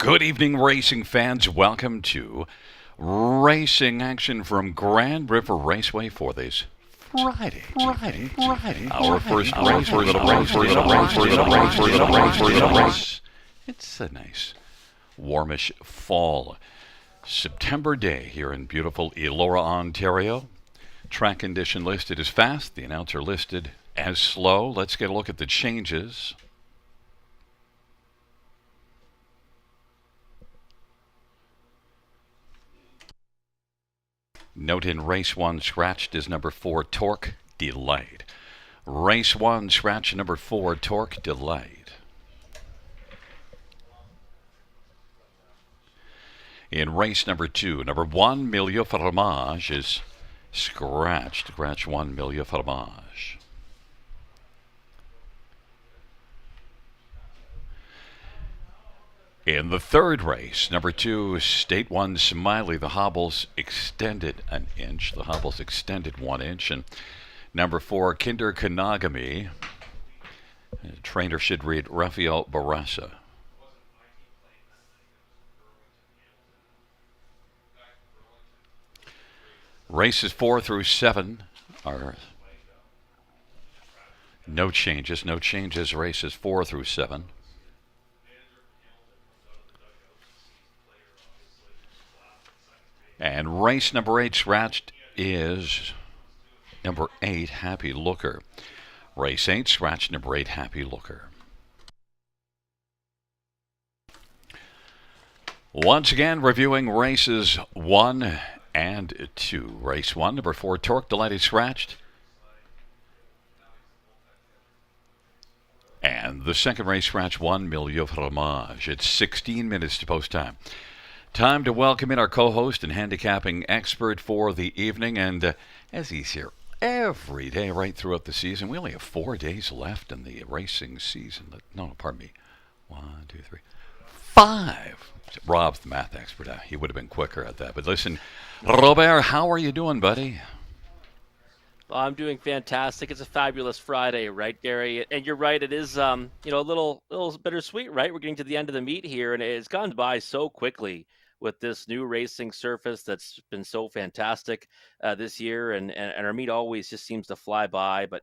Good evening, racing fans. Welcome to racing action from Grand River Raceway for this Friday. Our first race. It's a nice, warmish fall September day here in beautiful Elora, Ontario. Track condition listed as fast. The announcer listed as slow. Let's get a look at the changes. Note in race 1, scratched is number 4, Torque Delight. Race 1, scratch number 4, Torque Delight. In race number 2, number 1, Milieu Fromage is scratched. Scratch 1, Milieu Fromage. In the third race, number 2, State 1, Smiley, the hobbles extended an inch. The hobbles extended 1 inch. And number 4, Kinder Kanagami. Trainer should read Rafael Barassa. Races 4 through 7 are no changes. No changes. Races 4 through 7. And race number 8 scratched is number 8, Happy Looker. Race 8, scratch number 8, Happy Looker. Once again, reviewing races 1 and 2. Race 1, number 4, Torque Delight is scratched. And the second race, scratch 1, Milieu Fromage. It's 16 minutes to post time. Time to welcome in our co-host and handicapping expert for the evening. And as he's here every day right throughout the season, we only have 4 days left in the racing season. No, pardon me. 1, 2, 3, 5. Rob's the math expert. He would have been quicker at that. But listen, Robert, how are you doing, buddy? Well, I'm doing fantastic. It's a fabulous Friday, right, Gary? And you're right. It is, a little bittersweet, right? We're getting to the end of the meet here, and it's gone by so quickly with this new racing surface that's been so fantastic this year, and our meet always just seems to fly by. But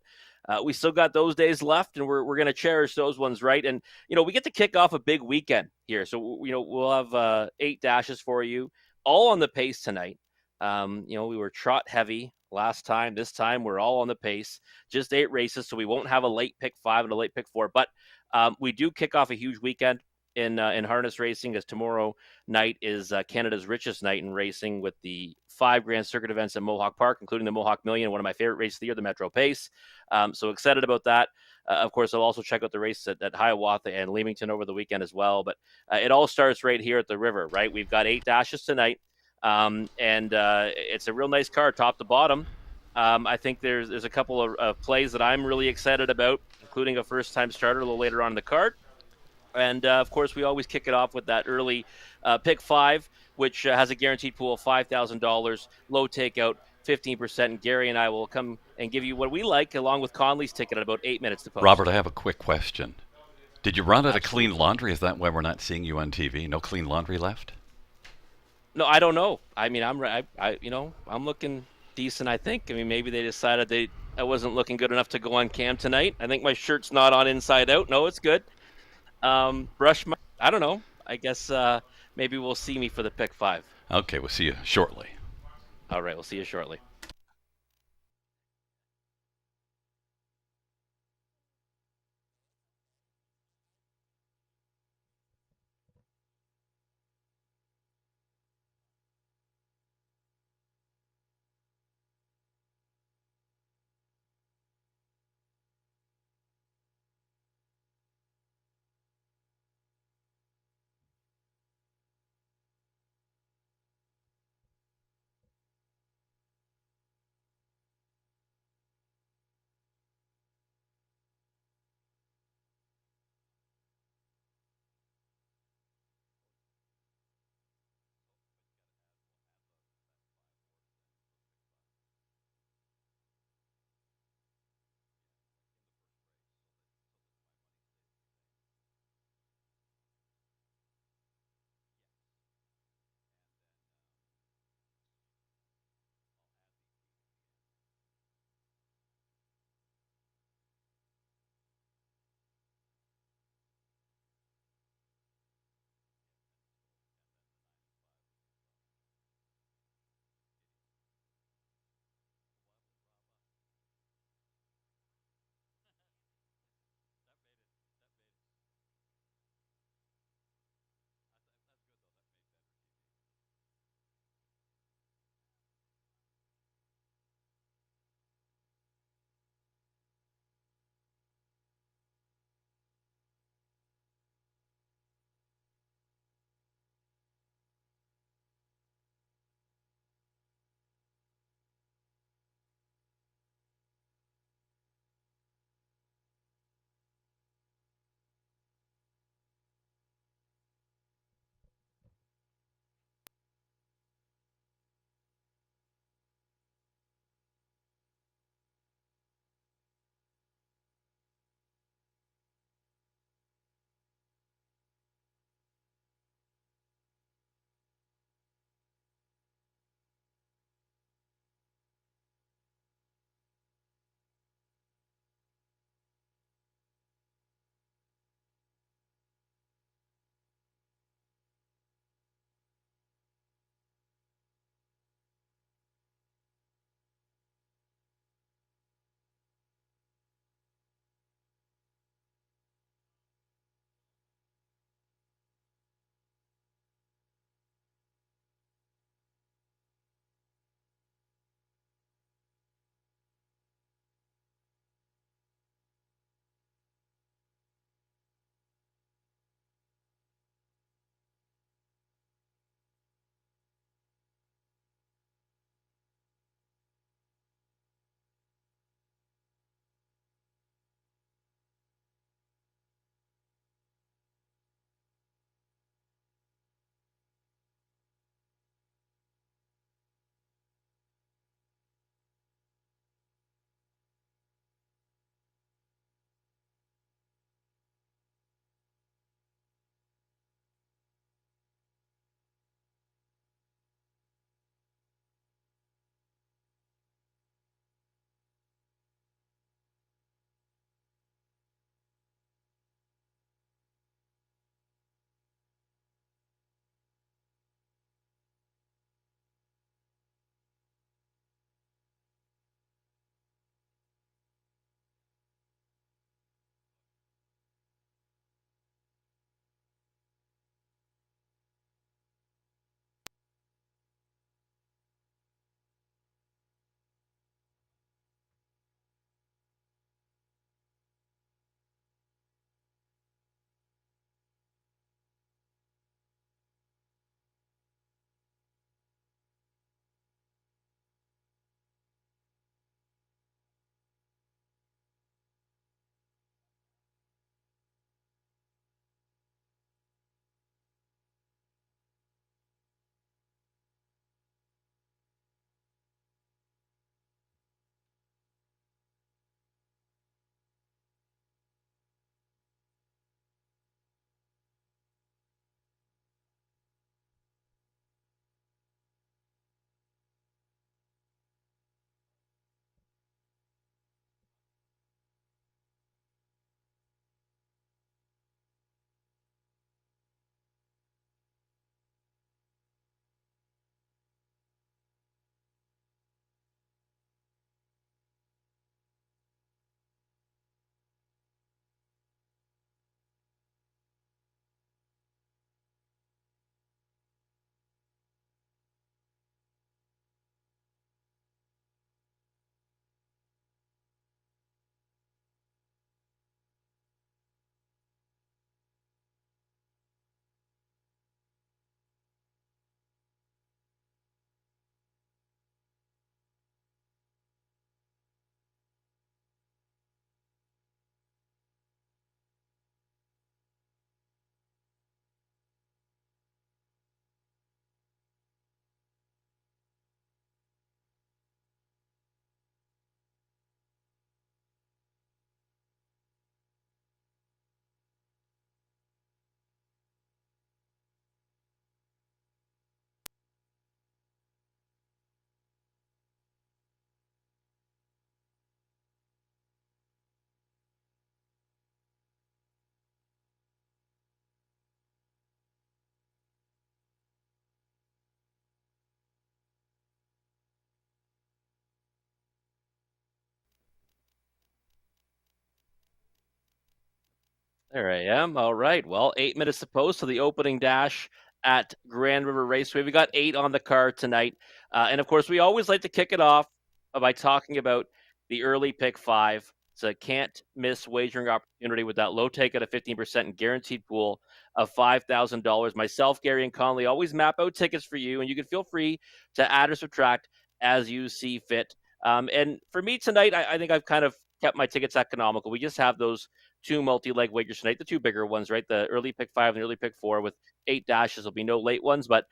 we still got those days left, and we're going to cherish those ones, right? And we get to kick off a big weekend here, so we'll have 8 dashes for you, all on the pace tonight. We were trot heavy last time. This time we're all on the pace. Just 8 races, so we won't have a late pick 5 and a late pick 4. But we do kick off a huge weekend in harness racing, as tomorrow night is Canada's richest night in racing with the 5 Grand Circuit events at Mohawk Park, including the Mohawk Million, one of my favorite races of the year, the Metro Pace. So excited about that. Of course, I'll also check out the race at Hiawatha and Leamington over the weekend as well. But it all starts right here at the river, right? We've got 8 dashes tonight. And it's a real nice car, top to bottom. I think there's a couple of plays that I'm really excited about, including a first-time starter a little later on in the card. And, of course, we always kick it off with that early pick 5, which has a guaranteed pool of $5,000, low takeout, 15%. And Gary and I will come and give you what we like, along with Conley's ticket, at about 8 minutes to post. Robert, I have a quick question. Did you run out of clean laundry? Is that why we're not seeing you on TV? No clean laundry left? No, I don't know. I mean, I'm looking decent, I think. I mean, maybe they decided I wasn't looking good enough to go on cam tonight. I think my shirt's not on inside out. No, it's good. I don't know. I guess maybe we'll see me for the pick 5. Okay, we'll see you shortly. All right, we'll see you shortly. There I am. All right. Well, 8 minutes to post to the opening dash at Grand River Raceway. We got 8 on the card tonight. And of course, we always like to kick it off by talking about the early pick five. It's a can't miss wagering opportunity with that low take at a 15% and guaranteed pool of $5,000. Myself, Gary, and Conley always map out tickets for you, and you can feel free to add or subtract as you see fit. And for me tonight, I think I've kind of kept my tickets economical. We just have those two multi-leg wagers tonight, the two bigger ones, right? The early pick five and the early pick four with 8 dashes. There'll be no late ones, but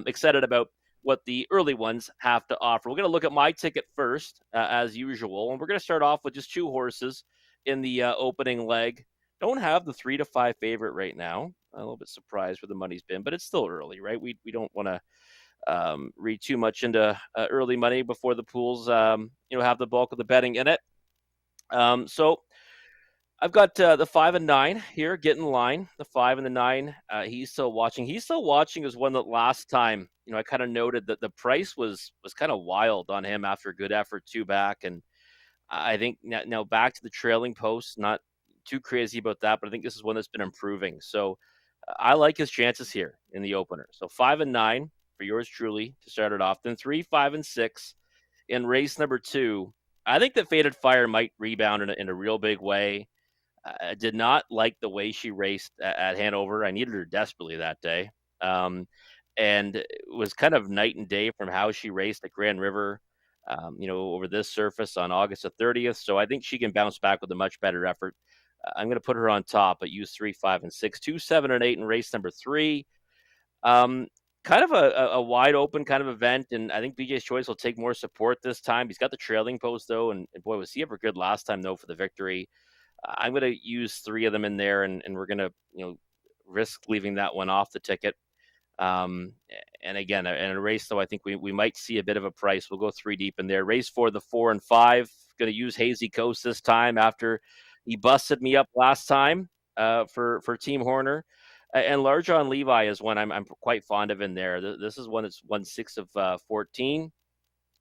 excited about what the early ones have to offer. We're going to look at my ticket first, as usual, and we're going to start off with just two horses in the opening leg. Don't have the 3 to 5 favorite right now. A little bit surprised where the money's been, but it's still early, right? We don't want to read too much into early money before the pools, have the bulk of the betting in it. So I've got the 5 and 9 here. Get in line. The 5 and the 9. He's still watching. He's still watching is one that last time, I kind of noted that the price was kind of wild on him after a good effort two back, and I think now back to the trailing post. Not too crazy about that, but I think this is one that's been improving. So I like his chances here in the opener. So 5 and 9 for yours truly to start it off. Then 3, 5, and 6 in race number 2. I think that Faded Fire might rebound in a real big way. I did not like the way she raced at Hanover. I needed her desperately that day. And it was kind of night and day from how she raced at Grand River, over this surface on August the 30th. So I think she can bounce back with a much better effort. I'm going to put her on top, but use 3, 5, and 6, 2, 7, and 8 in race number 3. Kind of a wide open kind of event, and I think BJ's Choice will take more support this time. He's got the trailing post, though, and boy, was he ever good last time, though, for the victory. I'm going to use 3 of them in there, and we're going to, risk leaving that one off the ticket. And again, in a race, though, I think we might see a bit of a price. We'll go 3 deep in there. Race 4, the 4 and 5. Going to use Hazy Coast this time after he busted me up last time for Team Horner. And Large on Levi is one I'm quite fond of in there. This is one that's won 6 of 14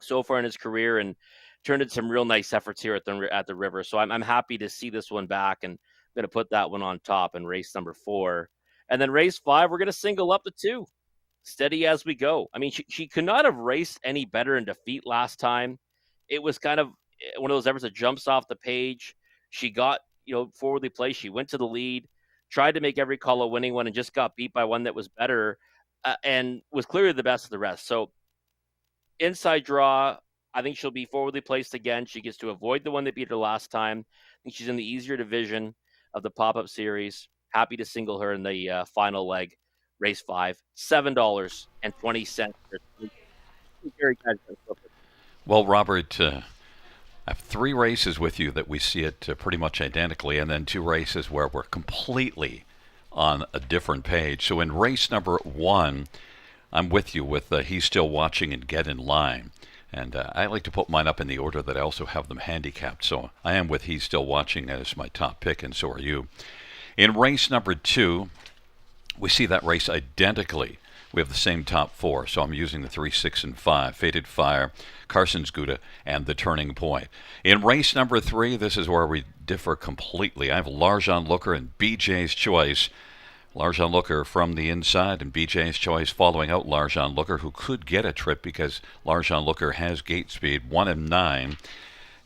so far in his career, and turned in some real nice efforts here at the river. So I'm happy to see this one back, and I'm going to put that one on top in race number 4. And then race 5, we're going to single up the 2. Steady as we go. I mean, she could not have raced any better in defeat last time. It was kind of one of those efforts that jumps off the page. She got, forwardly placed. She went to the lead, tried to make every call a winning one, and just got beat by one that was better, and was clearly the best of the rest. So inside draw, I think she'll be forwardly placed again. She gets to avoid the one that beat her last time. I think she's in the easier division of the pop-up series. Happy to single her in the final leg, race 5, $7.20. Well, Robert, I have 3 races with you that we see it pretty much identically, and then 2 races where we're completely on a different page. So in race number 1, I'm with you with He's Still Watching and Get in Line. And I like to put mine up in the order that I also have them handicapped. So I am with He's Still Watching as my top pick, and so are you. In race number 2, we see that race identically. We have the same top 4, so I'm using the 3, 6, and 5. Faded Fire, Carson's Gouda, and The Turning Point. In race number 3, this is where we differ completely. I have L'Argent Looker and BJ's Choice. L'Argent Looker from the inside, and BJ's Choice following out L'Argent Looker, who could get a trip because L'Argent Looker has gate speed, 1 and 9.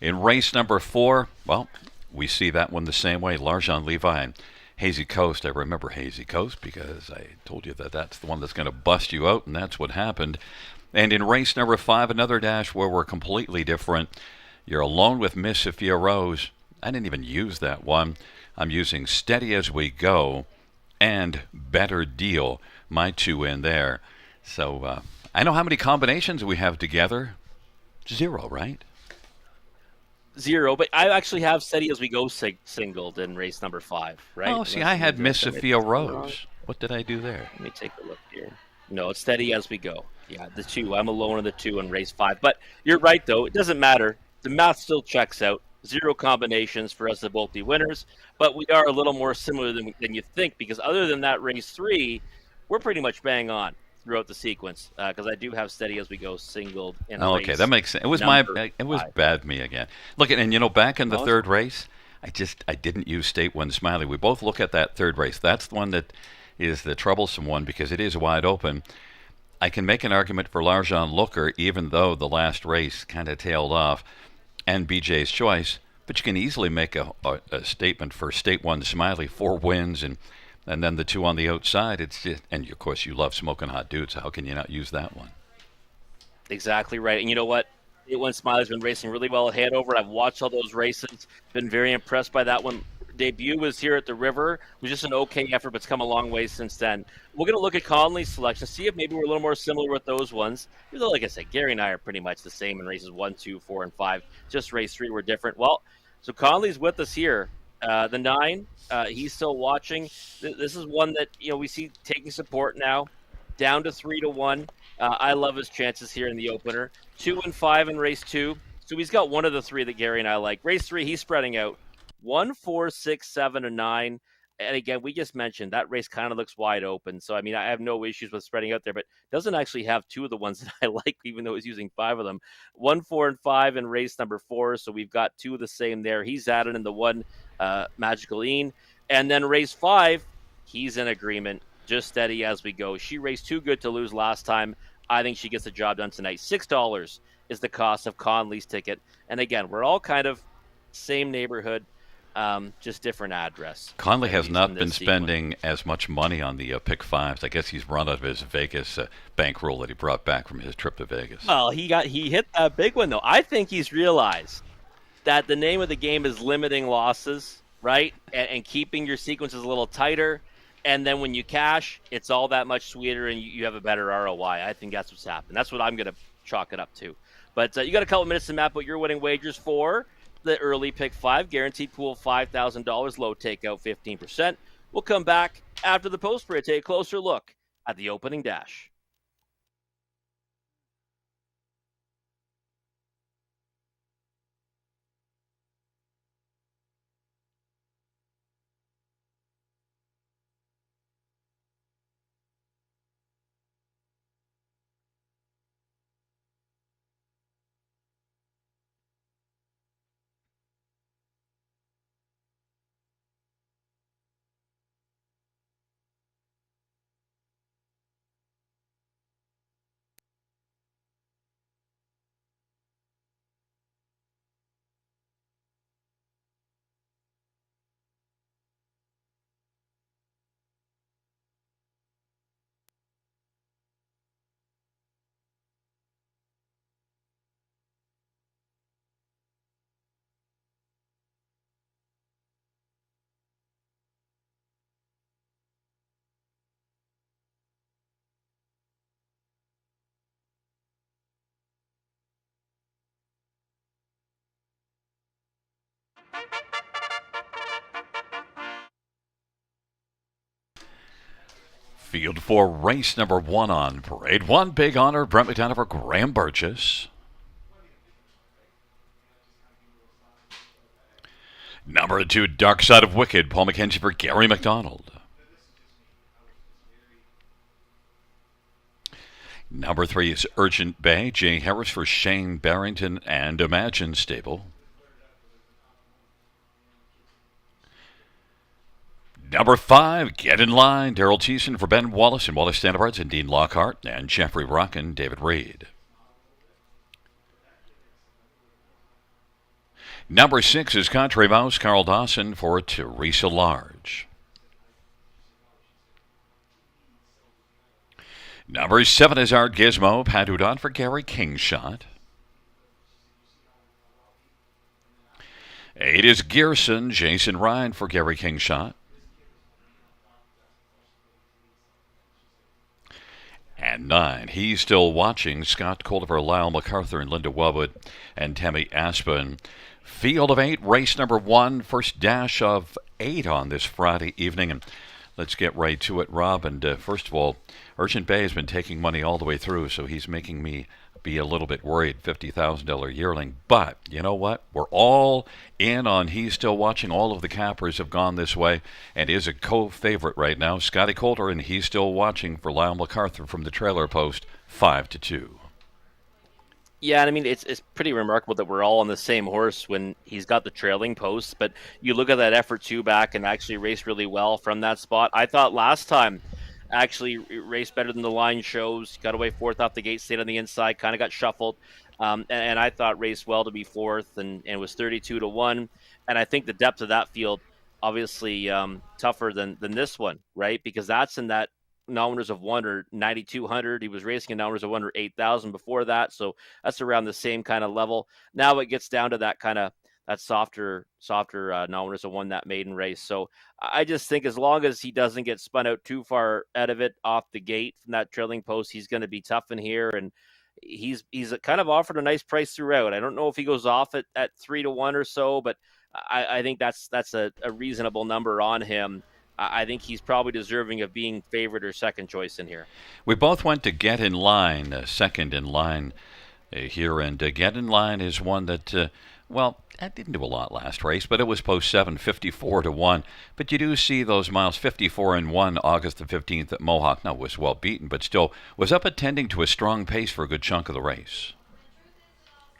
In race number 4, well, we see that one the same way. L'Argent Levi and Hazy Coast. I remember Hazy Coast because I told you that that's the one that's going to bust you out, and that's what happened. And in race number 5, another dash where we're completely different. You're alone with Miss Sophia Rose. I didn't even use that one. I'm using Steady as We Go and Better Deal, my 2 in there. So I know how many combinations we have together. 0, right? 0, but I actually have Steady as We Go singled in race number 5, right? Oh, see, I had Miss Sophia Rose. What did I do there? Let me take a look here. No, it's Steady as We Go. Yeah, the 2. I'm alone in the 2 in race 5. But you're right, though. It doesn't matter. The math still checks out. 0 combinations for us to both be winners, but we are a little more similar than you think, because other than that race 3, we're pretty much bang on throughout the sequence, because I do have Steady as We Go singled in race. Okay, that makes sense. It was bad me again. Look, and back in the third race, I didn't use State One Smiley. We both look at that third race. That's the one that is the troublesome one because it is wide open. I can make an argument for Larjan Looker, even though the last race kind of tailed off, and BJ's Choice. But you can easily make a statement for State One Smiley, 4 wins, and then the two on the outside. It's just, and of course you love Smoking Hot Dudes. How can you not use that one? Exactly right. And you know what? A1 Smiley's been racing really well at Hanover. I've watched all those races. Been very impressed by that one. Debut was here at the River. It was just an okay effort, but it's come a long way since then. We're going to look at Conley's selection, see if maybe we're a little more similar with those ones. Even though, like I said, Gary and I are pretty much the same in races 1, 2, 4, and 5. Just race 3 were different. Well, so Conley's with us here. The 9, he's still watching. This is one that we see taking support now, down to 3-1. I love his chances here in the opener. 2 and 5 in race 2. So he's got one of the 3 that Gary and I like. Race 3, he's spreading out 1, 4, 6, 7, and 9. And again, we just mentioned that race kind of looks wide open. So, I mean, I have no issues with spreading out there, but doesn't actually have 2 of the ones that I like, even though he's using 5 of them. 1, 4, and 5 in race number 4. So we've got 2 of the same there. He's added in the 1 Magical Ian. And then race 5, he's in agreement. Just steady as we go. She raced too good to lose last time. I think she gets the job done tonight. $6 is the cost of Conley's ticket. And again, we're all kind of same neighborhood, just different address. Conley has not been spending as much money on the pick 5s. I guess he's run out of his Vegas bankroll that he brought back from his trip to Vegas. Well, he hit that big one, though. I think he's realized that the name of the game is limiting losses, right? And keeping your sequences a little tighter. And then when you cash, it's all that much sweeter and you have a better ROI. I think that's what's happened. That's what I'm going to chalk it up to. But you got a couple minutes to map out your winning wagers for the early pick 5. Guaranteed pool $5,000. Low takeout 15%. We'll come back after the post break to take a closer look at the opening dash. Field 4, race number 1 on parade. 1 big honor, Brent McDonough for Graham Burgess. Number 2, Dark Side of Wicked, Paul McKenzie for Gary McDonald. Number 3 is Urgent Bay, Jay Harris for Shane Barrington and Imagine Stable. Number 5, Get in Line, Daryl Thiessen for Ben Wallace and Wallace Standards and Dean Lockhart and Jeffrey Rockin, David Reed. Number 6 is Country Mouse, Carl Dawson for Teresa Large. Number 7 is Art Gizmo, Pat Udon for Gary Kingshot. 8 is Gearson, Jason Ryan for Gary Kingshot. And 9, he's still watching, Scott Coldiver, Lyle MacArthur, and Linda Wellwood, and Tammy Aspen. Field of 8, race number 1, first dash of 8 on this Friday evening. And let's get right to it, Rob. And first of all, Urgent Bay has been taking money all the way through, so he's making me be a little bit worried, $50,000 yearling. But you know what? We're all in on He's Still Watching. All of the cappers have gone this way and is a co-favorite right now. Scotty Coulter and He's Still Watching for Lyle MacArthur from the Trailer Post, 5-2. Yeah, and I mean it's pretty remarkable that we're all on the same horse when he's got the trailing posts. But you look at that effort two back and actually raced really well from that spot. I thought last time actually raced better than the line shows. Got away fourth off the gate, stayed on the inside, kind of got shuffled, and I thought raced well to be fourth and was 32-1. And I think the depth of that field obviously tougher than this one, right? Because that's in that non-winners of one or 9,200. He was racing in non-winners of one or 8,000 before that, so that's around the same kind of level. Now it gets down to that kind of that softer non-winners of one, that maiden race. So I just think as long as he doesn't get spun out too far out of it off the gate from that trailing post, he's going to be tough in here. And he's kind of offered a nice price throughout. I don't know if he goes off at 3-1 or so, but I think that's a reasonable number on him. I think he's probably deserving of being favorite or second choice in here. We both went to Get in Line, second in line here, and Get in Line is one that, well, that didn't do a lot last race, but it was post 7, 54-1. But you do see those miles, 54-1, August the 15th at Mohawk. Now, it was well beaten, but still was up attending to a strong pace for a good chunk of the race.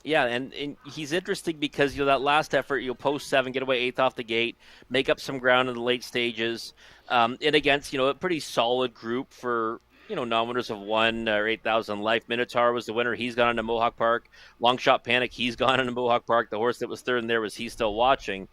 Yeah, and he's interesting because that last effort, you'll post 7, get away eighth off the gate, make up some ground in the late stages, and against a pretty solid group for non-winners of 1 or 8,000 life. Minotaur was the winner. He's gone into Mohawk Park. Long Shot Panic. He's gone into Mohawk Park. The horse that was third in there was He's Still Watching.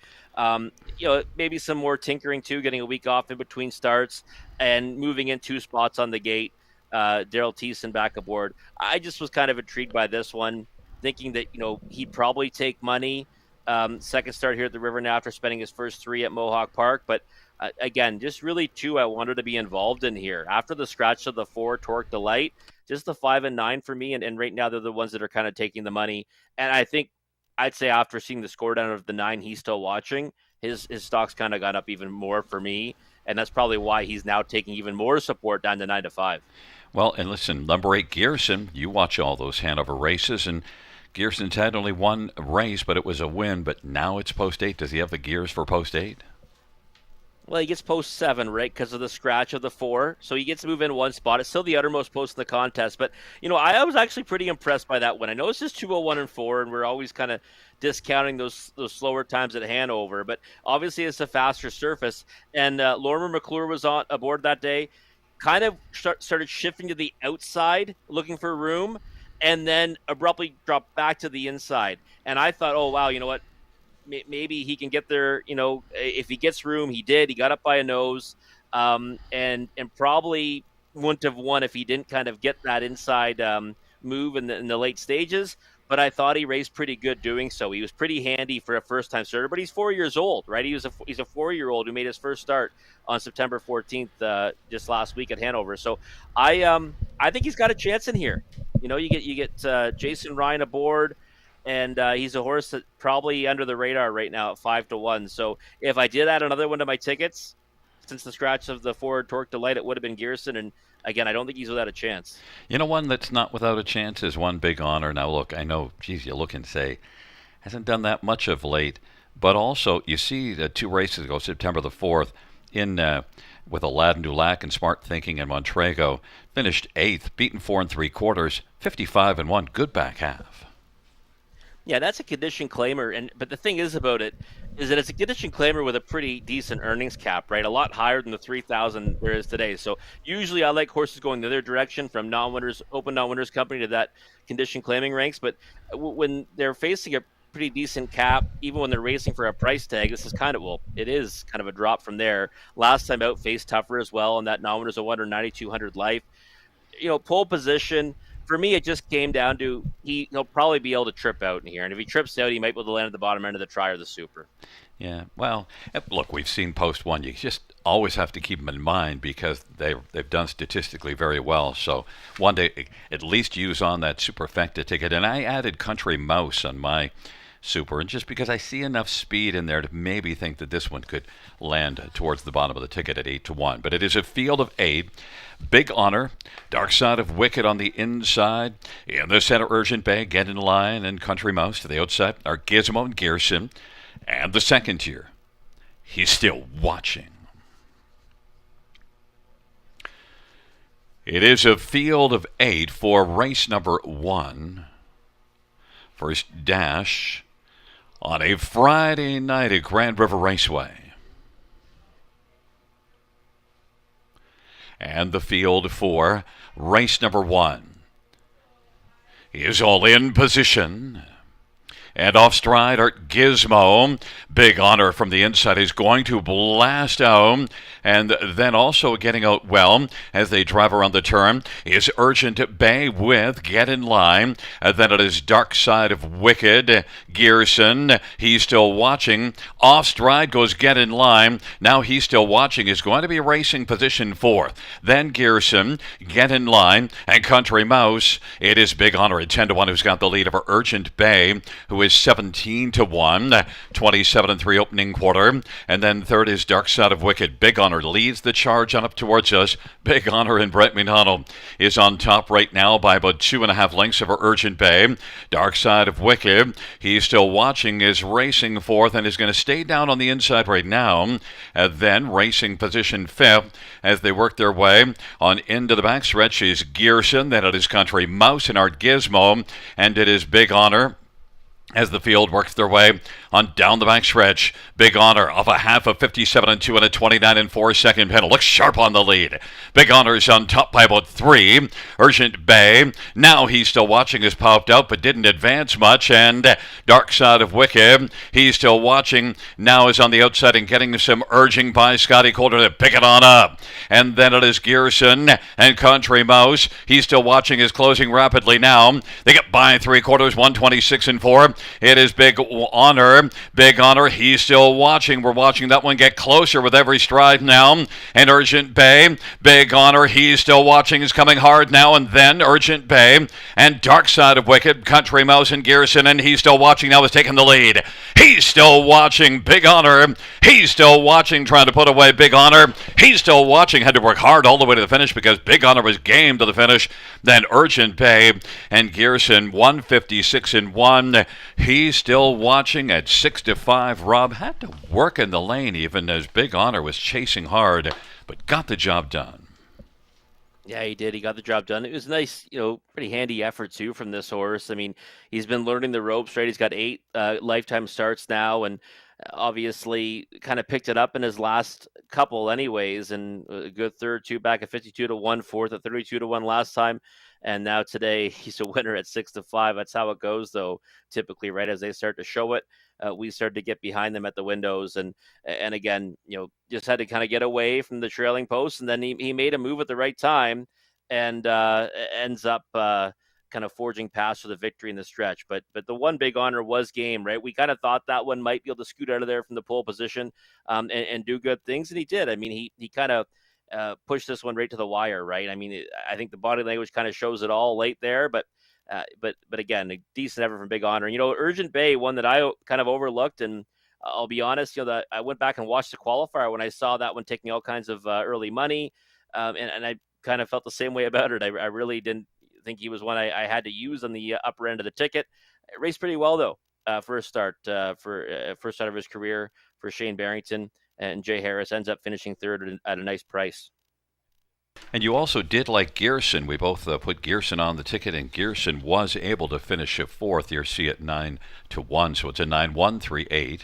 Maybe some more tinkering too, getting a week off in between starts and moving in 2 spots on the gate. Daryl Thiessen back aboard. I just was kind of intrigued by this one, thinking that he'd probably take money second start here at the River now after spending his first 3 at Mohawk Park. But again, just really 2 I wanted to be involved in here. After the scratch of the 4 Torque Delight, just the 5 and 9 for me, and right now they're the ones that are kind of taking the money. And I think I'd say after seeing the score down of the 9 He's Still Watching, his stock's kind of gone up even more for me, and that's probably why he's now taking even more support down to 9-5. Well, and listen, number 8, Gearson, you watch all those Hanover races, and Gearson's had only one race, but it was a win. But now it's post 8. Does he have the gears for post 8? Well, he gets post 7, right, because of the scratch of the 4. So he gets to move in 1 spot. It's still the uttermost post in the contest. But, I was actually pretty impressed by that one. I know it's just 2:01 and 4, and we're always kind of discounting those slower times at Hanover. But obviously it's a faster surface. And Lorimer McClure was on aboard that day, kind of started shifting to the outside, looking for room, and then abruptly dropped back to the inside. And I thought, oh, wow, you know what? Maybe he can get there. If he gets room, he did. He got up by a nose, and probably wouldn't have won if he didn't kind of get that inside move in the late stages. But I thought he raced pretty good doing so. He was pretty handy for a first-time starter. But he's 4 years old, right? He's a 4-year-old who made his first start on September 14th, just last week at Hanover. So I think he's got a chance in here. You get Jason Ryan aboard. And he's a horse that probably under the radar right now at 5-1. So if I did add another one to my tickets, since the scratch of the 4 Torque Delight, it would have been Gearson. And again, I don't think he's without a chance. One that's not without a chance is One Big Honor. Now, look, I know, geez, you look and say, hasn't done that much of late. But also, you see the 2 races ago, September the 4th, in with Aladdin Dulac and Smart Thinking and Montrego, finished 8th, beaten 4 3/4, 55-1, good back half. Yeah, that's a condition claimer, but the thing is about it is that it's a condition claimer with a pretty decent earnings cap, right? A lot higher than the 3,000 there is today. So usually I like horses going the other direction from non-winners, open non-winners company to that condition claiming ranks. But when they're facing a pretty decent cap, even when they're racing for a price tag, this is it is kind of a drop from there. Last time out, faced tougher as well, and that non-winners of 1 or 9,200 life. Pole position. For me, it just came down to he'll probably be able to trip out in here. And if he trips out, he might be able to land at the bottom end of the try or the super. Yeah, well, look, we've seen post 1. You just always have to keep them in mind because they've done statistically very well. So one day, at least use on that superfecta ticket. And I added Country Mouse on my super, and just because I see enough speed in there to maybe think that this one could land towards the bottom of the ticket at 8-1. But it is a field of 8. Big Honor, Dark Side of Wicked on the inside. In the center, Urgent Bay, Get in Line, and Country Mouse. To the outside are Gizmo and Gearson. And the second tier, He's Still Watching. It is a field of 8 for race number 1. First dash on a Friday night at Grand River Raceway. And the field for race number 1 is all in position. And off stride, Art Gizmo. Big Honor from the inside is going to blast out. And then also getting out well as they drive around the turn is Urgent Bay with Get in Line. Then it is Dark Side of Wicked. Gearson, he's still watching. Off stride goes Get in Line. Now he's still watching. Is going to be racing position 4th. Then Gearson, Get in Line, and Country Mouse. It is Big Honor at 10-1 who's got the lead over Urgent Bay, who is 17-1, 27-3 opening quarter. And then third is Dark Side of Wicked. Big Honor leads the charge on up towards us. Big Honor and Brett McDonald is on top right now by about 2.5 lengths over Urgent Bay. Dark Side of Wicked, he's still watching, is racing 4th and is going to stay down on the inside right now. And then racing position 5th as they work their way on into the backstretch is Gearson. Then it is Country Mouse and Art Gizmo. And it is Big Honor as the field works their way on down the backstretch. Big Honor off a half of 57-2 and a 29-4 second pedal. Looks sharp on the lead. Big Honor is on top by about 3. Urgent Bay, now he's still watching, has popped out but didn't advance much. And Dark Side of Wicked, he's still watching, now is on the outside and getting some urging by Scotty Coulter to pick it on up. And then it is Gearson and Country Mouse. He's still watching, is closing rapidly now. They get by 3/4, 126-4. It is Big Honor. Big Honor, he's still watching. We're watching that one get closer with every stride now. And Urgent Bay, Big Honor, he's still watching, is coming hard now. And then Urgent Bay and Dark Side of Wicked, Country Mouse and Gearson, and he's still watching now, is taking the lead. He's still watching. Big Honor, he's still watching, trying to put away Big Honor. He's still watching, had to work hard all the way to the finish because Big Honor was game to the finish. Then Urgent Bay and Gearson, 156-1. He's still watching at 6-5. Rob had to work in the lane even as Big Honor was chasing hard, but got the job done. Yeah, he did. He got the job done. It was nice, pretty handy effort too from this horse. I mean, he's been learning the ropes, right? He's got 8 lifetime starts now, and obviously kind of picked it up in his last couple anyways, and a good third, 2 back at 52-1, fourth at 32-1 last time. And now today he's a winner at 6-5. That's how it goes, though. Typically, right as they start to show it, we started to get behind them at the windows, and again, just had to kind of get away from the trailing post, and then he made a move at the right time, and ends up kind of forging past for the victory in the stretch. But the one Big Honor was game, right? We kind of thought that one might be able to scoot out of there from the pole position, and do good things, and he did. I mean, he kind of pushed this one right to the wire, right? I mean, I think the body language kind of shows it all late there, but again, a decent effort from Big Honor. Urgent Bay, one that I kind of overlooked, and I'll be honest, that I went back and watched the qualifier when I saw that one taking all kinds of early money, and I kind of felt the same way about it. I really didn't think he was one I had to use on the upper end of the ticket. It raced pretty well though, for a start, for first start of his career for Shane Barrington. And Jay Harris ends up finishing third at a nice price. And you also did like Gearson. We both put Gearson on the ticket, and Gearson was able to finish at 4th. You're see at 9-1, so it's a 9-1-3-8.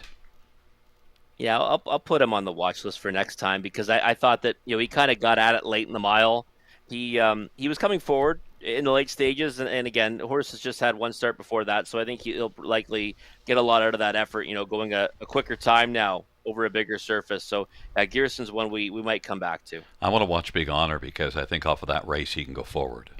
Yeah, I'll put him on the watch list for next time because I thought that he kind of got at it late in the mile. He was coming forward in the late stages, and again, the horse has just had one start before that, so I think he'll likely get a lot out of that effort. Going a quicker time now over a bigger surface. So Gearson's one we might come back to. I want to watch Big Honor because I think off of that race he can go forward.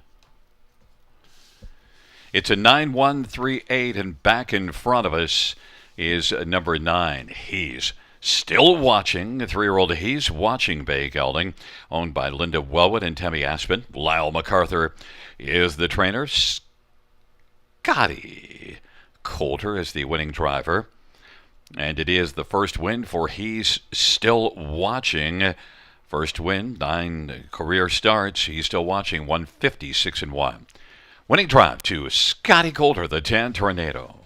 It's a 9-1-3-8, and back in front of us is number 9. He's still watching. 3-year-old He's Watching Bay Gelding, owned by Linda Wellwood and Tammy Aspen. Lyle MacArthur is the trainer. Scotty Coulter is the winning driver. And it is the first win for He's Still Watching. First win, 9 career starts. He's Still Watching, 156-1. Winning drive to Scotty Coulter, the 10 Tornado.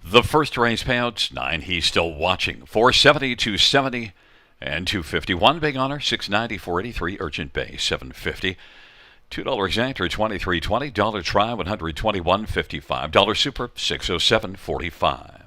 The first race payouts 9. He's still watching. 470, 270, and 251. Big honor 690, 483. Urgent Bay 750. $2 exactor 23.20. Dollar try 121.55. Dollar super 607.45.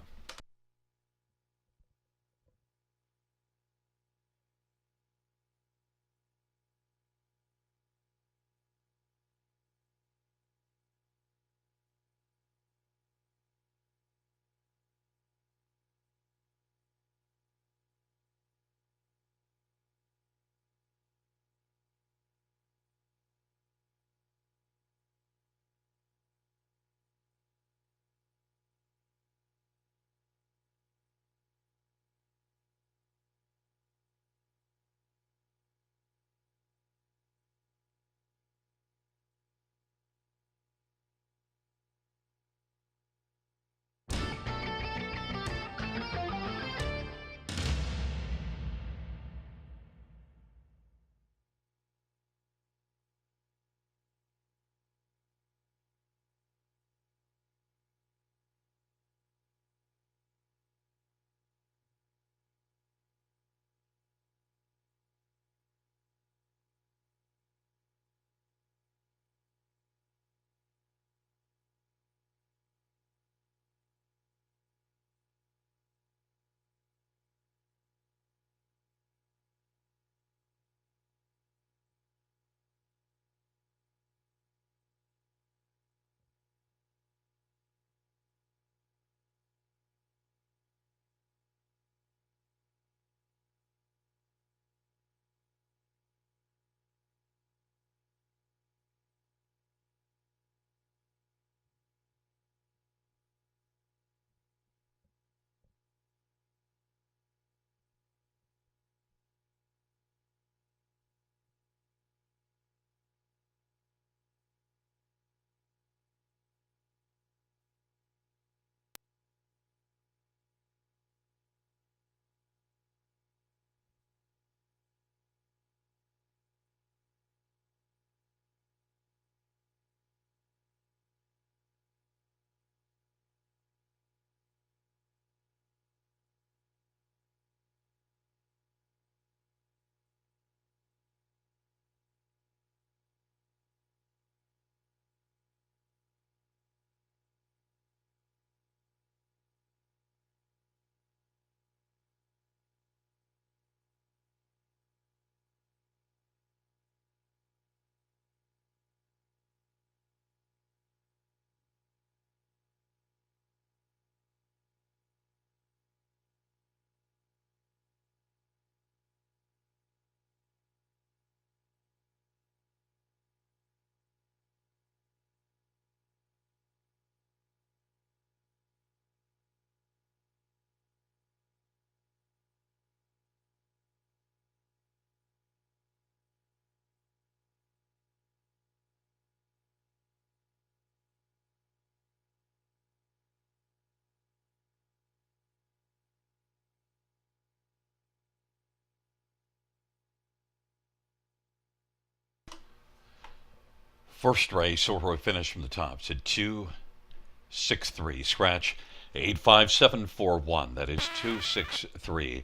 First race, or we finish from the top. Said 263. Scratch 85741. That is 263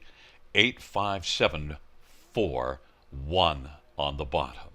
85741 on the bottom.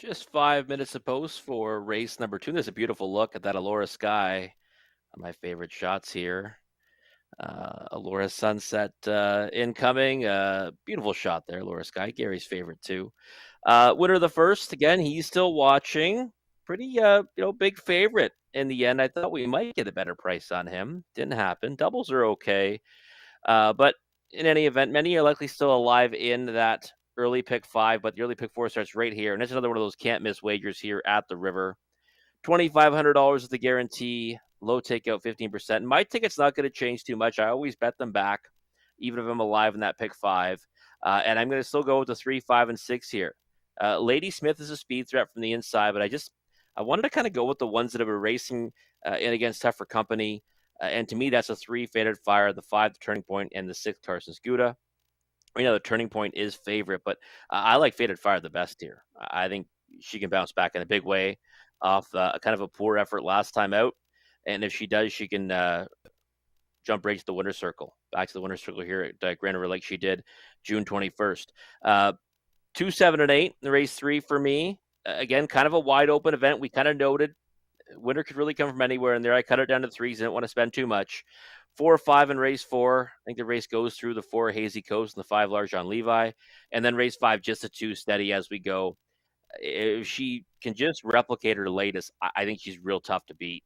Just 5 minutes to post for race number two. There's a beautiful look at that Allura sky. My favorite shots here. Allura sunset incoming. Beautiful shot there, Allura sky. Gary's favorite too. Winner of the first. Again, he's still watching. Pretty, big favorite in the end. I thought we might get a better price on him. Didn't happen. Doubles are okay. But in any event, many are likely still alive in that early pick five, but the early pick four starts right here. And it's another one of those can't miss wagers here at the river. $2,500 is the guarantee. Low takeout 15%. My ticket's not going to change too much. I always bet them back, even if I'm alive in that pick five. And I'm going to still go with the 3, 5, and 6 here. Lady Smith is a speed threat from the inside, but I wanted to kind of go with the ones that have been racing in against tougher company. And to me, that's a 3, Faded Fire, the 5, the Turning Point, and the 6, Carson Scuda. The Turning Point is favorite, but I like Faded Fire the best here. I think she can bounce back in a big way off kind of a poor effort last time out. And if she does, she can jump right to the winner's circle, back to the winner's circle here at Grand River like she did June 21st. 2, 7, and 8 in the race 3 for me. Again, kind of a wide open event. We kind of noted winner could really come from anywhere in there. I cut it down to 3s. Didn't want to spend too much. 4, 5 in race 4. I think the race goes through the 4 Hazy Coast and the 5 Large on Levi. And then race 5, just a 2 steady as we go. If she can just replicate her latest, I think she's real tough to beat.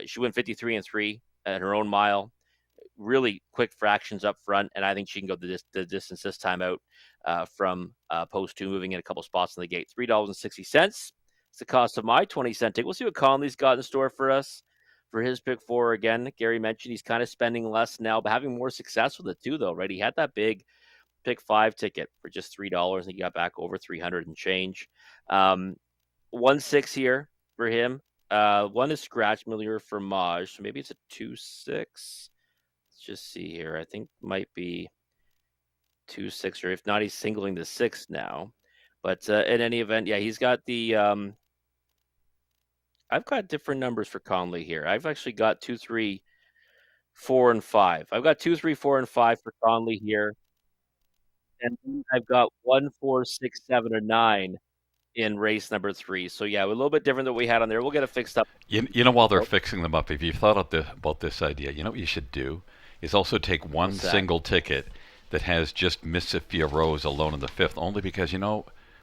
She went 53 and 3 at her own mile. Really quick fractions up front, and I think she can go the distance this time out from post 2, moving in a couple spots in the gate. $3.60. It's the cost of my 20-cent ticket. We'll see what Conley's got in store for us for his pick 4 again. Gary mentioned he's kind of spending less now, but having more success with it too, though, right? He had that big pick 5 ticket for just $3, and he got back over 300 and change. 1-6 here for him. One is scratch Milieu for Maj, so maybe it's a 2-6. Let's just see here. I think might be 2-6, or if not, he's singling the 6 now. But in any event, yeah, he's got the. I've got different numbers for Conley here. I've actually got 2, 3, 4, and 5. I've got 2, 3, 4, and 5 for Conley here, and then I've got 1, 4, 6, 7, and 9 in race number 3. So yeah, a little bit different than what we had on there. We'll get it fixed up. While they're fixing them up, if you've thought about this idea, you know what you should do is also take one What's that? single ticket that has just Mississippi Rose alone in the 5th, only because,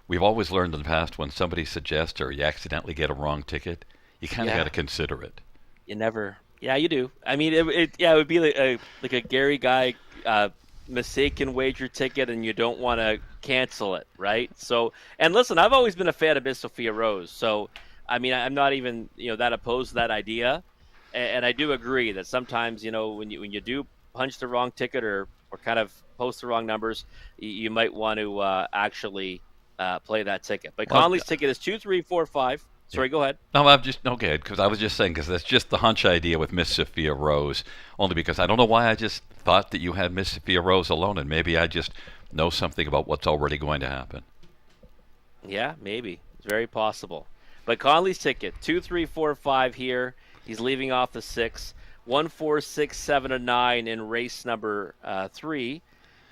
we've always learned in the past when somebody suggests or you accidentally get a wrong ticket, you kind of got Yeah, to consider it. you never. Yeah, you do. I mean, it would be like a Gary Guy mistaken wager ticket, and you don't want to cancel it, right? So, and listen, I've always been a fan of Miss Sophia Rose, so I mean, I'm not even that opposed to that idea, and I do agree that sometimes when you do punch the wrong ticket or kind of post the wrong numbers, you might want to actually play that ticket. But Well, Conley's ticket is 2, 3, 4, 5. yeah. Sorry, go ahead. No, I'm just okay because I was just saying because that's just the hunch idea with Miss Sophia Rose. Only because I don't know why I just thought that you had Miss Sophia Rose alone, and maybe I just know something about what's already going to happen. Yeah, maybe. It's very possible. But Conley's ticket, 2, 3, 4, 5 here. He's leaving off the 6. 1, 4, 6, 7, and 9 in race number 3.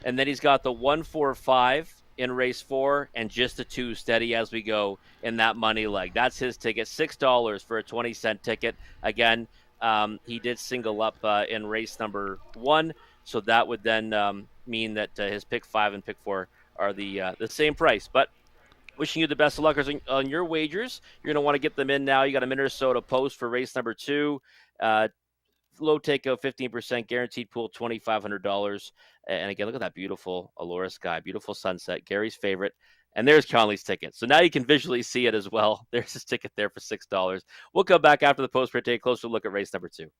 And then he's got the 1, 4, 5 in race 4 and just a 2 steady as we go in that money leg. That's his ticket, $6 for a 20-cent ticket. Again, he did single up in race number 1. So that would then mean that his pick 5 and pick 4 are the same price. But wishing you the best of luck on your wagers. You're going to want to get them in now. You got a minute or so to post for race number 2. Low takeout, 15%, guaranteed pool, $2,500. And again, look at that beautiful Allura sky, beautiful sunset, Gary's favorite. And there's Conley's ticket. So now you can visually see it as well. There's his ticket there for $6. We'll come back after the post for a take closer look at race number 2.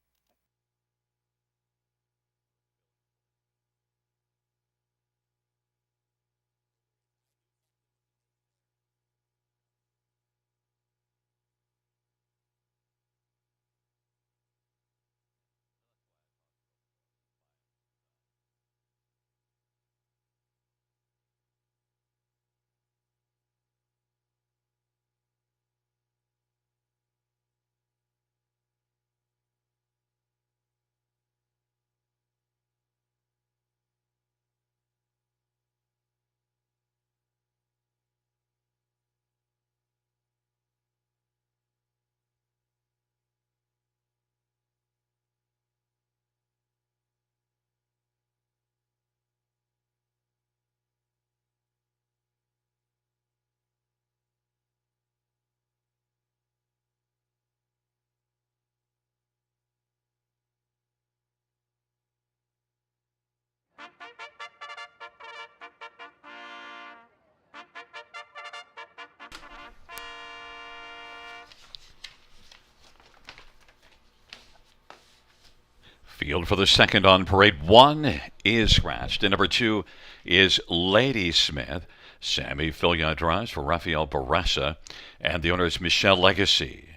Field for the second on parade. 1 is scratched. And number 2 is Lady Smith. Sammy Fillion drives for Rafael Baressa. And the owner is Michelle Legacy.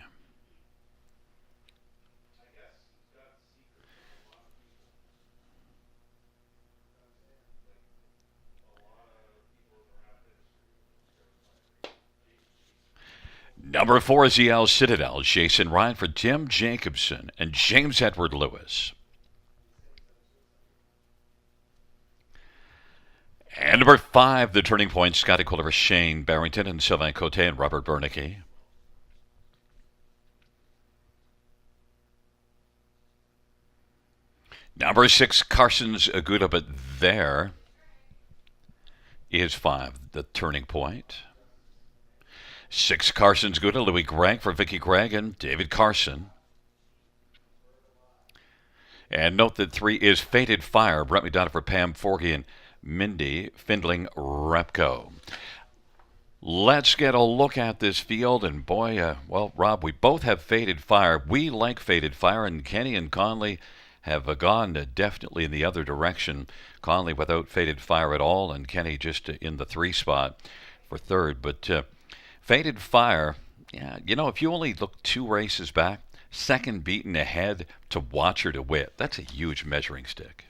Number 4 is EL Citadel. Jason Ryan for Tim Jacobson and James Edward Lewis. And number 5, the turning point, Scotty Quiller, Shane Barrington, and Sylvain Cote and Robert Bernicki. Number 6, Carson's Aguda, but there is 5, the turning point. 6, Carson's Aguda, Louis Gregg for Vicky Gregg and David Carson. And note that 3 is Fated Fire, Brett McDonough for Pam Forgy and Mindy Findling Repko. Let's get a look at this field. And boy, well, Rob, we both have Fated Fire. We like Fated Fire, and Kenny and Conley have gone definitely in the other direction. Conley without Fated Fire at all, and Kenny just in the 3 spot for third. But Fated Fire, yeah, you know, if you only look 2 races back, second beaten ahead to Watcher to Wit, that's a huge measuring stick.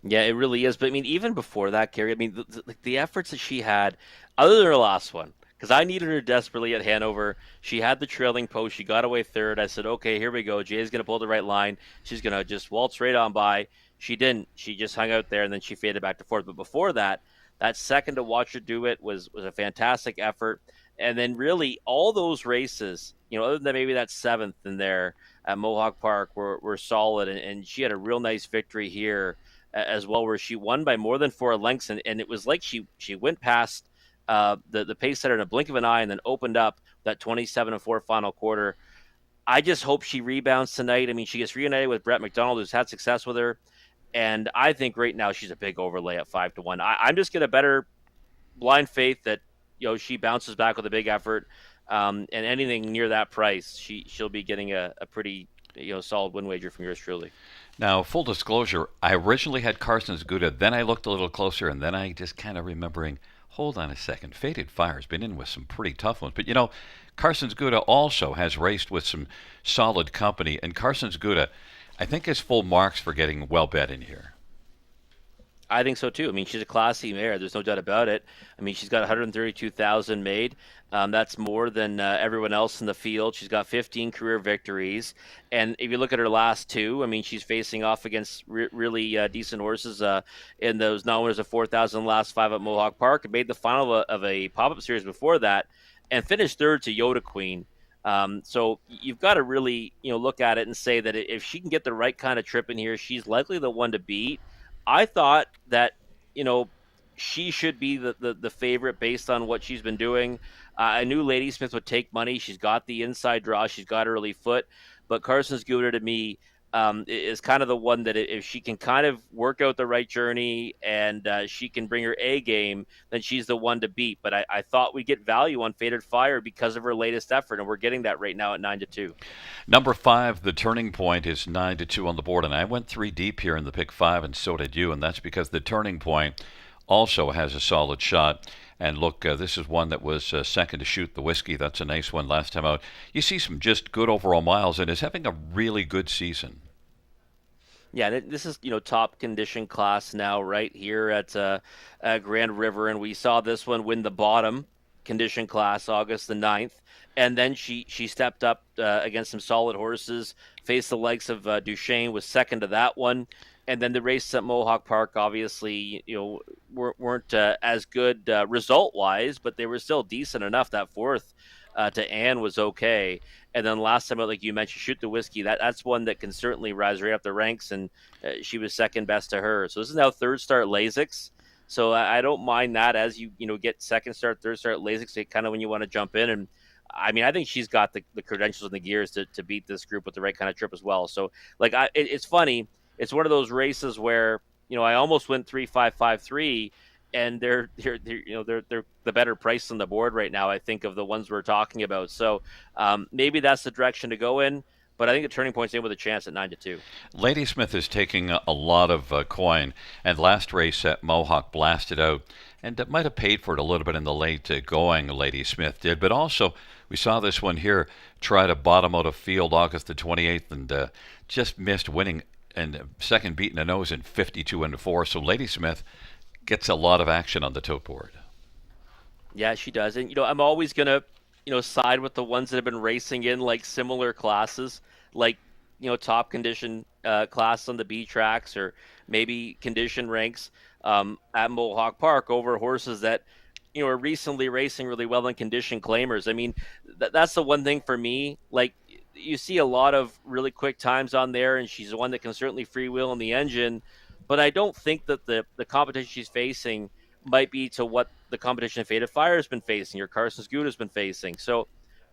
Yeah, it really is. But I mean, even before that, Gary, I mean, the efforts that she had, other than her last one, because I needed her desperately at Hanover. She had the trailing post. She got away third. I said, okay, here we go. Jay's going to pull the right line. She's going to just waltz right on by. She didn't. She just hung out there, and then she faded back to fourth. But before that, that second to watch her do it was a fantastic effort. And then really all those races, you know, other than maybe that seventh in there at Mohawk Park were solid. And she had a real nice victory here as well, where she won by more than 4 lengths. And it was like she went past the pace setter in a blink of an eye and then opened up that 27-4 final quarter. I just hope she rebounds tonight. I mean, she gets reunited with Brett McDonald, who's had success with her. And I think right now she's a big overlay at 5-1. I'm just going to bet her blind faith that, you know, she bounces back with a big effort. And anything near that price, she'll be getting a pretty, you know, solid win wager from yours truly. Now, full disclosure, I originally had Carson's Gouda, then I looked a little closer, and then I just kind of remembering, hold on a second, Fated Fire's been in with some pretty tough ones. But, you know, Carson's Gouda also has raced with some solid company, and Carson's Gouda, I think, is full marks for getting well bet in here. I think so too. I mean, she's a classy mare. There's no doubt about it. I mean, she's got 132,000 made. That's more than everyone else in the field. She's got 15 career victories, and if you look at her last 2, I mean, she's facing off against really decent horses in those non-winners of 4,000 last 5 at Mohawk Park. And made the final of a pop-up series before that, and finished third to Yoda Queen. So you've got to really, you know, look at it and say that if she can get the right kind of trip in here, she's likely the one to beat. I thought that, you know, she should be the favorite based on what she's been doing. I knew Lady Smith would take money. She's got the inside draw. She's got early foot. But Carson's Gouda, to me, is kind of the one that if she can kind of work out the right journey and she can bring her A game, then she's the one to beat. But I thought we'd get value on Fated Fire because of her latest effort, and we're getting that right now at 9-2. Number 5, the turning point, is 9-2 on the board, and I went 3 deep here in the pick 5, and so did you, and that's because the turning point also has a solid shot. And look, this is one that was second to Shoot the Whiskey. That's a nice one last time out. You see some just good overall miles, and is having a really good season. Yeah, this is, you know, top condition class now right here at Grand River, and we saw this one win the bottom condition class August the 9th, and then she stepped up against some solid horses, faced the likes of Duchesne, was second to that one, and then the race at Mohawk Park, obviously, you know, weren't as good result-wise, but they were still decent enough. That fourth to Anne was okay. And then last time out, like you mentioned, Shoot the Whiskey, that's one that can certainly rise right up the ranks, and she was second best to her. So this is now third start Lasix. So I don't mind that as you know, get second start, third start Lasix, kind of when you want to jump in. And I mean, I think she's got the credentials and the gears to beat this group with the right kind of trip as well. So like, it's funny. It's one of those races where I almost went 3-5-5-3, and they're the better price on the board right now. I think of the ones we're talking about. So maybe that's the direction to go in. But I think the turning point's in with a chance at 9-2. Ladysmith is taking a lot of coin, and last race at Mohawk blasted out, and it might have paid for it a little bit in the late going. Ladysmith did, but also we saw this one here try to bottom out a field August the 28th, and just missed winning and second beating the nose in 52-4. So Ladysmith gets a lot of action on the tote board. Yeah, she does. And I'm always gonna, side with the ones that have been racing in like similar classes, like top condition class on the B tracks, or maybe condition ranks at Mohawk Park over horses that are recently racing really well in condition claimers. I mean, that's the one thing for me. Like, you see a lot of really quick times on there, and she's the one that can certainly freewheel in the engine. But I don't think that the competition she's facing might be to what the competition Faded Fire has been facing or Carson's Good has been facing. So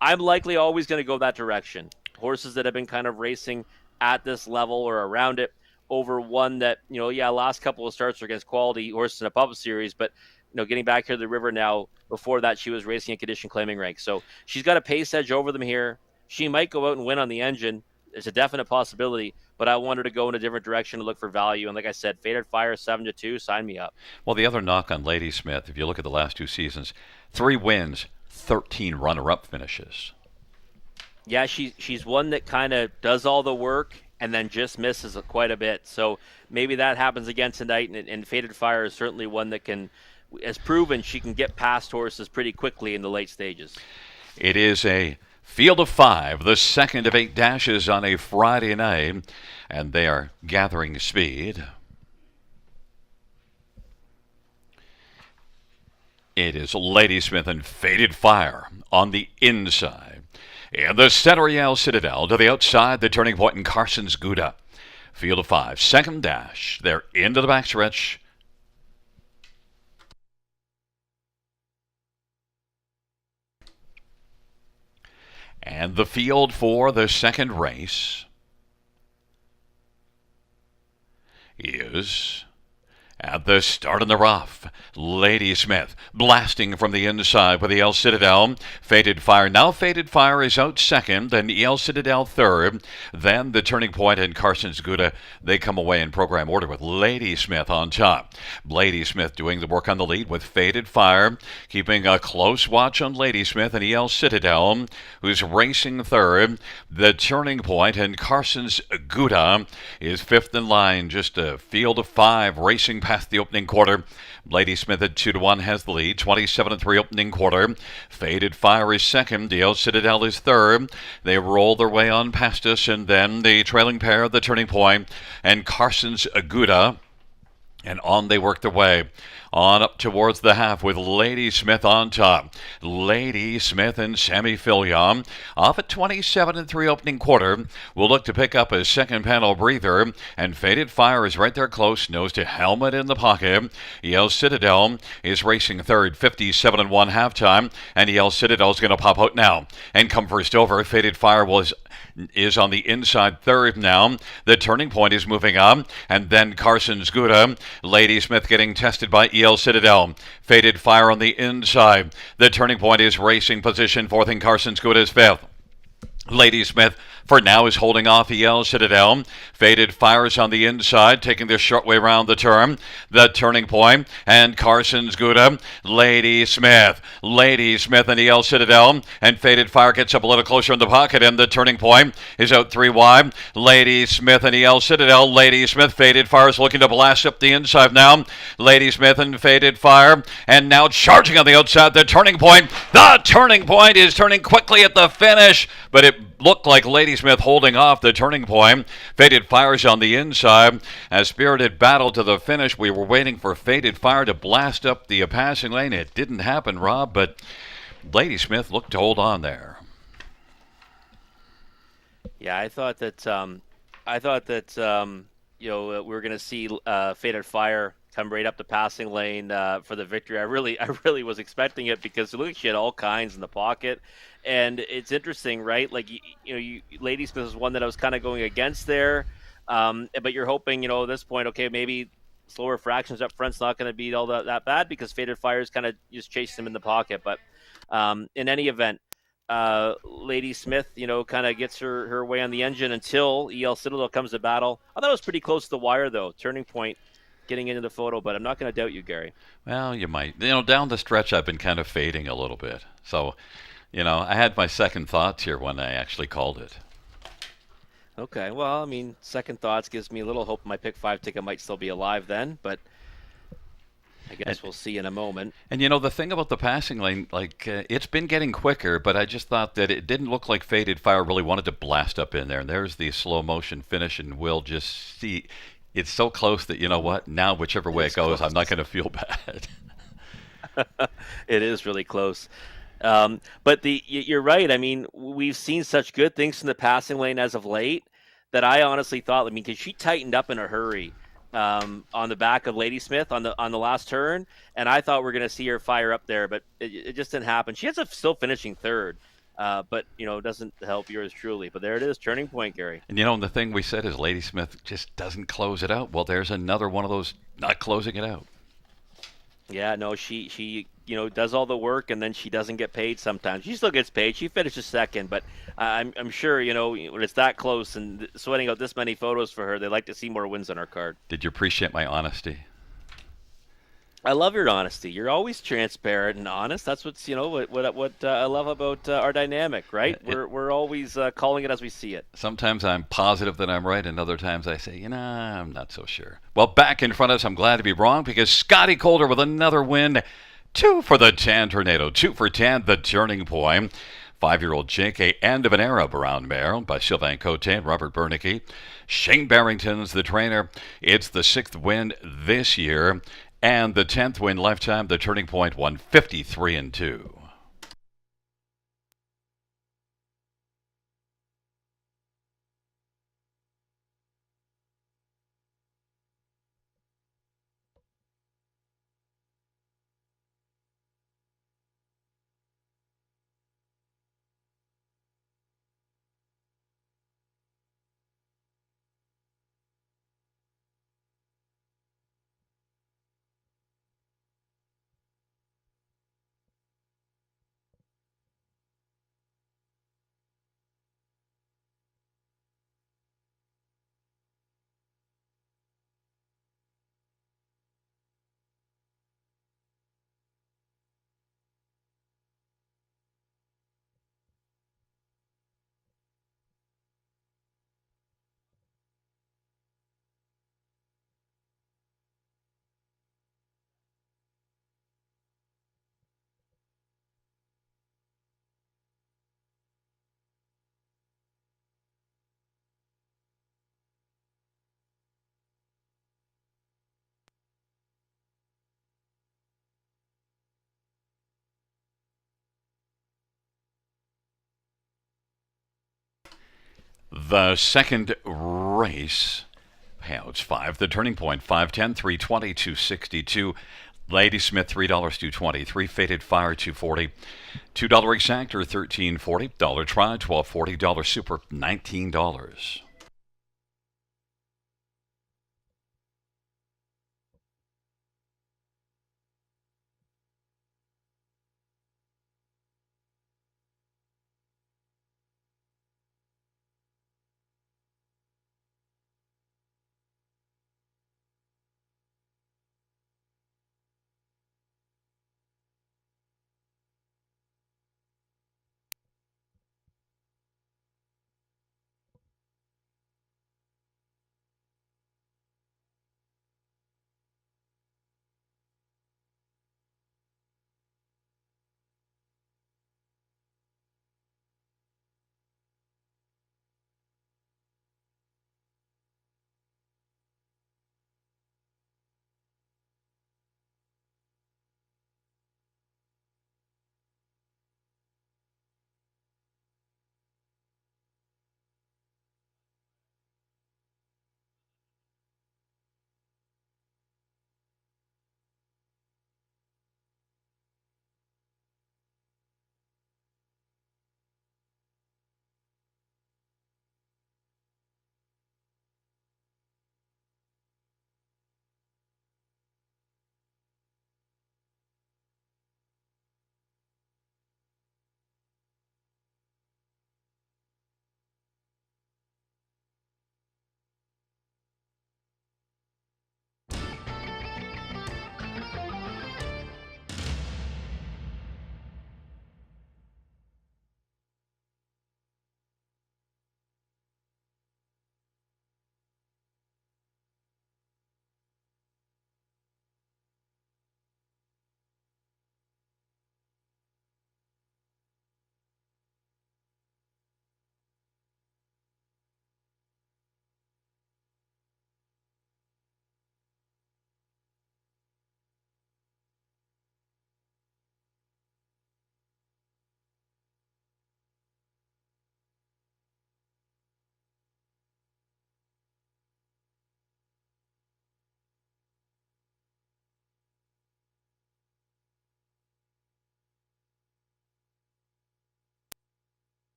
I'm likely always going to go that direction. Horses that have been kind of racing at this level or around it over one that, last couple of starts are against quality horses in a public series, but getting back here to the river now. Before that, she was racing a condition claiming rank. So she's got a pace edge over them here. She might go out and win on the engine. It's a definite possibility, but I want her to go in a different direction to look for value. And like I said, Faded Fire 7-2, sign me up. Well, the other knock on Ladysmith, if you look at the last two seasons, 3 wins, 13 runner-up finishes. Yeah, she's one that kind of does all the work and then just misses quite a bit. So maybe that happens again tonight. And Faded Fire is certainly one that has proven she can get past horses pretty quickly in the late stages. It is a field of 5, the second of 8 dashes on a Friday night, and they are gathering speed. It is Ladysmith and Faded Fire on the inside. In the center, Yale Citadel. To the outside, the turning point in Carson's Gouda. Field of 5, second dash. They're into the backstretch. And the field for the second race is at the start in the rough. Ladysmith blasting from the inside with the El Citadel. Faded Fire. Now Faded Fire is out second, then El Citadel third. Then the turning point and Carson's Gouda. They come away in program order with Ladysmith on top. Ladysmith doing the work on the lead with Faded Fire, keeping a close watch on Ladysmith and El Citadel, who's racing third. The turning point and Carson's Gouda is fifth in line. Just a field of 5 racing past the opening quarter. Ladysmith at 2-1 has the lead. 27-3 opening quarter. Faded Fire is second. El Citadel is third. They roll their way on past us, and then the trailing pair, the turning point, and Carson's Gouda. And on they work their way. On up towards the half with Ladysmith on top. Ladysmith and Sammy Filion off at 27-3 opening quarter. Will look to pick up a second panel breather. And Faded Fire is right there close. Nose to helmet in the pocket. El Citadel is racing third. 57-1 halftime. And El Citadel is going to pop out now and come first over. Faded Fire is on the inside third now. The turning point is moving up. And then Carson's Gouda. Ladysmith getting tested by El Citadel. Faded Fire on the inside. The turning point is racing position fourth, and Carson's Gouda is fifth. Ladysmith for now is holding off El Citadel. Faded Fires on the inside, taking the short way around the turn. The turning point, and Carson's Gouda. Ladysmith and El Citadel. And Faded Fire gets up a little closer in the pocket, and the turning point is out 3 wide. Ladysmith and El Citadel. Ladysmith, Faded Fire is looking to blast up the inside now. Ladysmith and Faded Fire, and now charging on the outside, the turning point. The turning point is turning quickly at the finish, but it looked like Ladysmith holding off the turning point. Faded Fire's on the inside. As spirited battle to the finish, we were waiting for Faded Fire to blast up the passing lane. It didn't happen, Rob, but Ladysmith looked to hold on there. Yeah, I thought that we were going to see Faded Fire come right up the passing lane for the victory. I really was expecting it, because look, she had all kinds in the pocket. And it's interesting, right? Like, Ladysmith is one that I was kind of going against there. But you're hoping, at this point, okay, maybe slower fractions up front's not going to be all that bad because Faded Fire's kind of just chasing him in the pocket. But in any event, Lady Smith, kind of gets her way on the engine until EL Citadel comes to battle. I thought it was pretty close to the wire, though. Turning Point getting into the photo, but I'm not going to doubt you, Gary. Well, you might. Down the stretch, I've been kind of fading a little bit. So, I had my second thoughts here when I actually called it. Okay, well, I mean, second thoughts gives me a little hope my pick 5 ticket might still be alive then, but I guess we'll see in a moment. And the thing about the passing lane, like it's been getting quicker, but I just thought that it didn't look like Faded Fire really wanted to blast up in there. And there's the slow motion finish, and we'll just see. It's so close that what? Now, whichever way it goes, I'm not going to feel bad. It is really close. But you're right. I mean, we've seen such good things from the passing lane as of late that I honestly thought. I mean, because she tightened up in a hurry on the back of Ladysmith on the last turn, and I thought we are going to see her fire up there, but it just didn't happen. She ends up still finishing third, but it doesn't help yours truly. But there it is, Turning Point, Gary. And the thing we said is Ladysmith just doesn't close it out. Well, there's another one of those not closing it out. Yeah, no, she does all the work and then she doesn't get paid sometimes. She still gets paid. She finishes second, but I'm sure when it's that close and sweating out this many photos for her, they like to see more wins on her card. Did you appreciate my honesty? I love your honesty. You're always transparent and honest. That's what's what I love about our dynamic, right? We're always calling it as we see it. Sometimes I'm positive that I'm right, and other times I say, I'm not so sure. Well, back in front of us, I'm glad to be wrong because Scotty Calder with another win. 2 for the Tan Tornado, 2 for Tan, the Turning Point. 5-year-old Jake, a end of an era Brown Mare by Sylvain Cote and Robert Bernicki. Shane Barrington's the trainer. It's the 6th win this year. And the 10th win lifetime, the Turning Point 153-2. The second race, payouts 5. The Turning Point 510, 320, 262. Ladysmith $3, 223. Faded Fire 240. $2 exactor 1340. Dollar try 1240. Dollar super $19.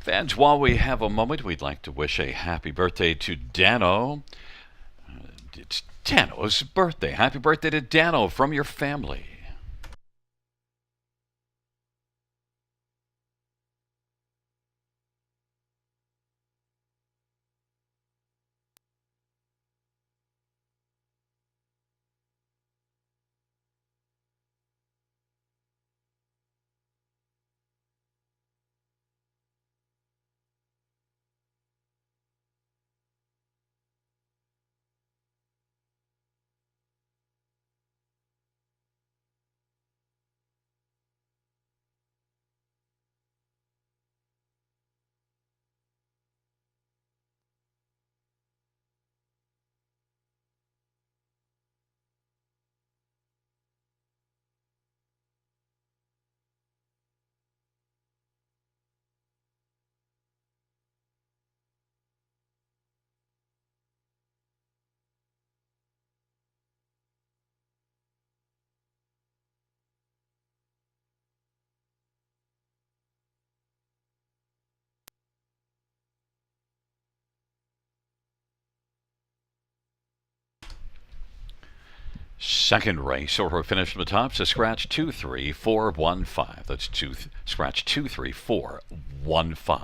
Fans, while we have a moment, we'd like to wish a happy birthday to Dano. It's Dano's birthday. Happy birthday to Dano from your family. Second race order finish from the top. So scratch 23415. That's scratch 23415.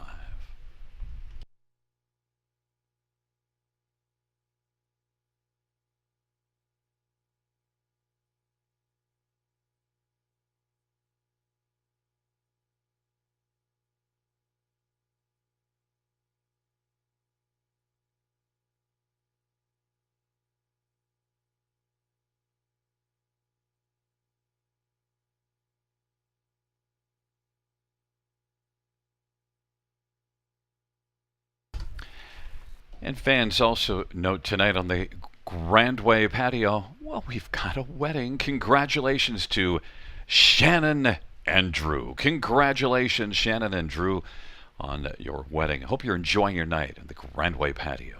And fans also note tonight on the Grandway patio, well, we've got a wedding. Congratulations to Shannon and Drew. Congratulations, Shannon and Drew, on your wedding. I hope you're enjoying your night on the Grandway patio.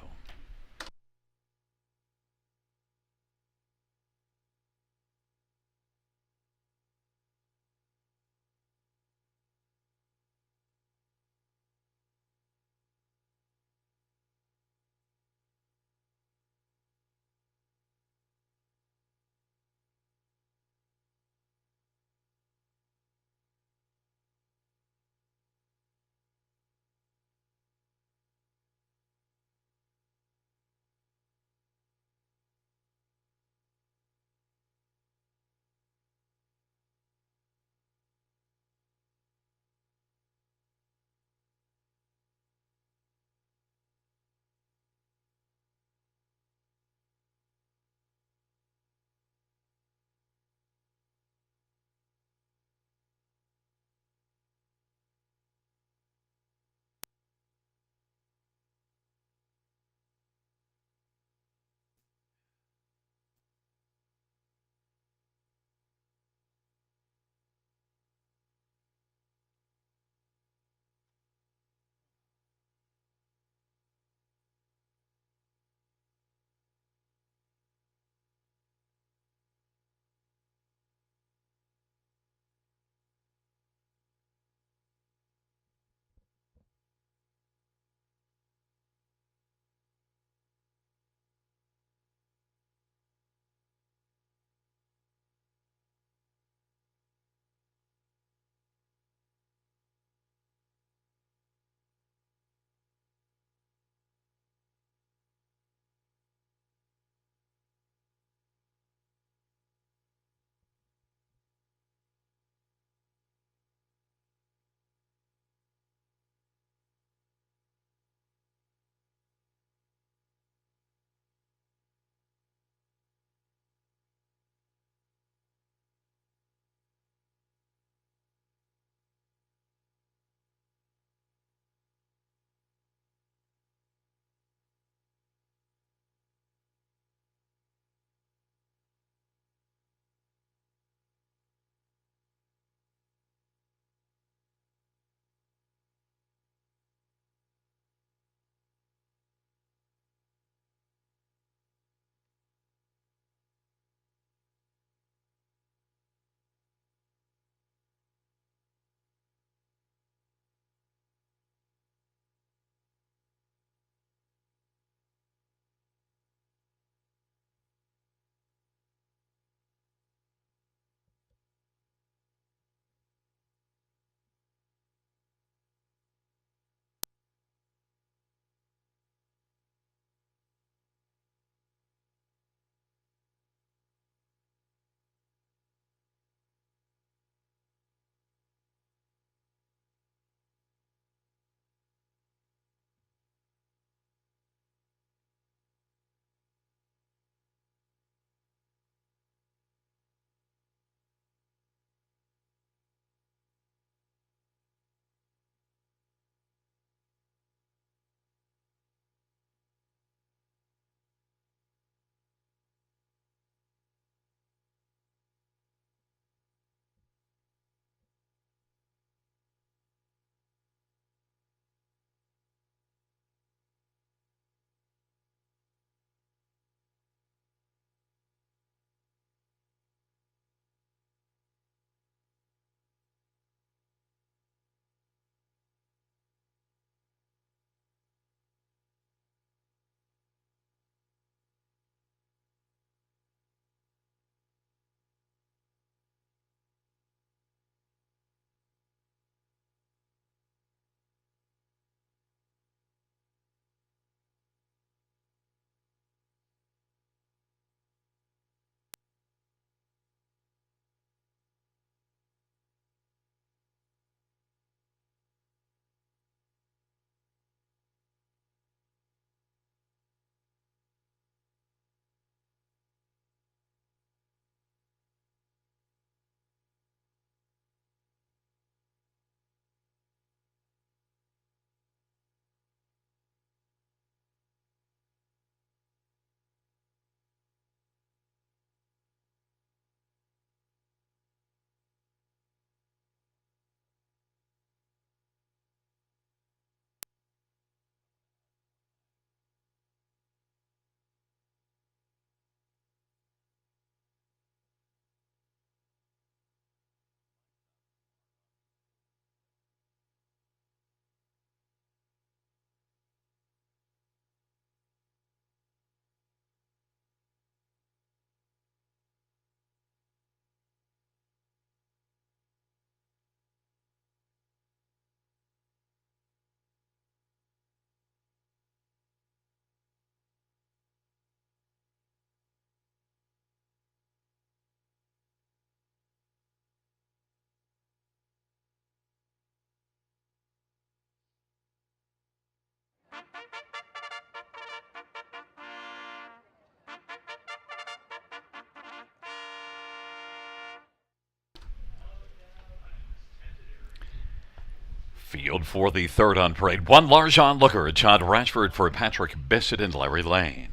Field for the third on parade. One Larjon Looker, Todd Rashford for Patrick Bissett and Larry Lane.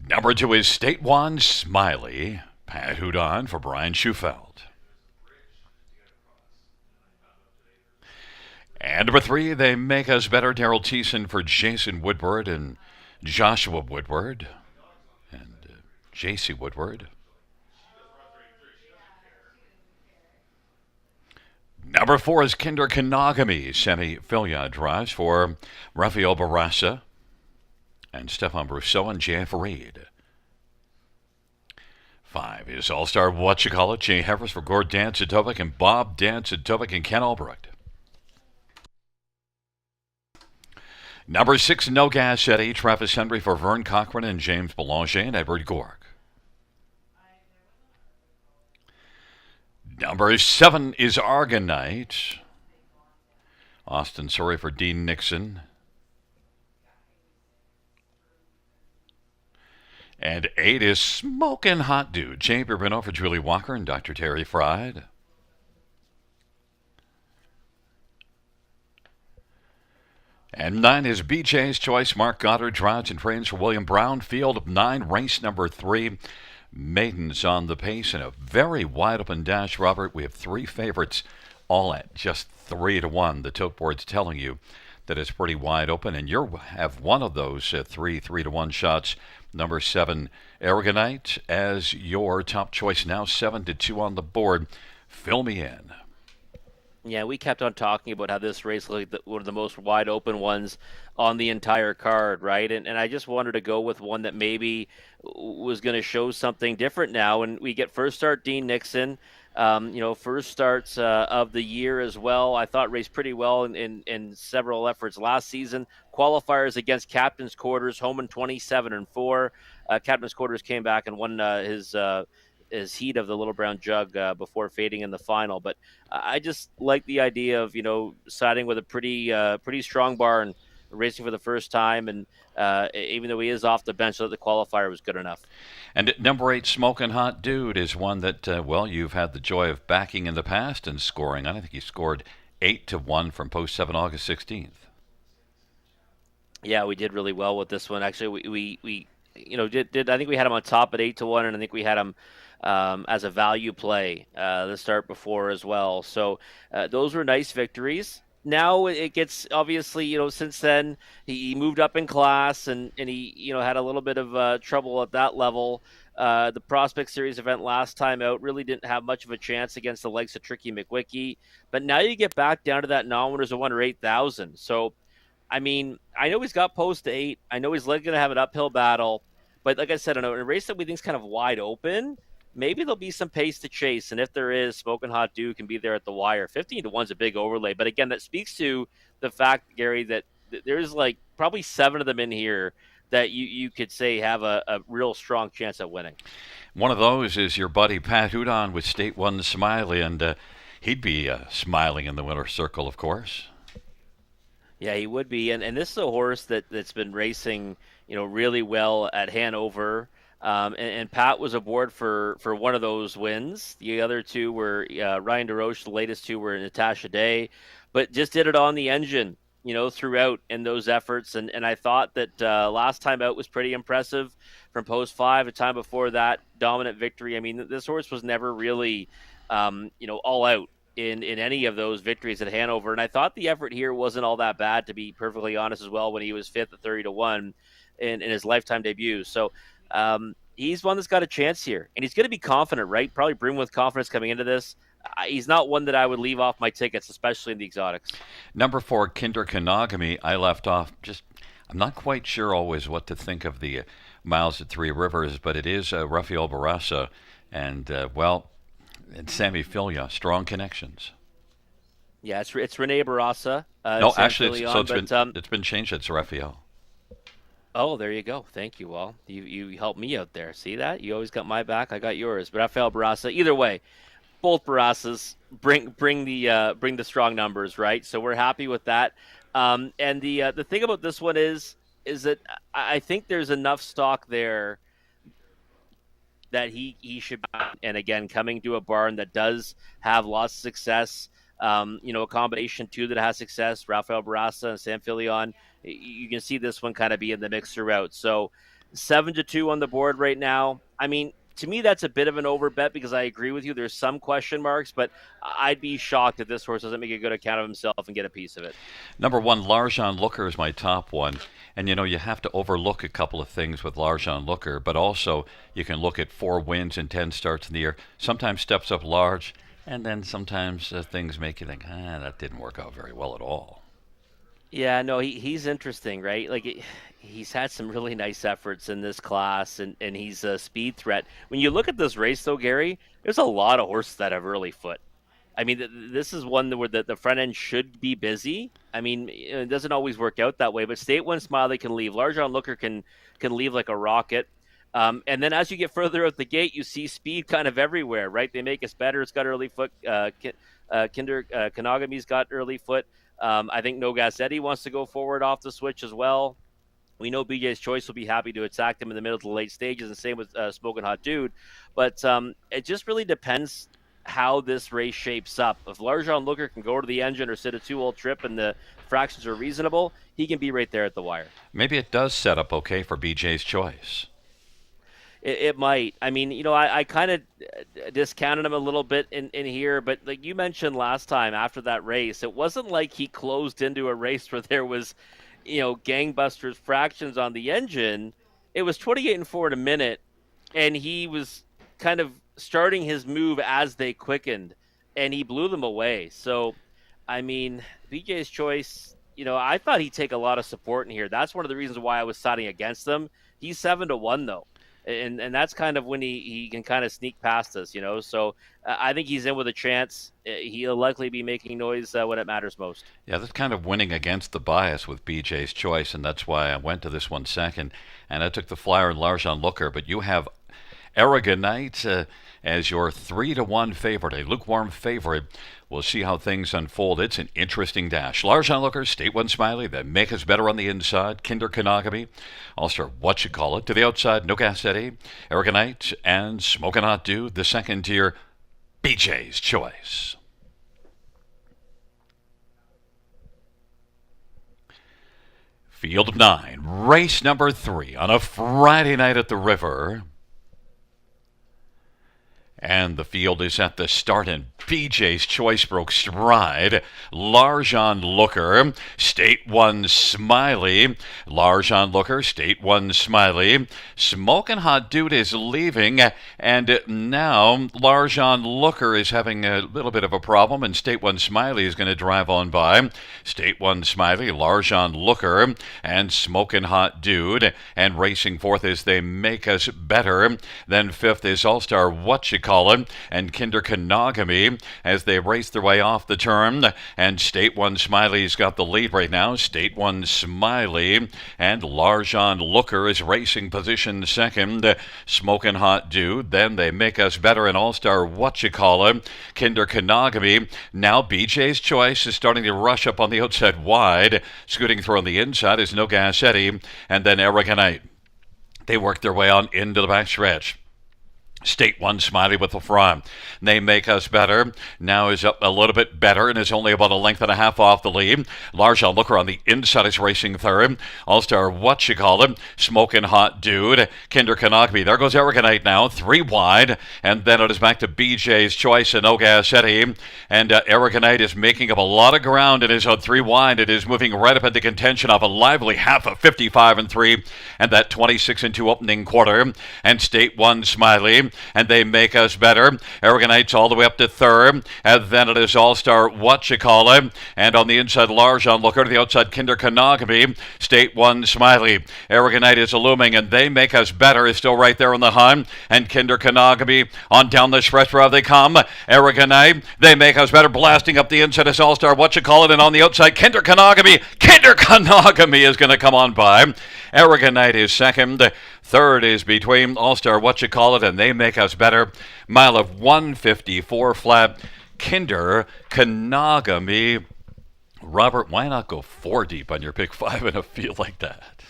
Number 2 is State One Smiley, Pat Houdon for Brian Schufeld. And number 3, They Make Us Better, Daryl Thiessen for Jason Woodward and Joshua Woodward and J.C. Woodward. Number 4 is Kinder Kanagami. Sammy Filia drives for Rafael Barassa and Stefan Brousseau and J.F. Reed. 5 is All-Star Whatchamacallit, Jay Heifers for Gord Dancidovich and Bob Dancidovich and Ken Albrecht. Number 6, No Gas Eddie, Travis Henry for Vern Cochran and James Belanger and Edward Gork. Number 7 is Argonite. Austin Surrey for Dean Nixon. And 8 is Smokin' Hot Dude. Jay Birbino for Julie Walker and Dr. Terry Fried. And 9 is BJ's Choice. Mark Goddard drives and trains for William Brown. Field of 9, race number 3. Maidens on the pace in a very wide open dash, Robert. We have 3 favorites, all at just 3-1. The tote board's telling you that it's pretty wide open, and you have one of those 3-1 shots. Number 7, Aragonite, as your top choice now, 7-2 on the board. Fill me in. Yeah, we kept on talking about how this race looked like one of the most wide open ones on the entire card, right? And I just wanted to go with one that maybe was going to show something different now. And we get first start Dean Nixon, first starts of the year as well. I thought raced pretty well in several efforts last season. Qualifiers against Captain's Quarters, home in 27-4. Captain's Quarters came back and won his heat of the Little Brown Jug before fading in the final. But I just like the idea of, siding with a pretty strong barn, racing for the first time. And even though he is off the bench, so the qualifier was good enough. And at number 8, Smokin' Hot Dude is one that, you've had the joy of backing in the past and scoring. I think he scored 8-1 from post 7 August 16th. Yeah, we did really well with this one. Actually, we did I think we had him on top at 8-1, and I think we had him as a value play the start before as well. So those were nice victories. Now it gets, obviously, since then he moved up in class and he, had a little bit of trouble at that level. The Prospect Series event last time out really didn't have much of a chance against the likes of Tricky McWicky. But now you get back down to that non-winners of 1 or 8,000. So, I mean, I know he's got post to 8. I know he's going to have an uphill battle. But like I said, in a race that we think is kind of wide open, maybe there'll be some pace to chase. And if there is, Smokin' Hot Dude can be there at the wire. 15-1 is a big overlay. But again, that speaks to the fact, Gary, that there's like probably 7 of them in here that you could say have a real strong chance at winning. One of those is your buddy Pat Houdon with State One Smiley, and he'd be smiling in the winner's circle, of course. Yeah, he would be. And this is a horse that's been racing, really well at Hanover. And Pat was aboard for one of those wins. The other 2 were Ryan DeRoche. The latest 2 were Natasha Day, but just did it on the engine, throughout in those efforts. And I thought that last time out was pretty impressive from post 5. A time before that, dominant victory. I mean, this horse was never really, all out in any of those victories at Hanover. And I thought the effort here wasn't all that bad, to be perfectly honest, as well, when he was 5th at 30-1 in his lifetime debut. So he's one that's got a chance here, and he's going to be confident, right? Probably bring with confidence coming into this. He's not one that I would leave off my tickets, especially in the exotics. Number 4, Kinder Kanagami, I left off. I'm not quite sure always what to think of the miles at Three Rivers, but it is Rafael Barassa and Sammy Filia, strong connections. Yeah, it's Rene Barassa. No, actually, it's been changed. It's Rafael. Oh, there you go. Thank you, Wall. You helped me out there. See that? You always got my back. I got yours. But Rafael Barassa. Either way, both Barasas bring the strong numbers, right? So we're happy with that. And the thing about this one is that I think there's enough stock there that he should buy. And again, coming to a barn that does have lots of success, a combination too that has success, Rafael Barassa and Sam Filion, you can see this one kind of be in the mix throughout. So 7-2 on the board right now. I mean, to me, that's a bit of an over bet because I agree with you. There's some question marks, but I'd be shocked if this horse doesn't make a good account of himself and get a piece of it. Number one, Larjan Looker is my top one. And you have to overlook a couple of things with Larjan Looker, but also you can look at 4 wins and 10 starts in the year. Sometimes steps up large, and then sometimes things make you think, that didn't work out very well at all. Yeah, no, he's interesting, right? He's had some really nice efforts in this class, and he's a speed threat. When you look at this race, though, Gary, there's a lot of horses that have early foot. I mean, this is one where the front end should be busy. I mean, it doesn't always work out that way, but State One Smiley can leave. Large Looker can leave like a rocket. And then as you get further out the gate, you see speed kind of everywhere, right? They make us better. It's got early foot. Kinder Kanagami's got early foot. I think No Gas Eddie wants to go forward off the switch as well. We know BJ's Choice will be happy to attack them in the middle to the late stages, and same with Smoking Hot Dude. But it just really depends how this race shapes up. If Larjan Looker can go to the engine or sit a 2-hole trip and the fractions are reasonable, he can be right there at the wire. Maybe it does set up okay for BJ's Choice. It might. I mean, I kind of discounted him a little bit in here, but like you mentioned last time after that race, it wasn't like he closed into a race where there was, gangbusters fractions on the engine. It was 28-4 in a minute, and he was kind of starting his move as they quickened, and he blew them away. So, I mean, BJ's Choice, I thought he'd take a lot of support in here. That's one of the reasons why I was siding against them. He's 7-1 though. And that's kind of when he can kind of sneak past us, So I think he's in with a chance. He'll likely be making noise when it matters most. Yeah, that's kind of winning against the bias with BJ's Choice, and that's why I went to this one second. And I took the flyer and Larjan Looker, but you have Aragonite as your 3-1 favorite, a lukewarm favorite. We'll see how things unfold. It's an interesting dash. Larjan Looker, State One Smiley, that make us better on the inside. Kinder Kanagami, also Whatchacallit. To the outside, No Gas Eddie, Aragonite, and Smokin' Hot Dude. The second tier, BJ's Choice. Field of 9, race number 3 on a Friday night at the river. And the field is at the start, and BJ's Choice broke stride. Larjan Looker, State One Smiley. Larjan Looker, State One Smiley. Smokin' Hot Dude is leaving, and now Larjan Looker is having a little bit of a problem, and State One Smiley is going to drive on by. State One Smiley, Larjan Looker, and Smokin' Hot Dude, and racing fourth as they make us better. Then fifth is All-Star Whatchacallit and Kinder Kanagami as they race their way off the turn. And State One Smiley's got the lead right now. State One Smiley and Larjan Looker is racing position second. Smokin' Hot Dude. Then they make us better and All-Star Whatchacallit. Kinder Kanagami. Now BJ's Choice is starting to rush up on the outside wide. Scooting through on the inside is No Gas Eddie and then Aragonite. They work their way on into the backstretch. State One Smiley with the front. They make us better. Now is up a little bit better and is only about a length and a half off the lead. Larjan Looker on the inside is racing third. All-Star Whatchacallit, Smokin' Hot Dude, Kinder Kanagami. There goes Aragonite now, 3 wide. And then it is back to BJ's Choice and No Gas Eddie. And Aragonite is making up a lot of ground. It is on 3 wide. It is moving right up into contention off a lively half of 55-3 and that 26-2 opening quarter. And State One Smiley. And they make us better. Aragonite's all the way up to third. And then it is All-Star Whatchacallit. And on the inside, Larjan Looker. To the outside, Kinder Kanagami. State One Smiley. Aragonite is looming, and they make us better is still right there on the hunt. And Kinder Kanagami on down the stretch where they come. Aragonite, they make us better. Blasting up the inside is All-Star Whatchacallit. And on the outside, Kinder Kanagami. Kinder Kanagami is going to come on by. Aragonite is second. Third is between All-Star What You Call It and They Make Us Better. Mile of 154 flat. Kinder Kanagami. Robert, why not go 4 deep on your pick 5 in a field like that?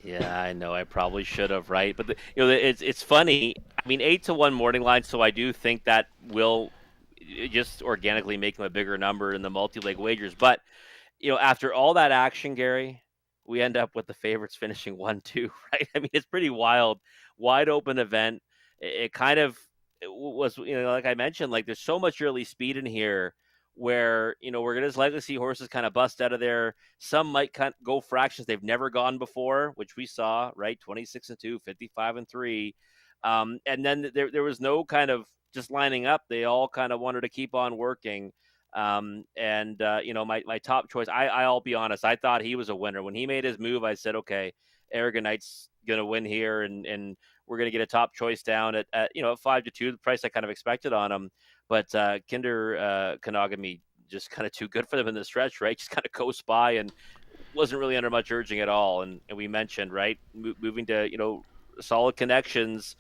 Yeah, I know. I probably should have, right? But it's funny. I mean, 8-1 morning line, so I do think that will just organically make him a bigger number in the multi-leg wagers. But after all that action, Gary, we end up with the favorites finishing 1-2, right? I mean, it's pretty wild, wide open event. It kind of was, like I mentioned, like there's so much early speed in here where, we're going to likely see horses kind of bust out of there. Some might kind of go fractions they've never gone before, which we saw, right? 26-2, 55-3. And then there was no kind of just lining up. They all kind of wanted to keep on working. My top choice, I'll be honest, I thought he was a winner. When he made his move, I said, okay, Aragonite's going to win here, and we're going to get a top choice down at 5-2, the price I kind of expected on him. But Kinder Kanagami just kind of too good for them in the stretch, right? Just kind of coast by and wasn't really under much urging at all. And we mentioned, right, moving to, solid connections,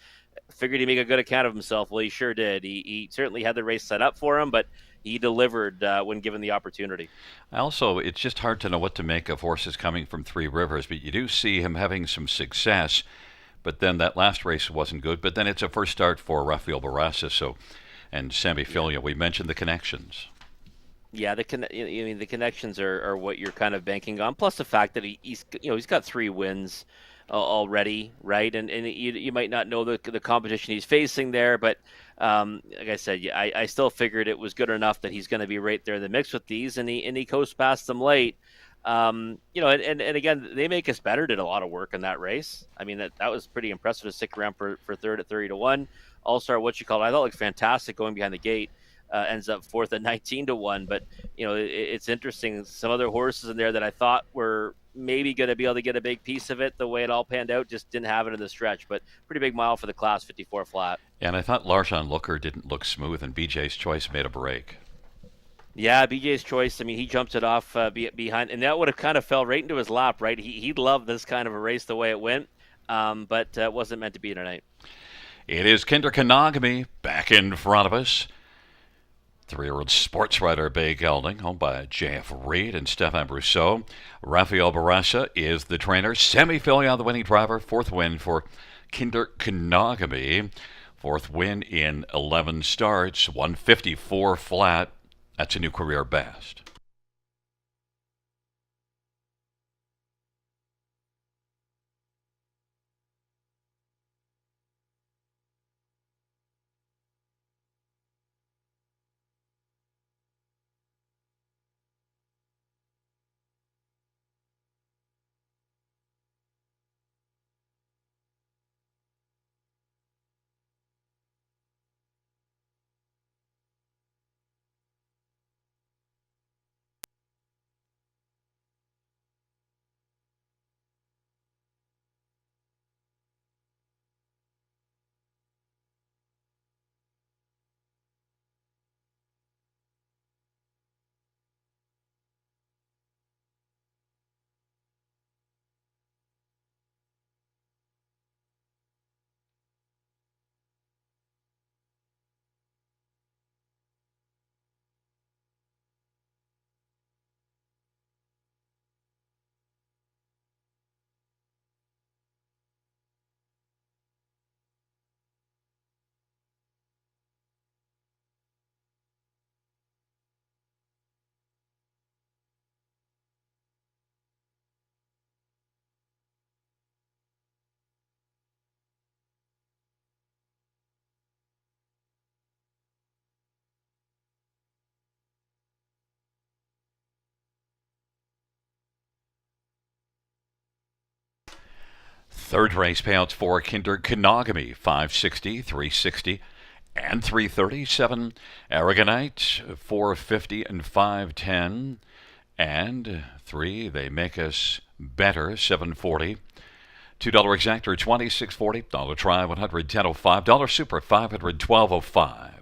figured he'd make a good account of himself. Well, he sure did. He certainly had the race set up for him, but he delivered when given the opportunity. Also, it's just hard to know what to make of horses coming from Three Rivers, but you do see him having some success. But then that last race wasn't good. But then it's a first start for Rafael Barraza, and Sammy Filia. We mentioned the connections. Yeah, the connections are what you're kind of banking on. Plus the fact that he's got 3 wins already, right? And you might not know the competition he's facing there, but like I said, I still figured it was good enough that he's going to be right there in the mix with these, and he coast past them late. And again, They Make Us Better did a lot of work in that race. I mean, that was pretty impressive to stick around for third at 30-1. All-Star, what you call it, I thought looked fantastic going behind the gate. Ends up fourth at 19-1. But it's interesting. Some other horses in there that I thought were maybe going to be able to get a big piece of it, the way it all panned out, just didn't have it in the stretch. But pretty big mile for the class, 54 flat. And I thought Larjan Looker didn't look smooth, and BJ's Choice made a break. Yeah, BJ's Choice. I mean, he jumped it off behind, and that would have kind of fell right into his lap, right? He loved this kind of a race the way it went, but wasn't meant to be tonight. It is Kinder Kanagami back in front of us. 3-year-old sports writer Bay Gelding, owned by J.F. Reed and Stefan Brousseau. Rafael Barraza is the trainer. Sammy Filia, the winning driver. 4th win for Kinder Kanagami. 4th win in 11 starts. 154 flat. That's a new career best. Third race payouts for Kinder Kanagami, 560, 360, and 337. Aragonite, 450 and 510. And 3, They Make Us Better, 740. $2 exactor, 26.40. Dollar try, 110.05. Dollar super, 512.05.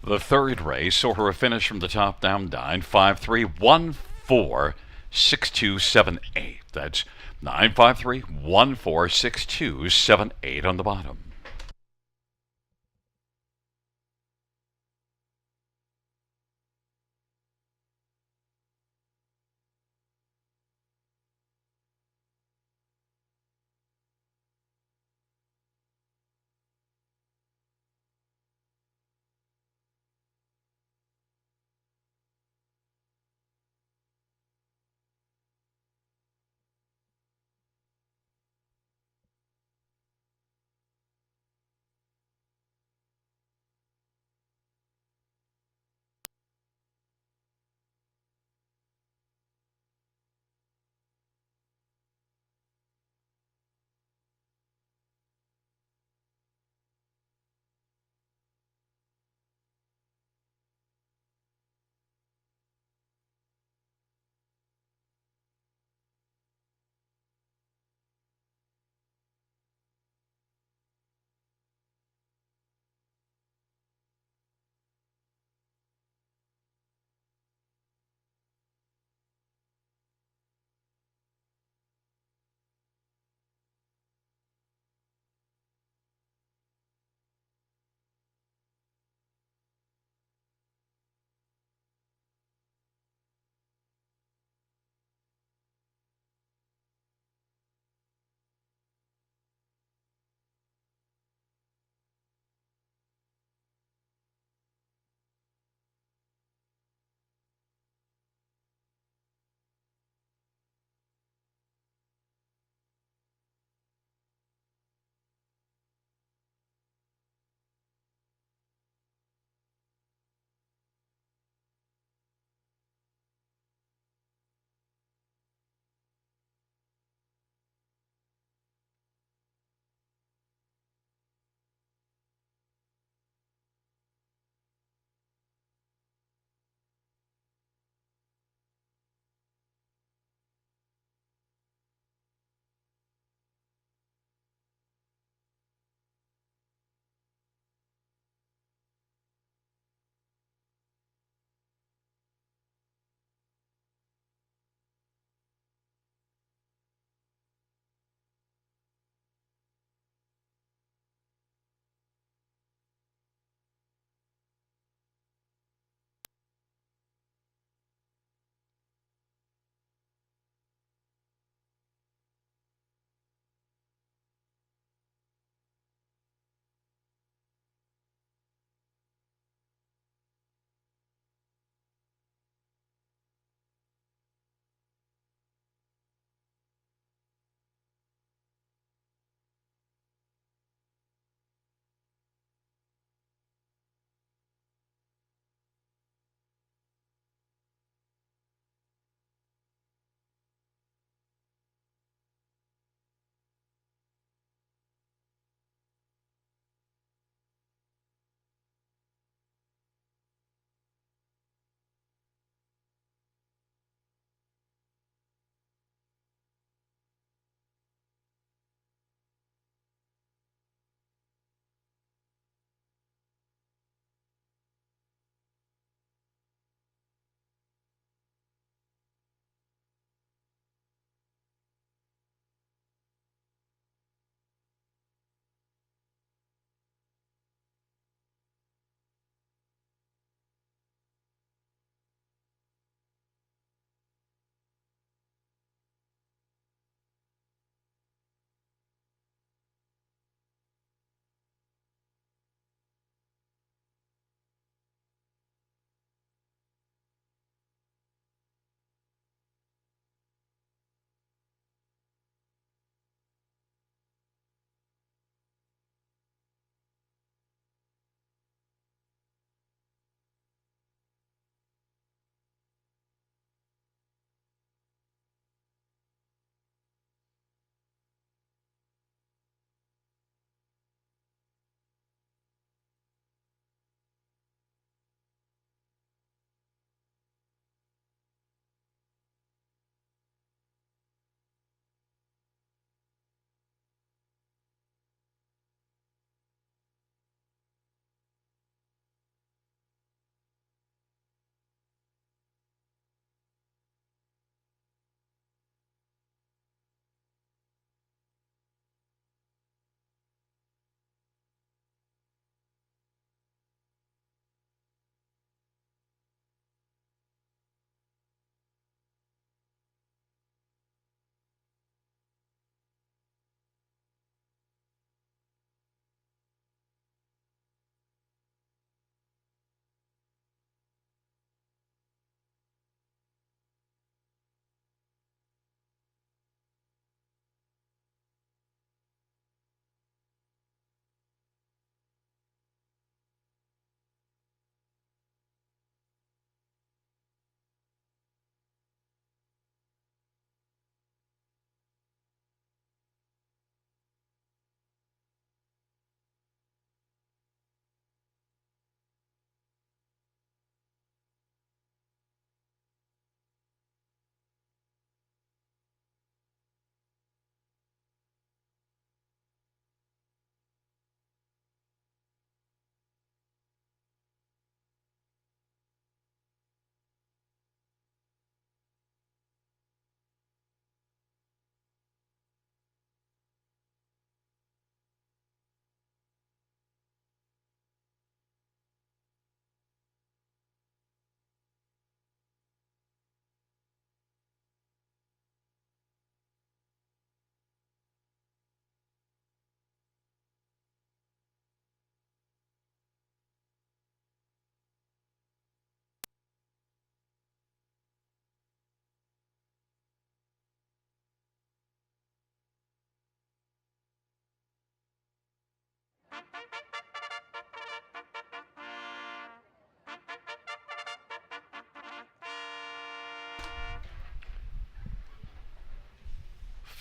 The third race saw her finish from the top down nine, 5-3-1-4-6-2-7-8. That's 9-5-3-1-4-6-2-7-8 on the bottom.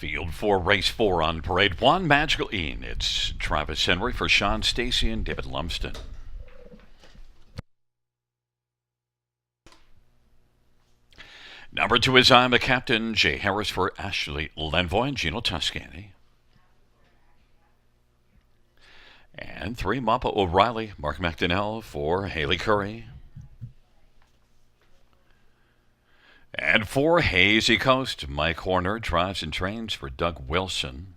Field 4, race 4 on parade 1, Magical Ian. It's Travis Henry for Sean Stacy and David Lumsden. Number 2 is I'm a Captain, Jay Harris for Ashley Lenvoy and Gino Toscani. And 3, Mappa O'Reilly, Mark McDonnell for Haley Curry. And 4, Hazy Coast, Mike Horner drives and trains for Doug Wilson.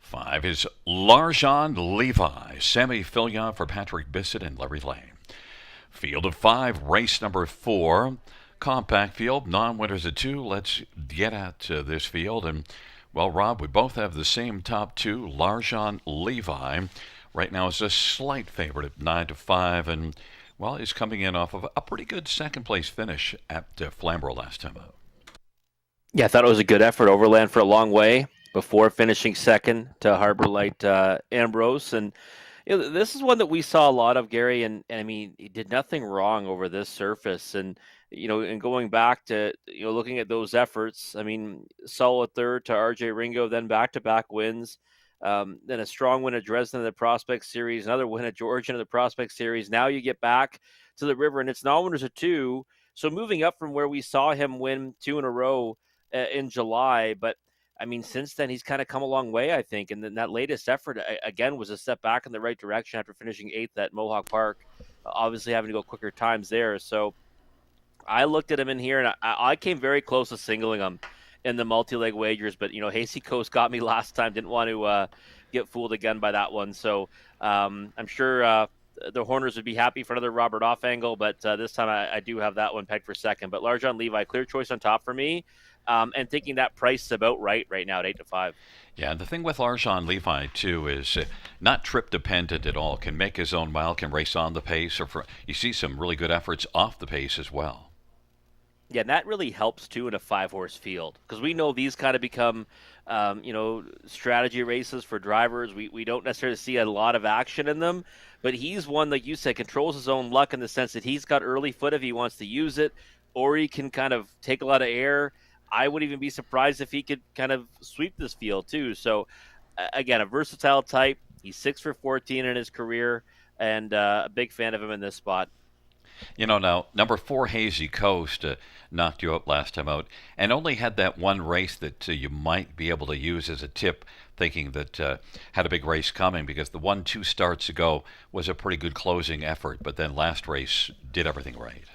5 is Larjon Levi, Sammy Fillion for Patrick Bissett and Larry Lane. Field of 5, race number 4, compact field, non-winners of 2. Let's get at this field. And, well, Rob, we both have the same top 2. Larjon Levi right now is a slight favorite at 9-5, and, well, he's coming in off of a pretty good second-place finish at Flamborough last time out. Yeah, I thought it was a good effort. Overland for a long way before finishing second to Harbor Light Ambrose. And this is one that we saw a lot of, Gary, and I mean, he did nothing wrong over this surface. And, and going back to, looking at those efforts, I mean, solid third to RJ Ringo, then back-to-back wins, then a strong win at Dresden in the Prospect Series, another win at Georgia in the Prospect Series. Now you get back to the river, and it's non-winners of 2. So moving up from where we saw him win 2 in a row in July, but I mean, since then, he's kind of come a long way, I think. And then that latest effort, again, was a step back in the right direction after finishing 8th at Mohawk Park, obviously having to go quicker times there. So I looked at him in here, and I came very close to singling him in the multi-leg wagers. But, Hasty Coast got me last time. Didn't want to get fooled again by that one. So I'm sure the Horners would be happy for another Robert Off angle. But this time I do have that one pegged for second. But Larjon Levi, clear choice on top for me. And thinking that price is about right now at 8-5. Yeah, the thing with Larjon Levi, too, is not trip-dependent at all. Can make his own mile, can race on the pace, or you see some really good efforts off the pace as well. Yeah, and that really helps, too, in a 5-horse field. Because we know these kind of become, strategy races for drivers. We don't necessarily see a lot of action in them. But he's one, like you said, controls his own luck in the sense that he's got early foot if he wants to use it, or he can kind of take a lot of air. I would even be surprised if he could kind of sweep this field too. So, again, a versatile type. He's 6 for 14 in his career, and a big fan of him in this spot. Now, number 4, Hazy Coast, knocked you out last time out, and only had that one race that you might be able to use as a tip, thinking that had a big race coming, because the 1-2 starts ago was a pretty good closing effort, but then last race did everything right.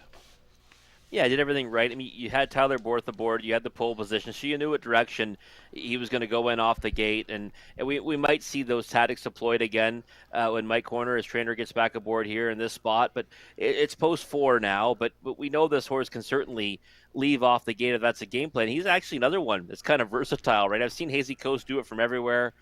Yeah, I did everything right. I mean, you had Tyler Borth aboard, you had the pole position, so you knew what direction he was going to go in off the gate, and we might see those tactics deployed again when Mike Horner, his trainer, gets back aboard here in this spot. But it's post 4 now, but we know this horse can certainly leave off the gate if that's a game plan. He's actually another one that's kind of versatile, right? I've seen Hazy Coast do it from everywhere,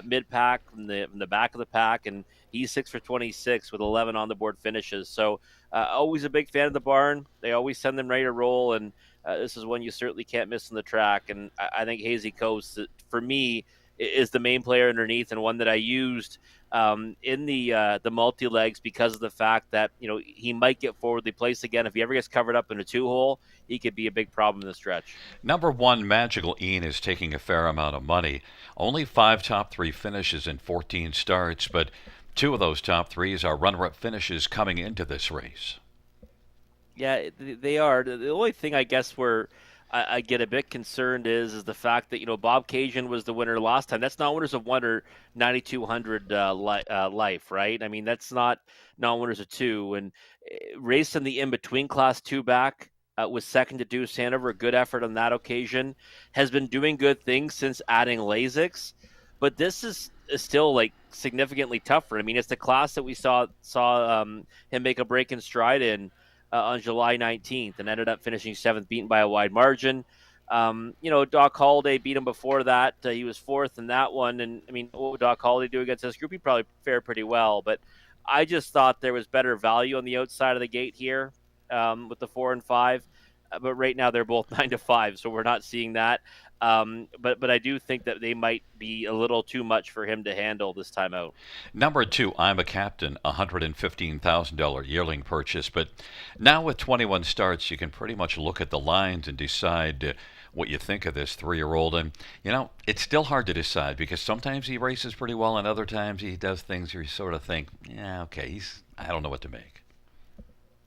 mid-pack, from the back of the pack, and he's 6 for 26 with 11 on the board finishes. So always a big fan of the barn. They always send them ready to roll, and this is one you certainly can't miss on the track. And I think Hazy Coast, for me, is the main player underneath, and one that I used in the multi-legs because of the fact that he might get forwardly placed again. If he ever gets covered up in a 2-hole, he could be a big problem in the stretch. Number 1, Magical Ian, is taking a fair amount of money. Only 5 top 3 finishes in 14 starts, but 2 of those top 3s are runner-up finishes coming into this race. Yeah, they are. The only thing I guess where I get a bit concerned is the fact that Bob Cajun was the winner last time. That's not winners of 1 or 9,200 life, right? I mean, that's not non-winners of 2. And raced in the in-between class 2 back was second to Deuce Hanover. A good effort on that occasion. Has been doing good things since adding Lasix, but this is still like significantly tougher. I mean, it's the class that we saw him make a break in stride in on July 19th and ended up finishing 7th, beaten by a wide margin. Doc Holliday beat him before that. He was 4th in that one. And I mean, what would Doc Holliday do against this group? He probably fared pretty well, but I just thought there was better value on the outside of the gate here with the 4 and 5. but right now they're both 9 to 5, so we're not seeing that. But I do think that they might be a little too much for him to handle this time out. Number two, I'm a Captain, $115,000 yearling purchase. But now with 21 starts, you can pretty much look at the lines and decide what you think of this 3-year-old. And, it's still hard to decide because sometimes he races pretty well and other times he does things where you sort of think, yeah, okay, I don't know what to make.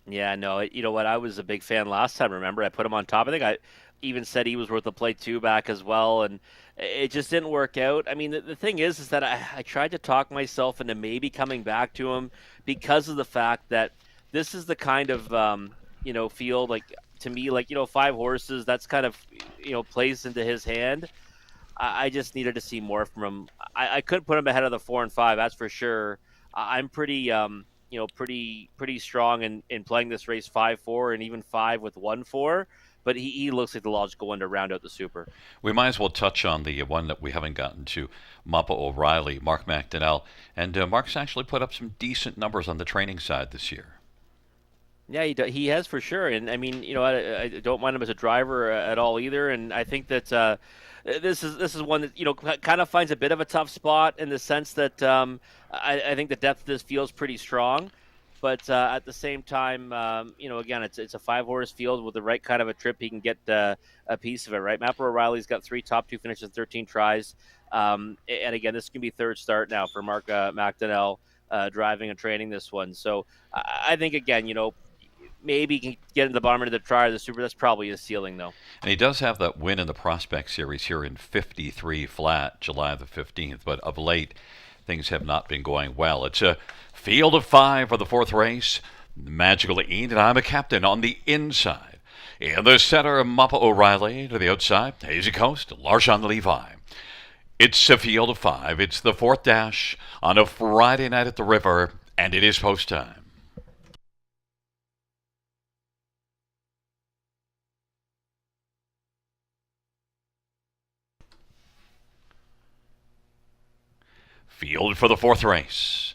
Yeah, no, you know what? I was a big fan last time. Remember, I put him on top. I think I even said he was worth a play two back as well, and it just didn't work out. I mean, the thing is that I tried to talk myself into maybe coming back to him because of the fact that this is the kind of field like to me like 5 horses. That's kind of plays into his hand. I just needed to see more from him. I couldn't put him ahead of the 4 and 5, that's for sure. I'm pretty, pretty strong in playing this race 5-4 and even 5 with 1-4. But he looks like the logical one to round out the super. We might as well touch on the one that we haven't gotten to, Mappa O'Reilly, Mark McDonnell. And Mark's actually put up some decent numbers on the training side this year. Yeah, he has for sure, and I mean, I don't mind him as a driver at all either, and I think that this is one that kind of finds a bit of a tough spot in the sense that I think the depth of this feels pretty strong, but at the same time, again, it's a 5 horse field with the right kind of a trip, he can get a piece of it, right? Mapper O'Reilly's got 3 top 2 finishes, 13 tries, and again, this can be third start now for Mark McDonnell driving and training this one. So I think again, maybe he can get in the bottom of the try or the super. That's probably his ceiling, though. And he does have that win in the Prospect Series here in 53 flat, July the 15th. But of late, things have not been going well. It's a field of 5 for the 4th race. Magical Ian and I'm a Captain on the inside. In the center, Mappa O'Reilly. To the outside, Hazy Coast, Larshon Levi. It's a field of 5. It's the 4th dash on a Friday night at the river, and it is post time. Field for the 4th race.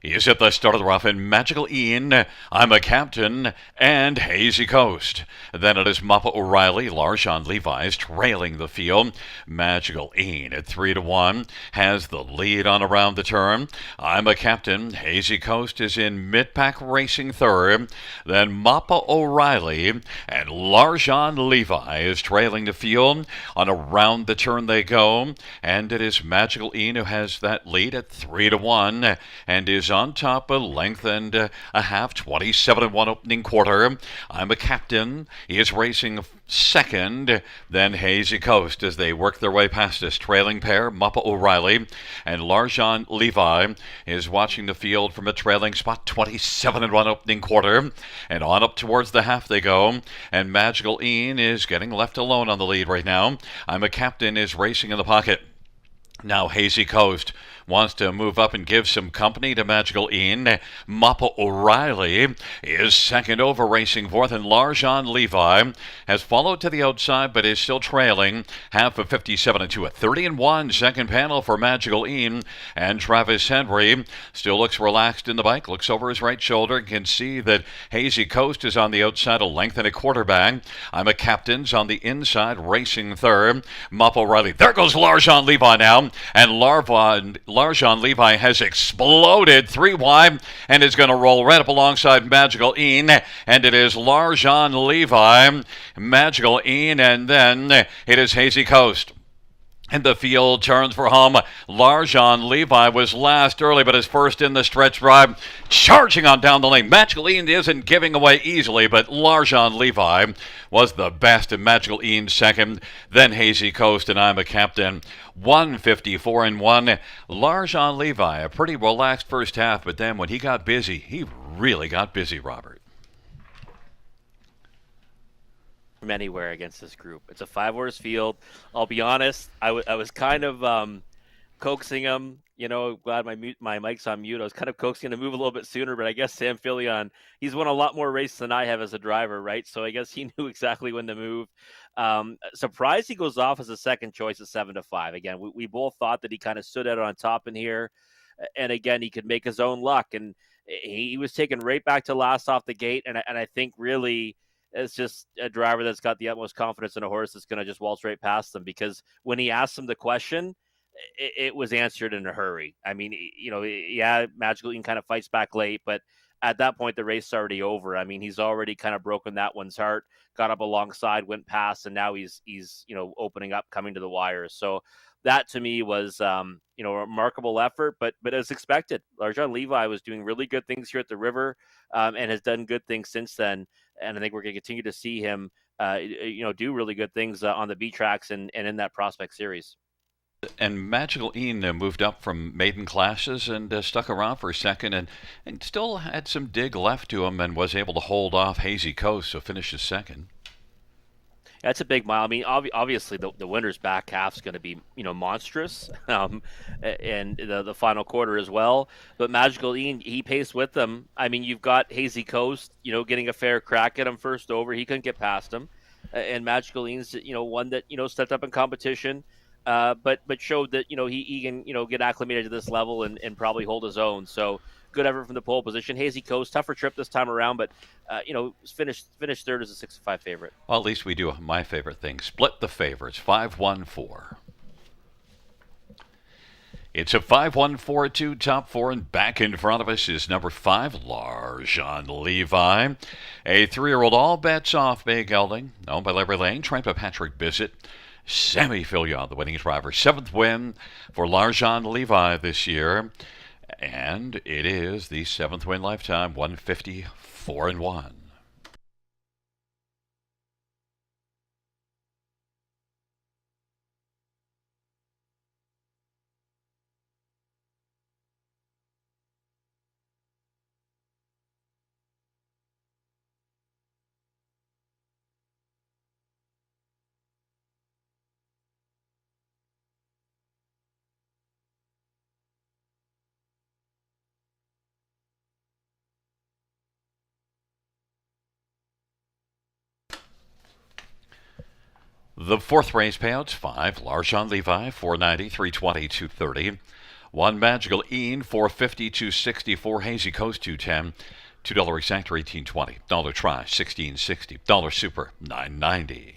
Is at the start of the rough in Magical Ian, I'm a Captain, and Hazy Coast. Then it is Mappa O'Reilly, Larshon Levi's trailing the field. Magical Ian at 3-1 has the lead on around the turn. I'm a Captain, Hazy Coast is in mid-pack racing third. Then Mappa O'Reilly and Larshon Levi is trailing the field. On around the turn they go, and it is Magical Ian who has that lead at 3-1 and is on top, a length and a half, 27-1 opening quarter. I'm a Captain. He is racing second. Then Hazy Coast as they work their way past this trailing pair, Mappa O'Reilly and Larshon Levi is watching the field from a trailing spot, 27-1 opening quarter, and on up towards the half they go. And Magical Ian is getting left alone on the lead right now. I'm a Captain is racing in the pocket. Now Hazy Coast wants to move up and give some company to Magical Ian. Mappa O'Reilly is second over, racing fourth, and Larshon Levi has followed to the outside but is still trailing. Half of 57-2, a 30-1 second panel for Magical Ian. And Travis Henry still looks relaxed in the bike, looks over his right shoulder, and can see that Hazy Coast is on the outside, a length and a quarter back. I'm a Captain's on the inside, racing third. Mappa O'Reilly. There goes Larshon Levi now, and Larshon Levi has exploded 3 wide and is going to roll right up alongside Magical Ian. And it is Larshon Levi, Magical Ian, and then it is Hazy Coast. And the field turns for home. Larshon Levi was last early, but is first in the stretch drive, charging on down the lane. Magical Ian isn't giving away easily, but Larshon Levi was the best, and Magical Ian second. Then Hazy Coast, and I'm a Captain. 154-1. Larshon Levi, a pretty relaxed first half, but then when he got busy, he really got busy, Robert. From anywhere against this group. It's a 5 horse field. I'll be honest, I was kind of coaxing him. Glad my mic's on mute. I was kind of coaxing him to move a little bit sooner, but I guess Sam Filion, he's won a lot more races than I have as a driver, right? So I guess he knew exactly when to move. Surprised he goes off as a second choice at 7-5. Again, we both thought that he kind of stood out on top in here, and again he could make his own luck, and he was taken right back to last off the gate, and I think really it's just a driver that's got the utmost confidence in a horse that's going to just waltz right past them, because when he asked him the question, it was answered in a hurry. I mean, yeah, Magical Eden kind of fights back late, but at that point, the race is already over. I mean, he's already kind of broken that one's heart, got up alongside, went past, and now he's opening up, coming to the wires. So that to me was a remarkable effort, but as expected, Larjon Levi was doing really good things here at the River, and has done good things since then. And I think we're going to continue to see him, do really good things on the B tracks and in that Prospect Series. And Magical Ian moved up from maiden classes and stuck around for a second and still had some dig left to him and was able to hold off Hazy Coast, so finishes second. That's a big mile. I mean, obviously the winner's back half's going to be monstrous, and the final quarter as well. But Magical Ian, he paced with them. I mean, you've got Hazy Coast, getting a fair crack at him first over. He couldn't get past him, and Magical Ian's one that stepped up in competition, but showed that he can get acclimated to this level and probably hold his own. So good effort from the pole position. Hazy Coast, tougher trip this time around, but finished third as a 6-5 favorite. Well, at least we do my favorite thing, split the favorites, 5-1-4. It's a 5-1-4-2 top four, and back in front of us is number 5, Larjon Levi. A 3-year-old all bets off bay gelding, owned by Larry Lane, trained by Patrick Bissett. Sammy Fillion, the winning driver. 7th win for Larjon Levi this year. And it is the 7th win lifetime, 154-1. The 4th race payouts, 5, Larjon Levi, 490, 320, 230. 1, Magical Ian, 450, 264, Hazy Coast, 210. $2 exactor, 1820. Dollar try, 1660. Dollar super, 990.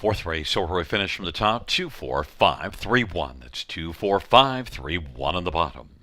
Fourth race, so we finish from the top, 2, 4, 5, 3, 1. That's 2, 4, 5, 3, 1 on the bottom.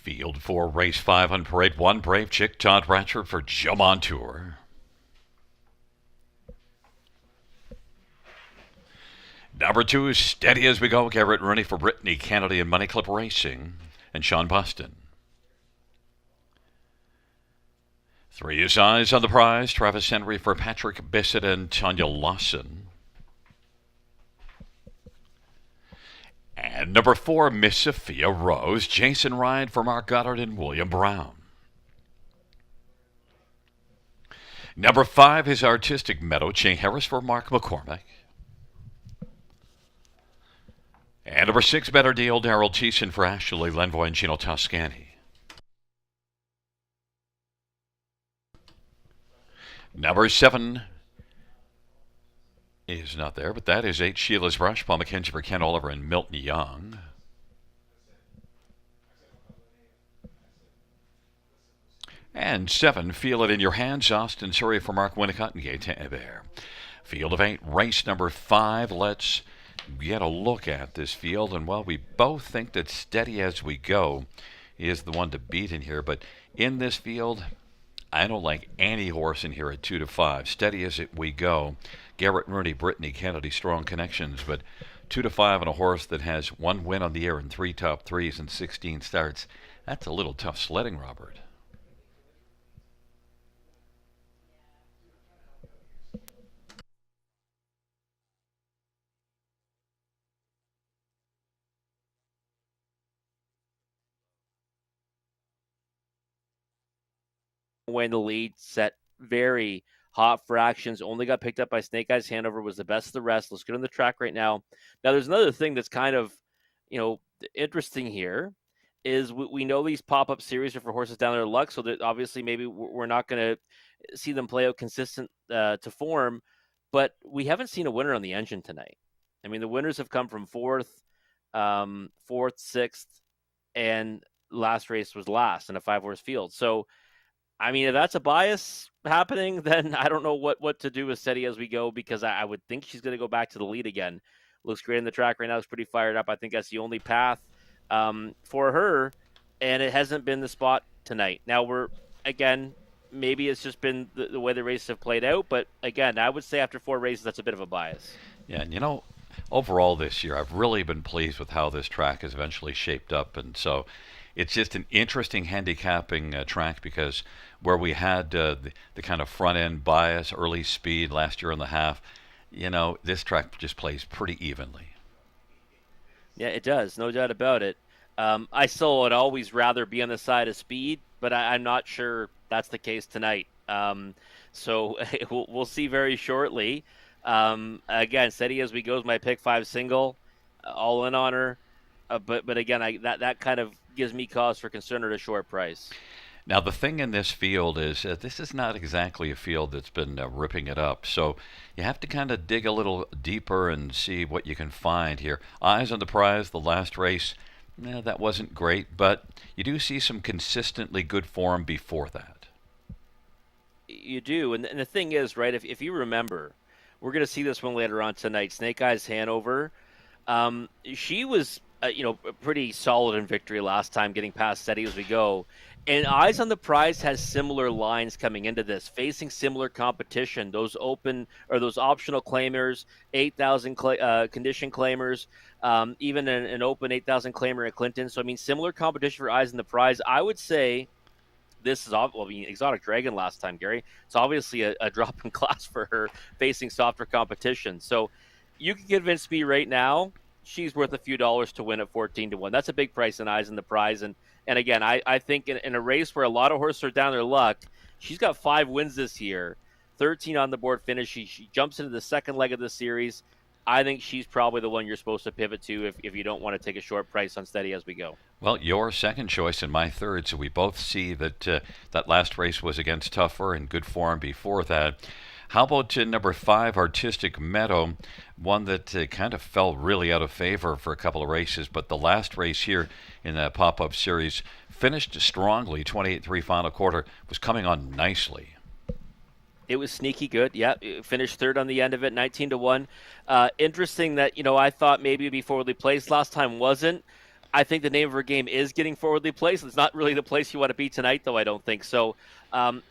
Field 4, race 5 on parade 1, Brave Chick, Todd Ratcher for Joe Montour. Number 2, Steady As We Go, Garrett Rooney for Brittany Kennedy and Money Clip Racing, and Sean Boston. 3 is Eyes on the Prize, Travis Henry for Patrick Bissett and Tanya Lawson. And number 4, Miss Sophia Rose, Jason Ryan for Mark Goddard and William Brown. Number 5 is Artistic Meadow, Ching Harris for Mark McCormick. And number 6, Better Deal, Daryl Thiessen for Ashley Lenvoy and Gino Toscani. Number 7 is not there, but that is 8, Sheila's Brush, Paul McKenzie for Ken Oliver and Milton Young. And 7, Feel It in Your Hands, Austin Surrey for Mark Winnicott and Gaetan Hebert. Field of 8, race number 5. Let's get a look at this field. And while we both think that Steady As We Go is the one to beat in here, but in this field, I don't like any horse in here at 2 to 5. Steady As We Go, Garrett Rooney, Brittany Kennedy, strong connections, but 2 to 5 on a horse that has 1 win on the year and 3 top 3s and 16 starts. That's a little tough sledding, Robert. When the lead set very hot fractions, only got picked up by Snake Eyes Hanover, was the best of the rest. Let's get on the track right now. Now, there's another thing that's kind of, interesting here is we know these pop-up series are for horses down their luck, so that obviously maybe we're not going to see them play out consistent to form, but we haven't seen a winner on the engine tonight. I mean, the winners have come from fourth, sixth, and last race was last in a 5-horse field. So, I mean, if that's a bias happening, then I don't know what to do with Steady As We Go, because I would think she's going to go back to the lead again. Looks great in the track right now. It's pretty fired up. I think that's the only path for her, and it hasn't been the spot tonight. Now, maybe it's just been the way the races have played out, but again, I would say after 4 races, that's a bit of a bias. Yeah, and overall this year, I've really been pleased with how this track has eventually shaped up, and so it's just an interesting handicapping track, because where we had the kind of front-end bias, early speed last year in the half, this track just plays pretty evenly. Yeah, it does, no doubt about it. I still would always rather be on the side of speed, but I'm not sure that's the case tonight. So we'll see very shortly. Again, Steady As We Go is my pick 5 single, all in on her. But again, that kind of gives me cause for concern at a short price. Now, the thing in this field is this is not exactly a field that's been ripping it up. So you have to kind of dig a little deeper and see what you can find here. Eyes on the Prize, the last race, that wasn't great, but you do see some consistently good form before that. You do. And the thing is, right, if you remember, we're going to see this one later on tonight, Snake Eyes Hanover. She was pretty solid in victory last time, getting past Steady As We Go. And Eyes on the Prize has similar lines coming into this, facing similar competition. Those open or those optional claimers, 8,000 condition claimers, even an open 8,000 claimer at Clinton. So, I mean, similar competition for Eyes on the Prize. I would say this is, Exotic Dragon last time, Gary. It's obviously a drop in class for her, facing softer competition. So you can convince me right now she's worth a few dollars to win at 14 to 1. That's a big price in Eyes on the Prize. And again, I think in a race where a lot of horses are down their luck, she's got 5 wins this year, 13 on the board finish. She jumps into the second leg of the series. I think she's probably the one you're supposed to pivot to if you don't want to take a short price on Steady As We Go. Well, your second choice and my third, so we both see that that last race was against tougher and good form before that. How about number 5, Artistic Meadow, one that kind of fell really out of favor for a couple of races, but the last race here in the pop-up series finished strongly, 28-3 final quarter, was coming on nicely. It was sneaky good. Yeah, it finished third on the end of it, 19-1. Interesting that I thought maybe it'd be forwardly placed. Last time wasn't. I think the name of her game is getting forwardly placed. It's not really the place you want to be tonight, though. I don't think so.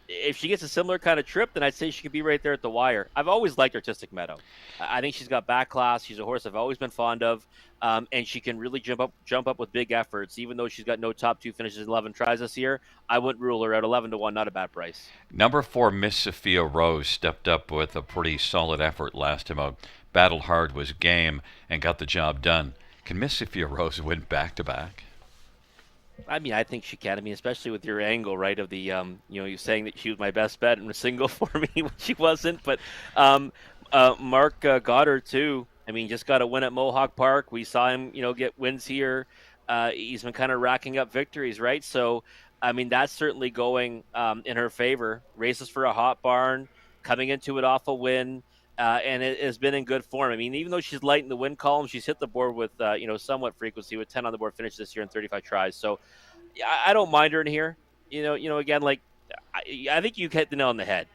If she gets a similar kind of trip, then I'd say she could be right there at the wire. I've always liked Artistic Meadow. I think she's got back class. She's a horse I've always been fond of, and she can really jump up with big efforts. Even though she's got no top two finishes in 11 tries this year, I wouldn't rule her out. 11-1, not a bad price. Number 4, Miss Sophia Rose, stepped up with a pretty solid effort last time out. Battled hard, was game, and got the job done. Can Miss Sophia Rose win back-to-back? I mean, I think she can. I mean, especially with your angle, right? Of the, you saying that she was my best bet in a single for me when she wasn't. But Mark Goddard too. I mean, just got a win at Mohawk Park. We saw him, get wins here. He's been kind of racking up victories, right? So, I mean, that's certainly going in her favor. Races for a hot barn, coming into it off a win. And it has been in good form. I mean, even though she's light in the win column, she's hit the board with, somewhat frequency with 10 on the board finish this year in 35 tries. So yeah, I don't mind her in here. Again, like I think you hit the nail on the head.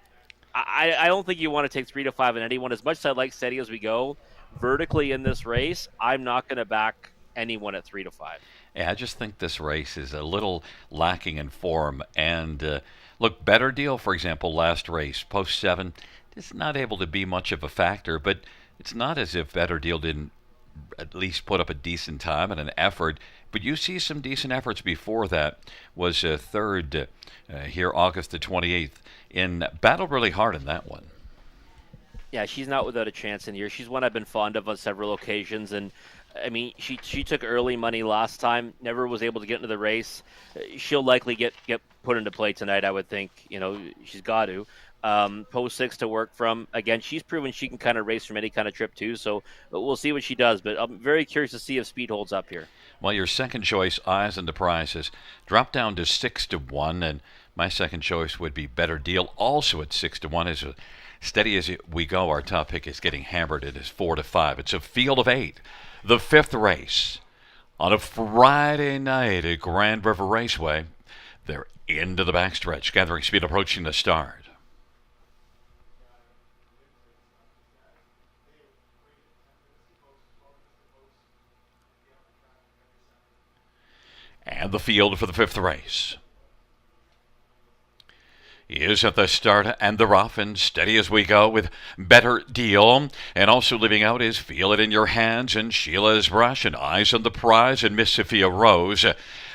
I don't think you want to take 3 to 5 in anyone. As much as I like Steady As We Go, vertically in this race, I'm not going to back anyone at 3 to 5. Yeah, I just think this race is a little lacking in form. And look, Better Deal, for example, last race, post 7, is not able to be much of a factor, but it's not as if Better Deal didn't at least put up a decent time and an effort. But you see some decent efforts before that. Was third here August the 28th, in battled really hard in that one. Yeah, she's not without a chance in here. She's one I've been fond of on several occasions, and I mean, she took early money last time, never was able to get into the race. She'll likely get put into play tonight, I would think. She's got to. Post 6 to work from. Again, she's proven she can kind of race from any kind of trip too, so we'll see what she does. But I'm very curious to see if speed holds up here. Well, your second choice, Eyes on the Prize, has dropped down to 6-1, and my second choice would be Better Deal, also at 6-1. As steady as we go, our top pick is getting hammered. It is 4-5. It's a field of 8. The fifth race on a Friday night at Grand River Raceway. They're into the backstretch, gathering speed, approaching the start. And the field for the fifth race is at the start and the rough, and Steady As We Go with Better Deal. And also leaving out is Feel It in Your Hands and Sheila's Rush and Eyes on the Prize and Miss Sophia Rose.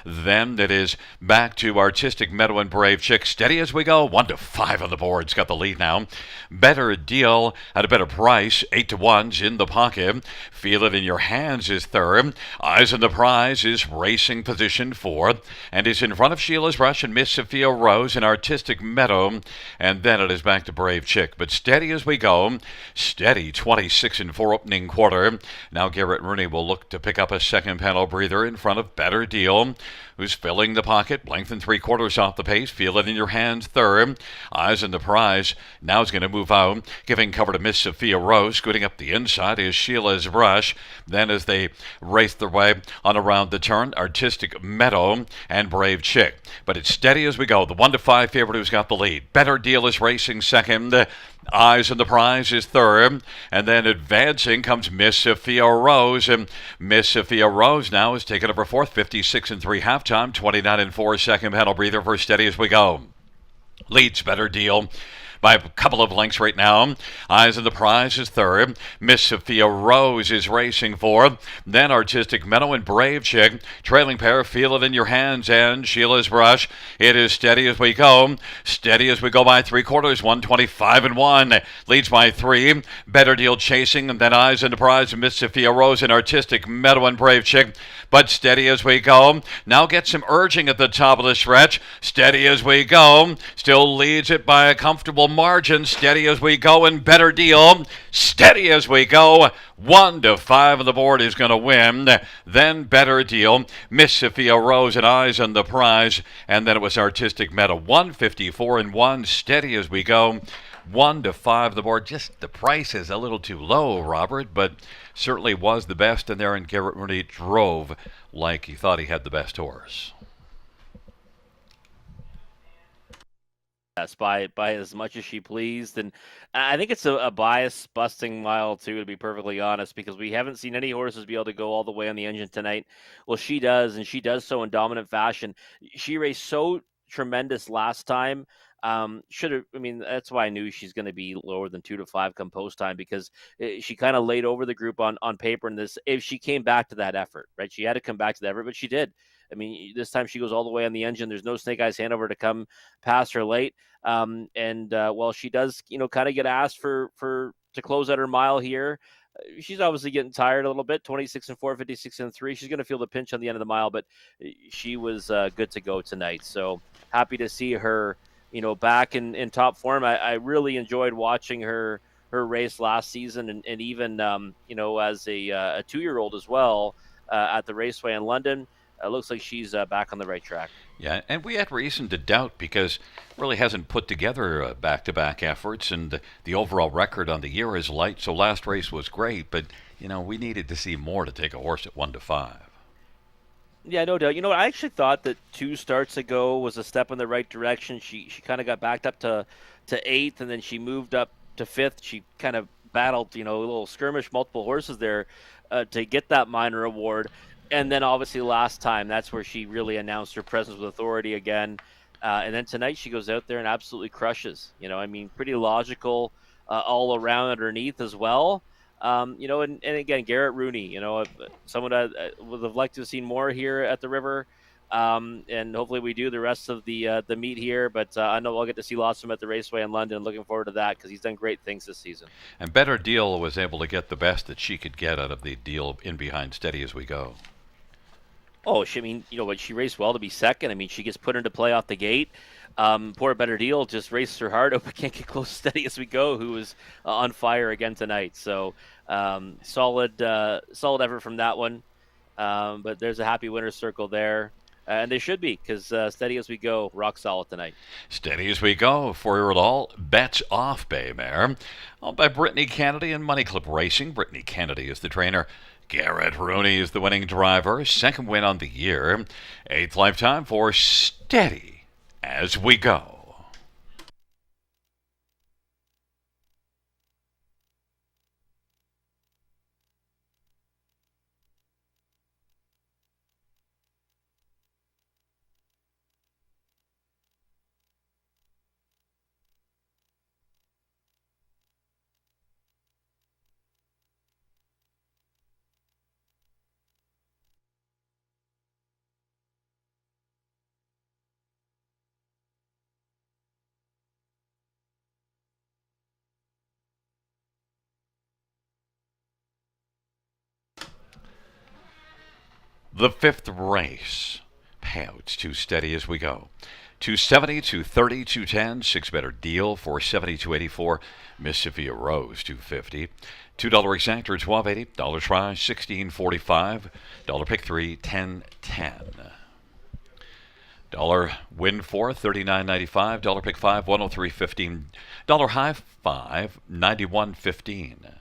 Then it is back to Artistic Meadow and Brave Chick. Steady As We Go, 1-5 on the board. It's got the lead now. Better Deal at a better price, 8-1's in the pocket. Feel It in Your Hands is third. Eyes on the Prize is racing position fourth, and is in front of Sheila's Rush and Miss Sophia Rose and Artistic Meadow. And then it is back to Brave Chick. But Steady As We Go, steady 26-4 opening quarter. Now Garrett Rooney will look to pick up a second panel breather in front of Better Deal, who's filling the pocket, length and 3/4 off the pace. Feel It in Your Hands third. Eyes on the Prize now is going to move out, giving cover to Miss Sophia Rose. Scooting up the inside is Sheila's Rush. Then as they race their way on around the turn, Artistic Meadow and Brave Chick. But it's Steady As We Go, the 1-5 favorite who's got the lead. Better Deal is racing second. Eyes on the Prize is third, and then advancing comes Miss Sophia Rose, and Miss Sophia Rose now is taking over fourth, 56-3 halftime, 29-4 second panel breather for Steady As We Go. Leads Better Deal by a couple of lengths right now. Eyes on the Prize is third. Miss Sophia Rose is racing fourth. Then Artistic Meadow and Brave Chick. Trailing pair, Feel It in Your Hands and Sheila's Rush. It is Steady As We Go. Steady As We Go by 3/4, 125-1. Leads by 3. Better Deal chasing, and then Eyes on the Prize and Miss Sophia Rose and Artistic Meadow and Brave Chick. But Steady As We Go now gets some urging at the top of the stretch. Steady As We Go still leads it by a comfortable margin. Steady As We Go and Better Deal. Steady As We Go, 1-5 on the board is going to win. Then Better Deal, Miss Sophia Rose and Eyes on the Prize, and then it was Artistic Meadow. 154-1. Steady As We Go, 1-5 the board. Just the price is a little too low, Robert, but certainly was the best in there, and Garrett Rooney drove like he thought he had the best horse. Yes, by as much as she pleased, and I think it's a bias busting mile too, to be perfectly honest, because we haven't seen any horses be able to go all the way on the engine tonight. Well, she does, and she does so in dominant fashion. She raced so tremendous last time. Should have. I mean, that's why I knew she's going to be lower than 2 to 5 come post time, because she kind of laid over the group on paper. And this, if she came back to that effort, right, she had to come back to that effort, but she did. I mean, this time she goes all the way on the engine. There's no Snake Eyes Hanover to come past her late. Well, she does, kind of get asked for to close out her mile here. She's obviously getting tired a little bit. 26 and 4, 56 and 3. She's going to feel the pinch on the end of the mile, but she was good to go tonight. So happy to see her, back in top form. I really enjoyed watching her race last season, and even as a 2-year-old as well at the Raceway in London. Looks like she's back on the right track. Yeah, and we had reason to doubt because really hasn't put together back-to-back efforts, and the overall record on the year is light. So last race was great, but we needed to see more to take a horse at 1 to 5. Yeah, no doubt. You know what? I actually thought that 2 starts ago was a step in the right direction. She kind of got backed up to eighth, and then she moved up to fifth. She kind of battled, a little skirmish, multiple horses there to get that minor award. And then obviously last time, that's where she really announced her presence with authority again. And then tonight she goes out there and absolutely crushes. I mean, pretty logical all around underneath as well. And again, Garrett Rooney, someone I would have liked to have seen more here at the River. And hopefully we do the rest of the meet here. But I know I'll get to see lots of him at the Raceway in London. Looking forward to that because he's done great things this season. And Better Deal was able to get the best that she could get out of the deal in behind Steady as we go. Oh, I mean, what, she raced well to be second. I mean, she gets put into play off the gate. Poor Better Deal just races her heart out, but can't get close to Steady as we go, who is on fire again tonight. So solid effort from that one. But there's a happy winner's circle there. And they should be, because Steady as we go, rock solid tonight. Steady as we go, 4-year-old all bets off Bay Mare. Owned by Brittany Kennedy and Money Clip Racing. Brittany Kennedy is the trainer. Garrett Rooney is the winning driver. Second win on the year. 8th lifetime for Steady as we go. The 5th race. Payouts too steady as we go. 270, 230, 210, 6 better deal, 470, 284. Mississippi Rose, 250. $2 exact or $12.80. Dollar try, 16.45. Dollar pick 3, 10.10. Dollar win 4, 39.95. Dollar pick 5, 103.15. Dollar high 5, 91.15.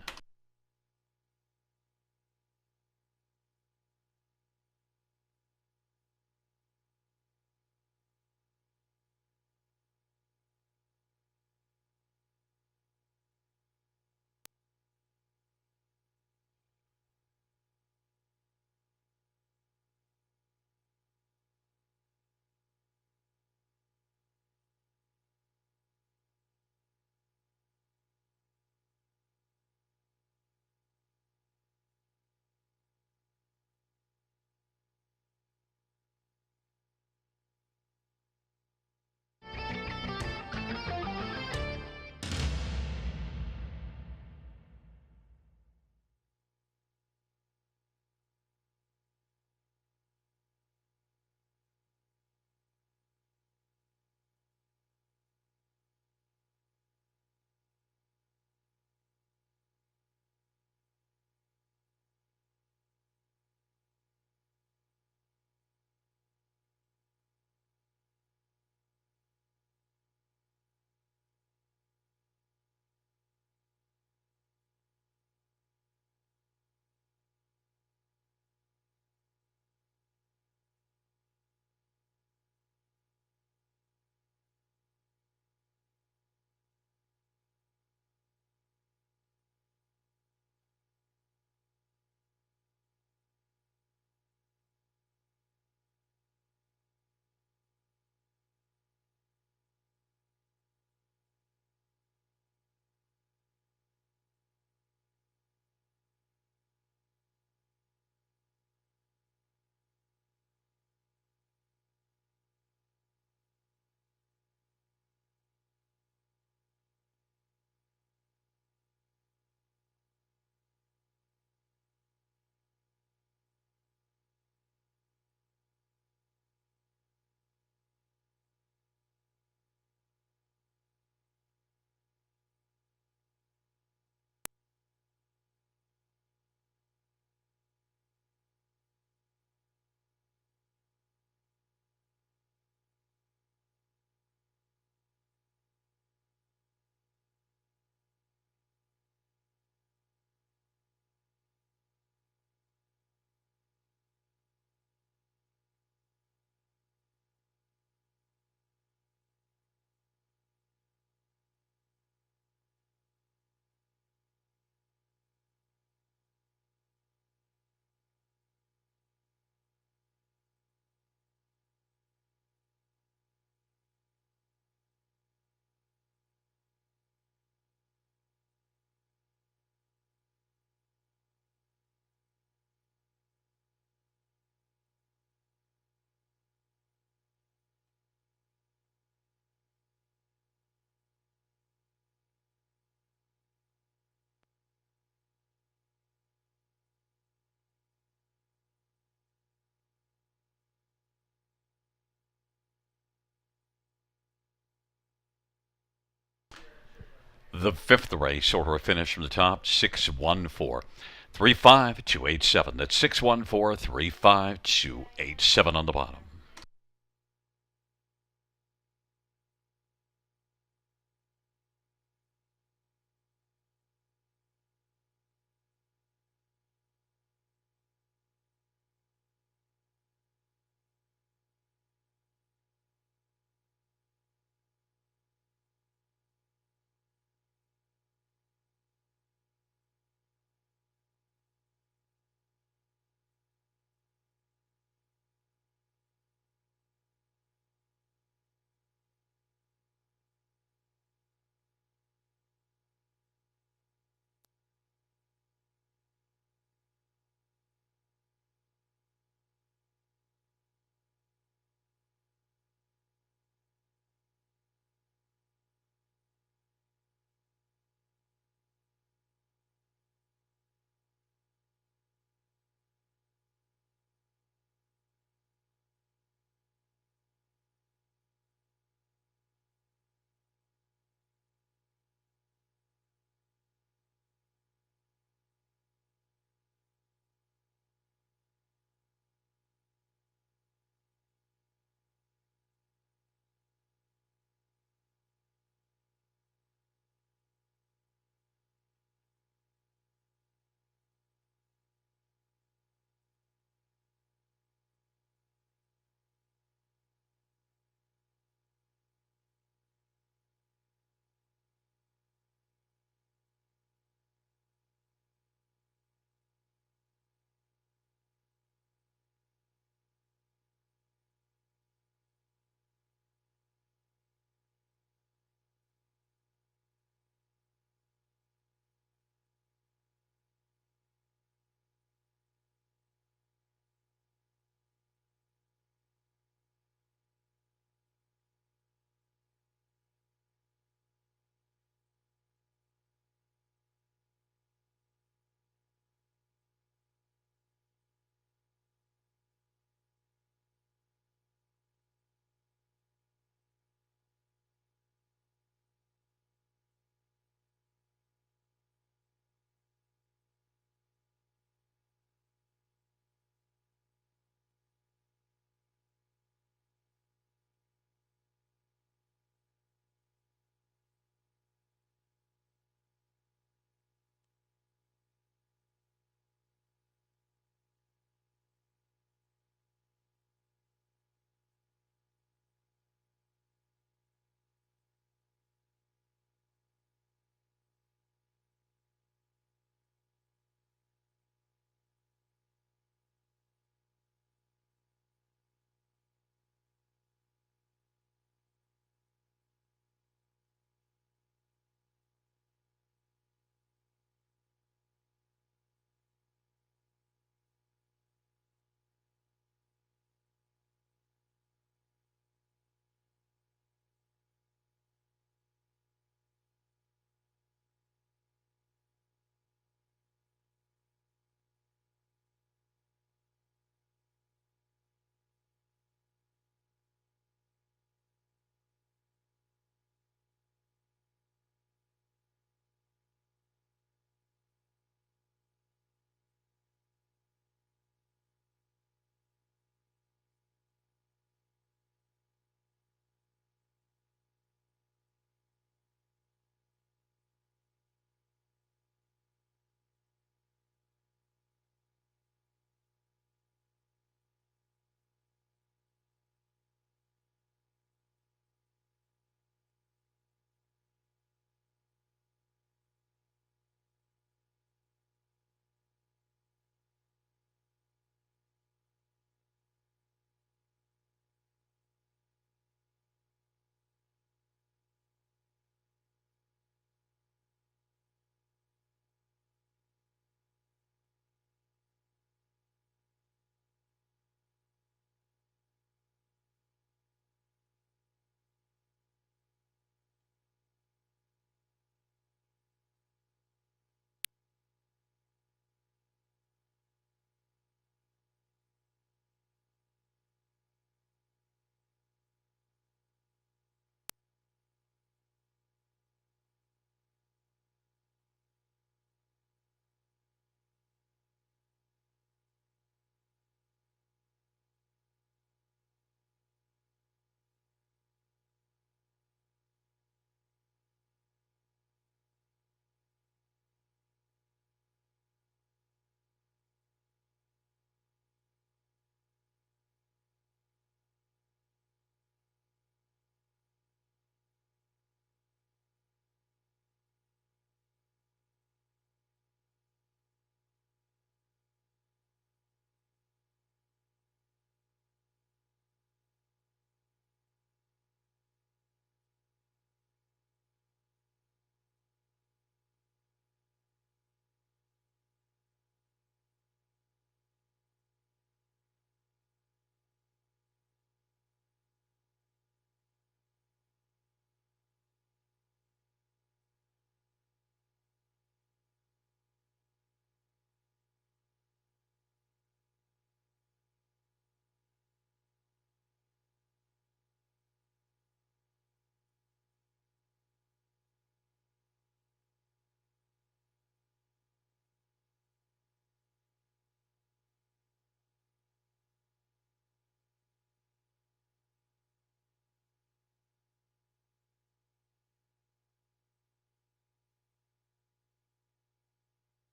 The fifth race, order of finish from the top, 614 35287. That's 614 35287 on the bottom.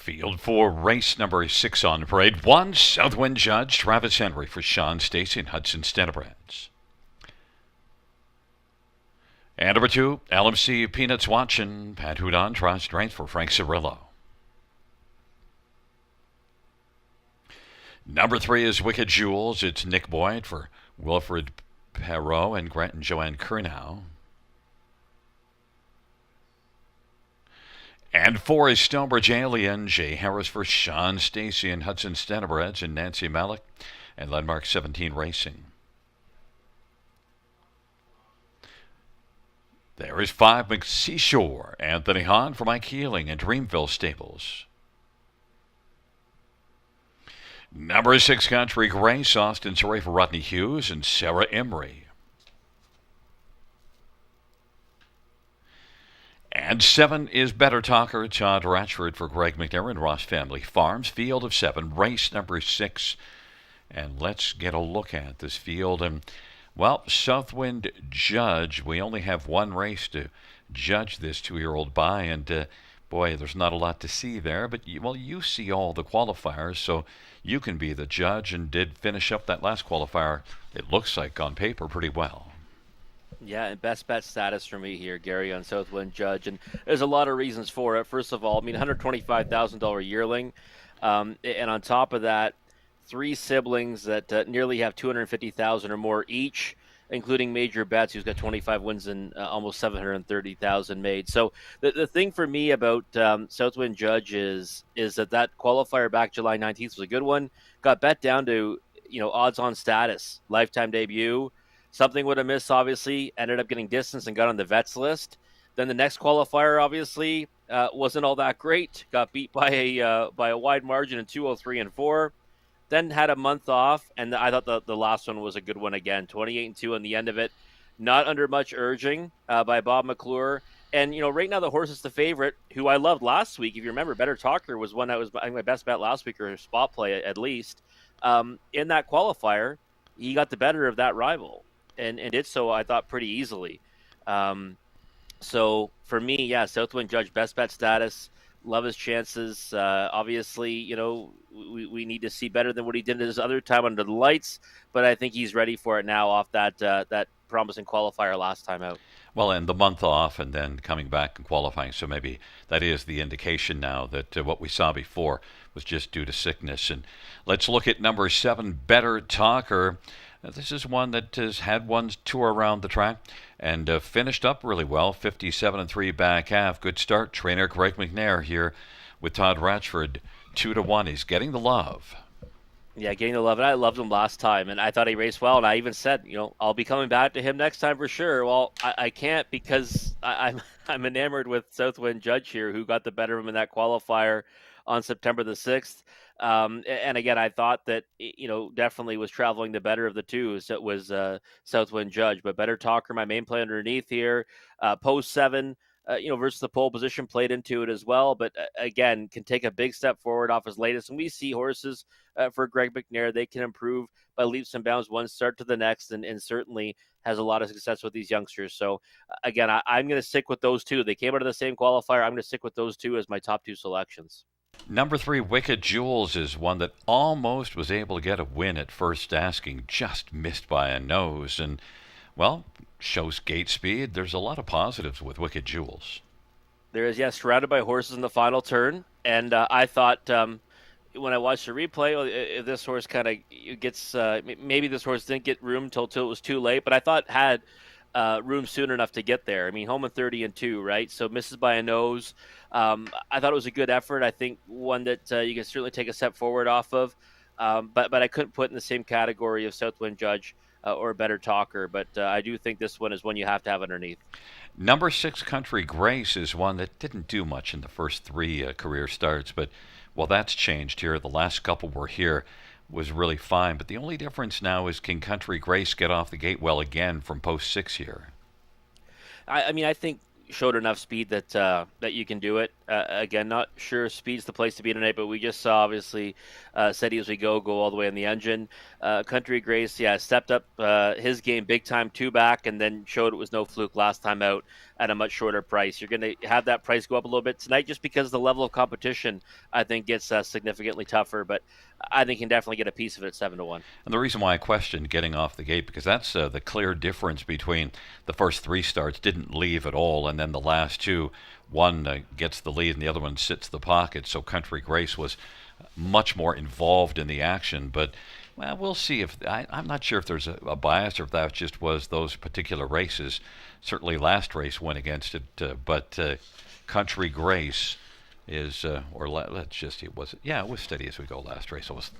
Field for race number 6 on parade. 1, Southwind Judge, Travis Henry for Sean Stacy and Hudson Stennebreds. And number 2, LMC Peanuts Watchin', Pat Houdon, Try Strength for Frank Cirillo. Number 3 is Wicked Jewels. It's Nick Boyd for Wilfred Perot and Grant and Joanne Kurnow. And 4 is Stonebridge Alien, Jay Harris for Sean Stacy and Hudson Stennebreds and Nancy Malik and Landmark 17 Racing. There is 5, McSeashore, Anthony Hahn for Mike Healing and Dreamville Stables. Number 6, Country Grace, Austin Surrey for Rodney Hughes and Sarah Emery. And 7 is Better Talker, Todd Ratchford for Greg McNair and Ross Family Farms. Field of 7, race number 6. And let's get a look at this field. And, well, Southwind Judge, we only have one race to judge this 2-year-old by. And, boy, there's not a lot to see there. But, you see all the qualifiers, so you can be the judge and did finish up that last qualifier, it looks like, on paper pretty well. Yeah, and best bet status for me here, Gary, on Southwind Judge. And there's a lot of reasons for it. First of all, I mean, $125,000 yearling. And on top of that, 3 siblings that nearly have $250,000 or more each, including Major Betts, who's got 25 wins and almost $730,000 made. So the thing for me about Southwind Judge is that qualifier back July 19th was a good one. Got bet down to, odds-on status, lifetime debut. Something would have missed, obviously, ended up getting distance and got on the vets list. Then the next qualifier, obviously, wasn't all that great. Got beat by a wide margin in 203 and 4. Then had a month off, and I thought the last one was a good one again. 28 and 2 on the end of it. Not under much urging by Bob McClure. And, right now the horse is the favorite, who I loved last week. If you remember, Better Talker was one that was my best bet last week, or spot play at least. In that qualifier, he got the better of that rival. And did so, I thought, pretty easily. So for me, yeah, Southwind Judge, best bet status. Love his chances. Obviously, we need to see better than what he did his other time under the lights, but I think he's ready for it now off that promising qualifier last time out. Well, and the month off and then coming back and qualifying, so maybe that is the indication now that what we saw before was just due to sickness. And let's look at number 7, Better Talker. This is one that has had one tour around the track and finished up really well, 57 and 3 back half. Good start. Trainer Greg McNair here with Todd Ratchford, 2-1. He's getting the love. Yeah, getting the love. And I loved him last time, and I thought he raced well. And I even said, I'll be coming back to him next time for sure. Well, I can't because I'm enamored with Southwind Judge here, who got the better of him in that qualifier on September the 6th. And again, I thought that, definitely was traveling the better of the two. So it was Southwind Judge, but Better Talker, my main play underneath here. Post 7, versus the pole position played into it as well. But again, can take a big step forward off his latest. And we see horses for Greg McNair, they can improve by leaps and bounds one start to the next, and certainly has a lot of success with these youngsters. So again, I'm going to stick with those two. They came out of the same qualifier. I'm going to stick with those two as my top 2 selections. Number 3, Wicked Jewels, is one that almost was able to get a win at first asking, just missed by a nose. And, well, shows gate speed. There's a lot of positives with Wicked Jewels. There is, yes, surrounded by horses in the final turn. And I thought when I watched the replay, if this horse kind of gets, maybe this horse didn't get room until it was too late, but I thought had room soon enough to get there. I mean, home in 30 and 2, right? So misses by a nose. I thought it was a good effort. I think one that you can certainly take a step forward off of. But I couldn't put in the same category of Southwind Judge or Better Talker. But I do think this one is one you have to have underneath. Number 6, Country Grace, is one that didn't do much in the first 3 career starts. But, well, that's changed here. The last couple were here. Was really fine. But the only difference now is, can Country Grace get off the gate well again from post 6 here? I mean, I think showed enough speed that that you can do it. Again, not sure speed's the place to be tonight, but we just saw obviously Steady as we go all the way in the engine. Country Grace, yeah, stepped up his game big time, two back, and then showed it was no fluke last time out at a much shorter price. You're going to have that price go up a little bit tonight just because the level of competition I think gets significantly tougher, but I think you can definitely get a piece of it at 7-1. And the reason why I questioned getting off the gate, because that's the clear difference between the first three starts didn't leave at all, and then the last two, one gets the lead and the other one sits the pocket. So Country Grace was much more involved in the action. But well, we'll see if I'm not sure if there's a bias or if that just was those particular races. Certainly, last race went against it, but Country Grace is, let's just, it was, yeah, it was Steady as we go last race. I was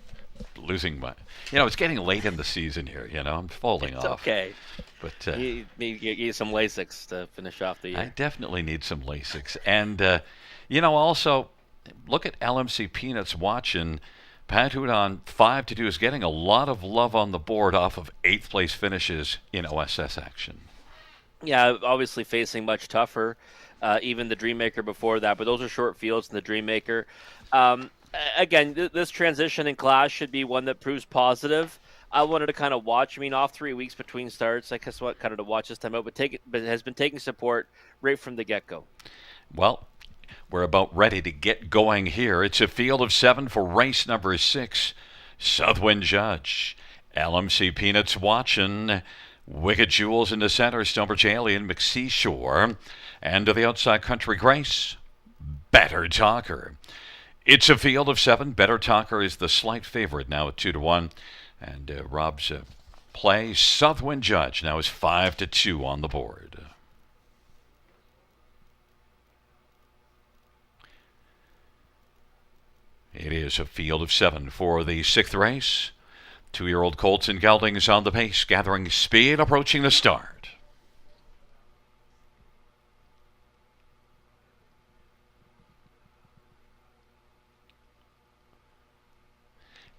losing my, it's getting late in the season here. I'm falling It's off. okay. But You need to get some Lasix to finish off the I year. definitely need some Lasix. And, also look at LMC Peanuts watching. Pat Hudon 5-2 is getting a lot of love on the board off of 8th place finishes in OSS action. Yeah, obviously facing much tougher. Even the Dreammaker before that, but those are short fields in the Dreammaker. Again, this transition in class should be one that proves positive. I wanted to kind of watch. I mean, off 3 weeks between starts. I guess what kind of to watch this time out, but has been taking support right from the get go. Well, we're about ready to get going here. It's a field of 7 for race number 6. Southwind Judge, LMC Peanuts watching. Wicked Jewels in the center, Stonebridge Alien, McSea Shore. And to the outside, Country Grace, Better Talker. It's a field of 7. Better Talker is the slight favorite now at 2-1. And Rob's play, Southwind Judge, now is 5-2 on the board. It is a field of 7 for the 6th race. 2-year-old Colts and Geldings on the pace, gathering speed, approaching the start.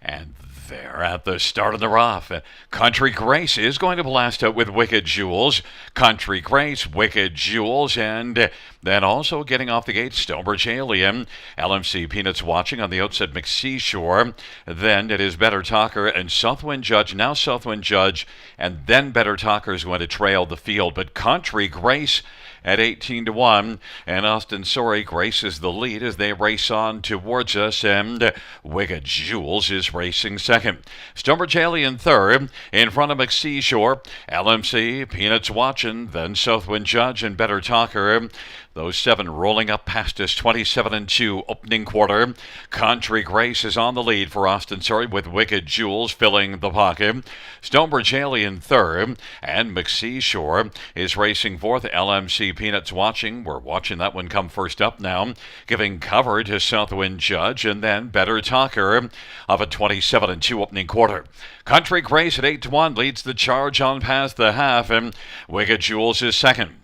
And they're at the start of the rough. Country Grace is going to blast out with Wicked Jewels. Country Grace, Wicked Jewels, and then also getting off the gate, Stonebridge Alien. LMC Peanuts watching on the outside, McSea Shore. Then it is Better Talker and Southwind Judge. Now Southwind Judge, and then Better Talker is going to trail the field. But Country Grace at 18-1, and Austin Sorry graces the lead as they race on towards us, and Wicked Jewels is racing second. Stonebridge Alien third, in front of McSea Shore. LMC, Peanuts watching, then Southwind Judge and Better Talker. Those 7 rolling up past us, 27-2 opening quarter. Country Grace is on the lead for Austin Surrey with Wicked Jewels filling the pocket. Stonebridge Alien third, and McSea Shore is racing fourth. LMC Peanuts watching. We're watching that one come first up now, giving cover to Southwind Judge, and then Better Talker of a 27-2 opening quarter. Country Grace at 8-1 leads the charge on past the half, and Wicked Jewels is second.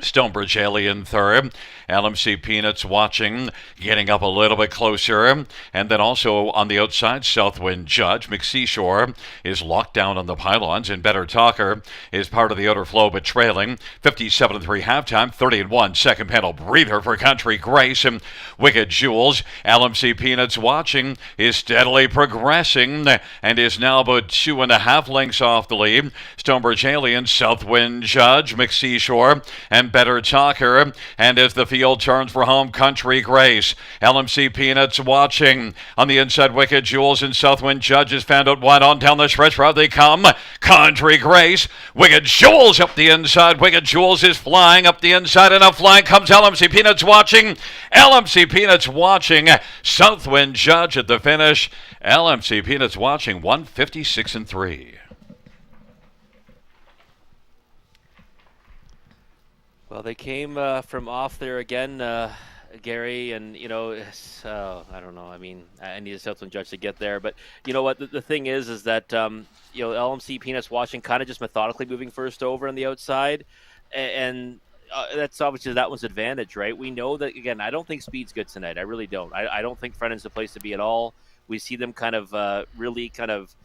Stonebridge Alien third. LMC Peanuts watching, getting up a little bit closer. And then also on the outside, Southwind Judge. McSea Shore is locked down on the pylons, and Better Talker is part of the outer flow but trailing. 57-3 halftime, 30-1 second panel breather for Country Grace. And Wicked Jewels, LMC Peanuts watching, is steadily progressing and is now about 2.5 lengths off the lead. Stonebridge Alien, Southwind Judge, McSea Shore, and Better Talker. And as the field turns for home, Country Grace, LMC Peanuts watching on the inside. Wicked Jewels and Southwind Judge is found out wide on down the stretch. Route they come. Country Grace, Wicked Jewels up the inside. Wicked Jewels is flying up the inside, and a flying comes LMC Peanuts watching. LMC Peanuts watching. Southwind Judge at the finish. LMC Peanuts watching 156-3. Well, they came from off there again, Gary, and I don't know. I mean, I need a Southland Judge to get there, but you know what? The thing is that LMC Peanuts watching kind of just methodically moving first over on the outside, and that's obviously that one's advantage, right? We know that again. I don't think speed's good tonight. I really don't. I don't think front end's the place to be at all. We see them kind of really kind of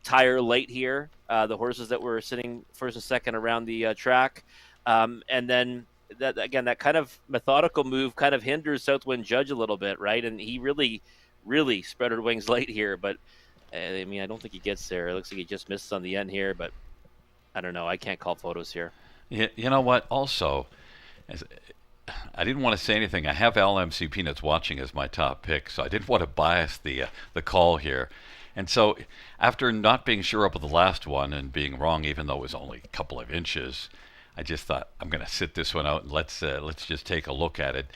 tire late here. The horses that were sitting first and second around the track. And then that again, that kind of methodical move kind of hinders Southwind Judge a little bit, right? And he really spread her wings late here, but I mean, I don't think he gets there. It looks like he just misses on the end here, but I don't know. I can't call photos here. You know what? Also, as, I didn't want to say anything. I have LMC Peanuts watching as my top pick, so I didn't want to bias the call here. And so, after not being sure up with the last one and being wrong, even though it was only a couple of inches, I just thought I'm going to sit this one out and let's just take a look at it.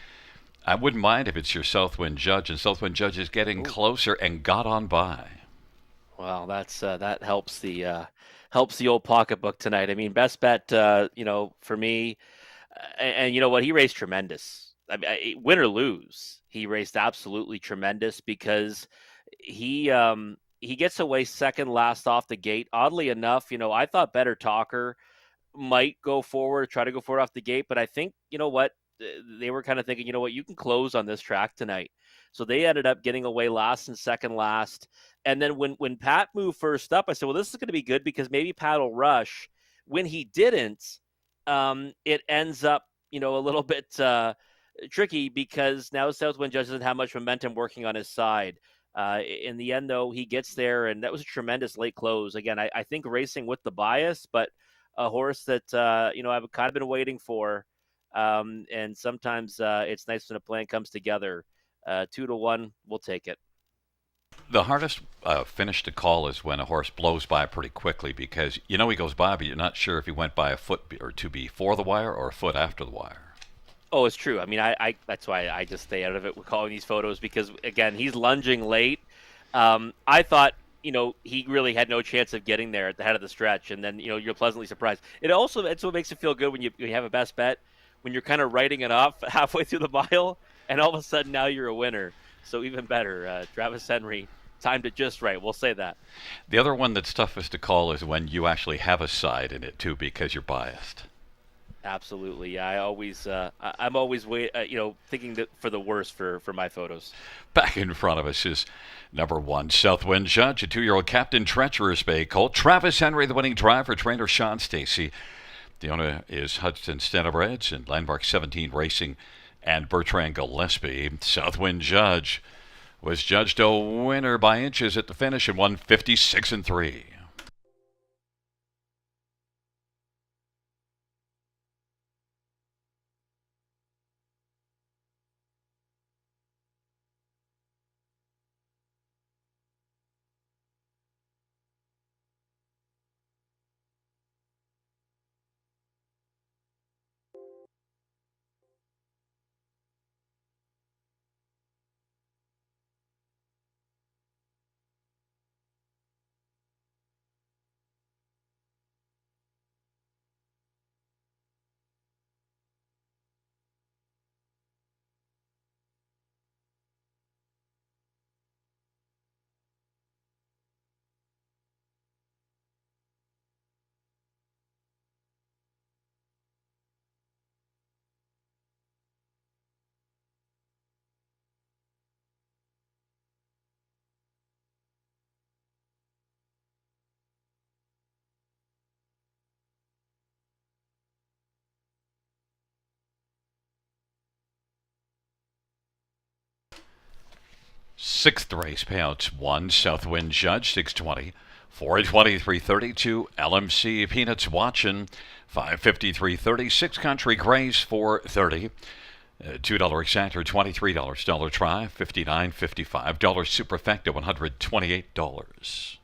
I wouldn't mind if it's your Southwind Judge, and Southwind Judge is getting Ooh. closer and got on by. Well, that helps the old pocketbook tonight. I mean, best bet, for me, and you know what, he raced tremendous. I mean, win or lose, he raced absolutely tremendous because he gets away second last off the gate. Oddly enough, I thought Better Talker might go forward, try to go forward off the gate. But I think, you know what, they were kind of thinking, you know what, you can close on this track tonight. So they ended up getting away last and second last. And then when Pat moved first up, I said, well, this is going to be good because maybe Pat will rush. When he didn't, it ends up, a little bit tricky because now Southwind Judge doesn't have much momentum working on his side. In the end, though, he gets there, and that was a tremendous late close. Again, I think racing with the bias, but a horse that I've kind of been waiting for, and sometimes it's nice when a plan comes together. 2-1, we'll take it. The hardest finish to call is when a horse blows by pretty quickly because you know he goes by, but you're not sure if he went by a foot or two before the wire or a foot after the wire. Oh, it's true. I mean, I that's why I just stay out of it with calling these photos because again, he's lunging late. I thought he really had no chance of getting there at the head of the stretch, and then you're pleasantly surprised. It's what makes it feel good when you have a best bet when you're kind of writing it off halfway through the mile, and all of a sudden now you're a winner. So even better, Travis Henry timed it just right. We'll say that. The other one that's toughest to call is when you actually have a side in it too because you're biased. Absolutely, yeah. I'm always thinking that for the worst for my photos. Back in front of us is number one, Southwind Judge, a 2-year-old Captain Treacherous Bay colt. Travis Henry, the winning driver, trainer Sean Stacy. The owner is Hudson Standardbreds and Landmark 17 Racing and Bertrand Gillespie. Southwind Judge was judged a winner by inches at the finish and won 56-3. Sixth race payouts 1, Southwind Judge 620, 423.32, LMC Peanuts watching 553.30, 6 Country Grace 430. $2 exactor, $23. Dollar try, $59.55. Dollar superfecta, $128.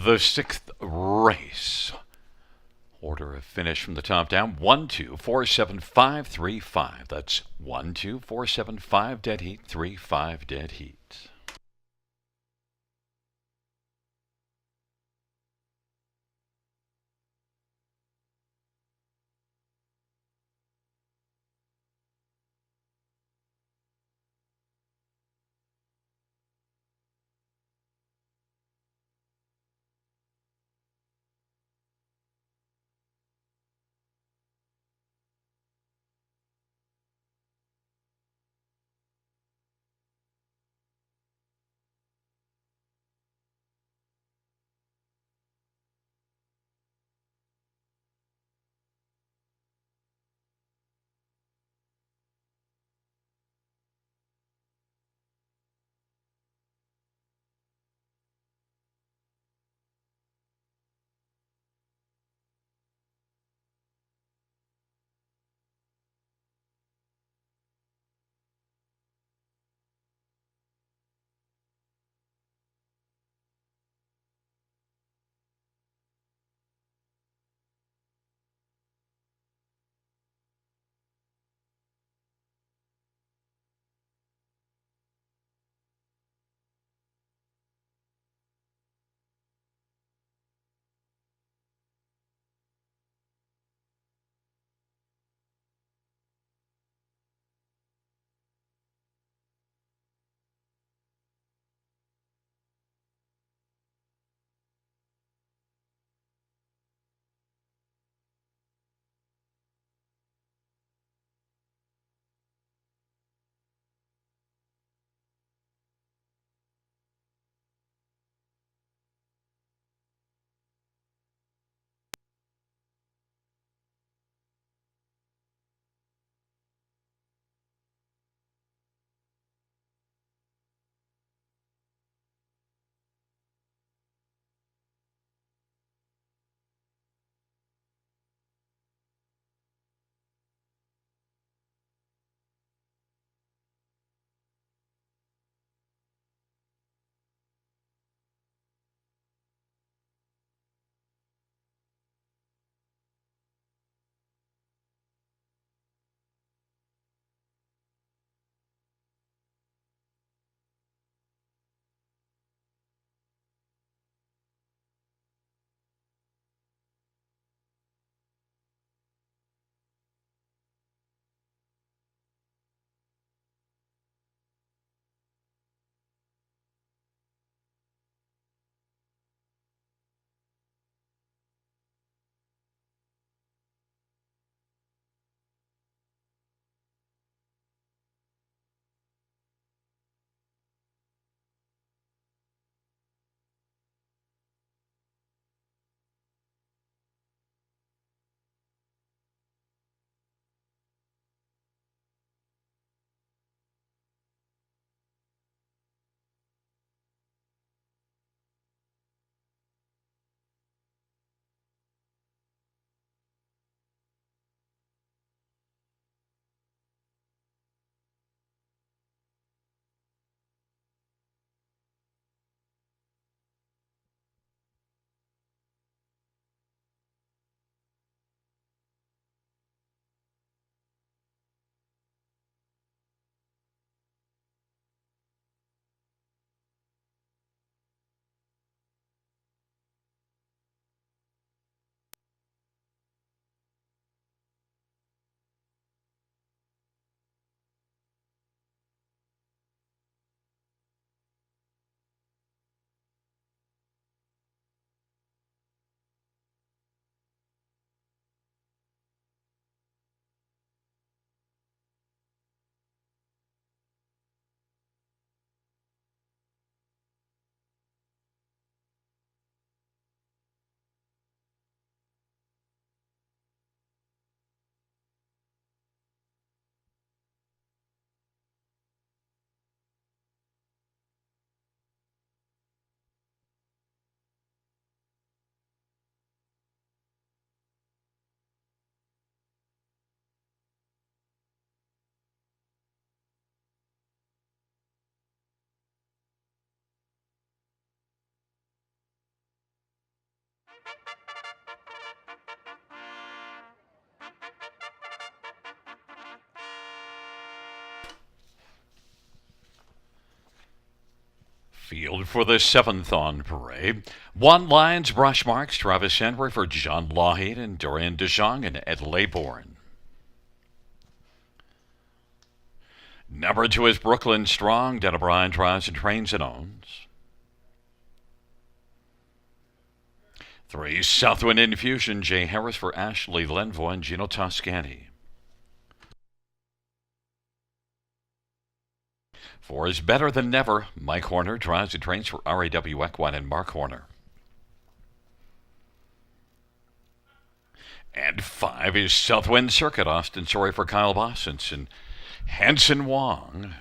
the sixth race. Order of finish from the top down: 1, 2, 4, 7, 5, 3, 5. That's 1, 2, 4, 7, 5 dead heat, 3, 5 dead heat. Field for the seventh on parade. One Lions brush marks Travis Henry for John Lougheed and Dorian DeJong and Ed Laybourne. Number 2 is Brooklyn Strong. Dan O'Brien drives and trains and owns. 3 Southwind Infusion. Jay Harris for Ashley Lenvoy and Gino Toscani. 4 is Better Than Never. Mike Horner drives and trains for RAW Equine and Mark Horner. And 5 is Southwind Circuit. Austin Sorry for Kyle Bossens and Hanson Wong.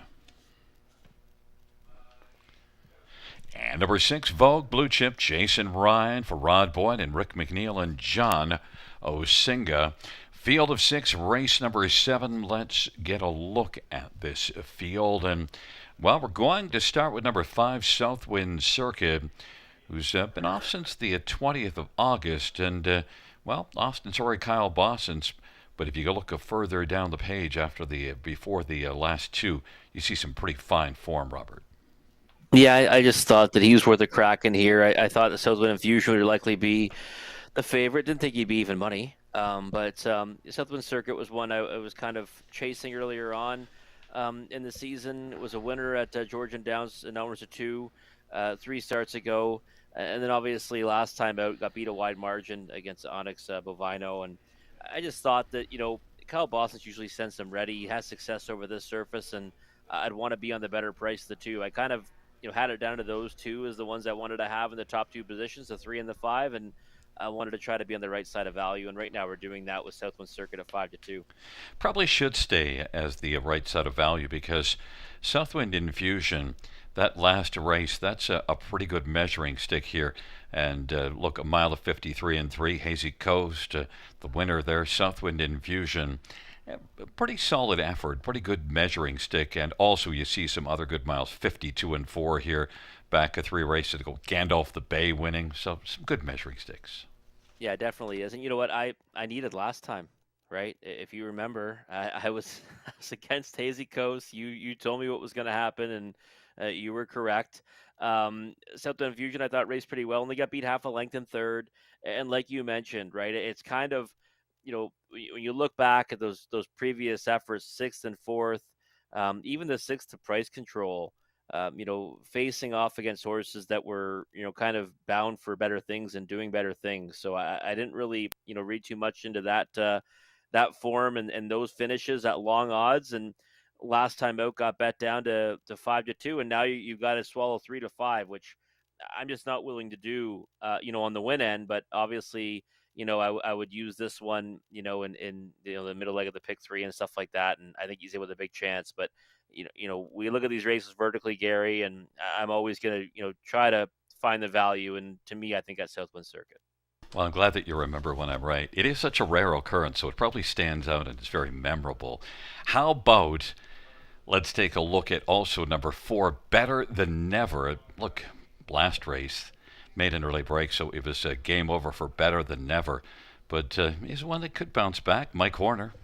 And number 6, Vogue Blue Chip. Jason Ryan for Rod Boyd and Rick McNeil and John Osinga. Field of 6, race number 7. Let's get a look at this field. And, well, we're going to start with number 5, Southwind Circuit, who's been off since the 20th of August. And, well, Austin Sorry, Kyle Bossens. But if you go look further down the page before the last 2, you see some pretty fine form, Robert. Yeah, I just thought that he was worth a crack in here. I thought the Southwind Infusion would likely be the favorite. Didn't think he'd be even money. But Southwind Circuit was one I was kind of chasing earlier on in the season. It was a winner at Georgian Downs in numbers of 2, 3 starts ago. And then obviously last time out got beat a wide margin against Onyx Bovino. And I just thought that, Kyle Bossens usually sends them ready. He has success over this surface, and I'd want to be on the better price of the 2. I kind of had it down to those 2 as the ones I wanted to have in the top 2 positions, the 3 and the 5, and I wanted to try to be on the right side of value. And right now we're doing that with Southwind Circuit at 5-2. Probably should stay as the right side of value because Southwind Infusion, that last race, that's a pretty good measuring stick here. And look, a mile of 53 and 3, Hazy Coast, the winner there, Southwind Infusion. Pretty solid effort, pretty good measuring stick, and also you see some other good miles, 52 and 4 here, back 3 races ago. Gandalf the Bay winning, so some good measuring sticks. Yeah, it definitely is. And you know what I needed last time, right? If you remember, I was I was against Hazy Coast. You told me what was going to happen, and you were correct. Southwind Infusion I thought raced pretty well, only got beat half a length in third. And like you mentioned, right, it's kind of when you look back at those previous efforts, 6th and 4th, even the 6th to price control, facing off against horses that were, kind of bound for better things and doing better things. So I didn't really, read too much into that form and those finishes at long odds. And last time out got bet down to 5-2, and now you've got to swallow 3-5, which I'm just not willing to do, on the win end. But obviously, I would use this one, in the middle leg of the pick 3 and stuff like that. And I think he's in with a big chance. But, we look at these races vertically, Gary, and I'm always going to, try to find the value. And to me, I think at Southwind Circuit. Well, I'm glad that you remember when I'm right. It is such a rare occurrence, so it probably stands out and it's very memorable. How about, let's take a look at also number 4, Better Than Never. Look, last race made an early break, so it was a game over for Better Than Never. But he's one that could bounce back. Mike Horner.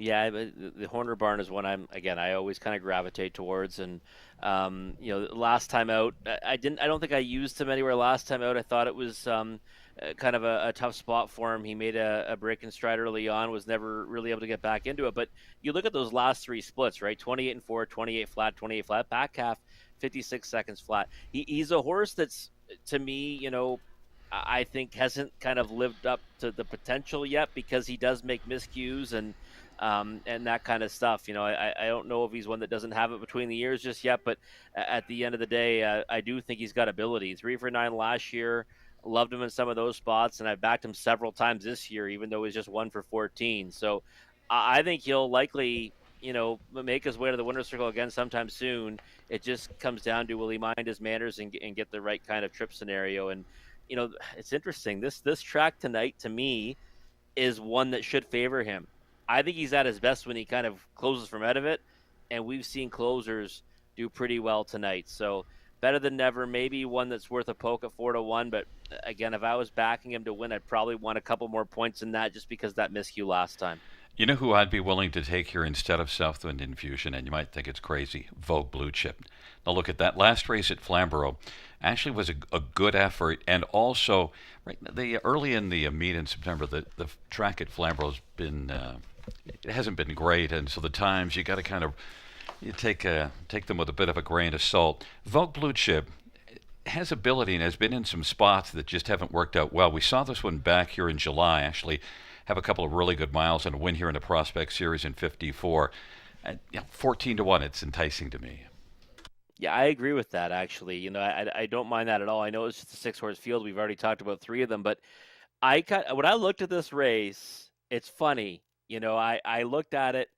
Yeah, the Horner barn is one I always kind of gravitate towards. And last time out, I don't think I used him anywhere last time out. I thought it was kind of a tough spot for him. He made a break in stride early on, was never really able to get back into it. But you look at those last 3 splits, right? 28 and 4, 28 flat, 28 flat, back half, 56 seconds flat. He's a horse that's, to me, I think hasn't kind of lived up to the potential yet, because he does make miscues and that kind of stuff. I don't know if he's one that doesn't have it between the ears just yet, but at the end of the day, I do think he's got ability. 3 for 9 last year. Loved him in some of those spots, and I've backed him several times this year, even though he's just 1 for 14. So I think he'll likely, make his way to the winner's circle again sometime soon. It just comes down to, will he mind his manners and get the right kind of trip scenario? And, it's interesting. This track tonight, to me, is one that should favor him. I think he's at his best when he kind of closes from out of it, and we've seen closers do pretty well tonight. So better than never. Maybe one that's worth a poke at 4-1. But again, if I was backing him to win, I'd probably want a couple more points than that, just because that miscue last time. You know who I'd be willing to take here instead of Southwind Infusion, and you might think it's crazy, Vogue Blue Chip. Now look at that last race at Flamborough. Actually was a good effort, and also right the early in the meet in September, the track at Flamborough's been it hasn't been great, and so the times you got to kind of you take them with a bit of a grain of salt. Vogue Blue Chip has ability and has been in some spots that just haven't worked out well. We saw this one back here in July, actually have a couple of really good miles and a win here in the Prospect Series in 54. 14-1, it's enticing to me. Yeah, I agree with that, actually. I don't mind that at all. I know it's just a 6-horse field. We've already talked about 3 of them, but when I looked at this race, it's funny. I looked at it,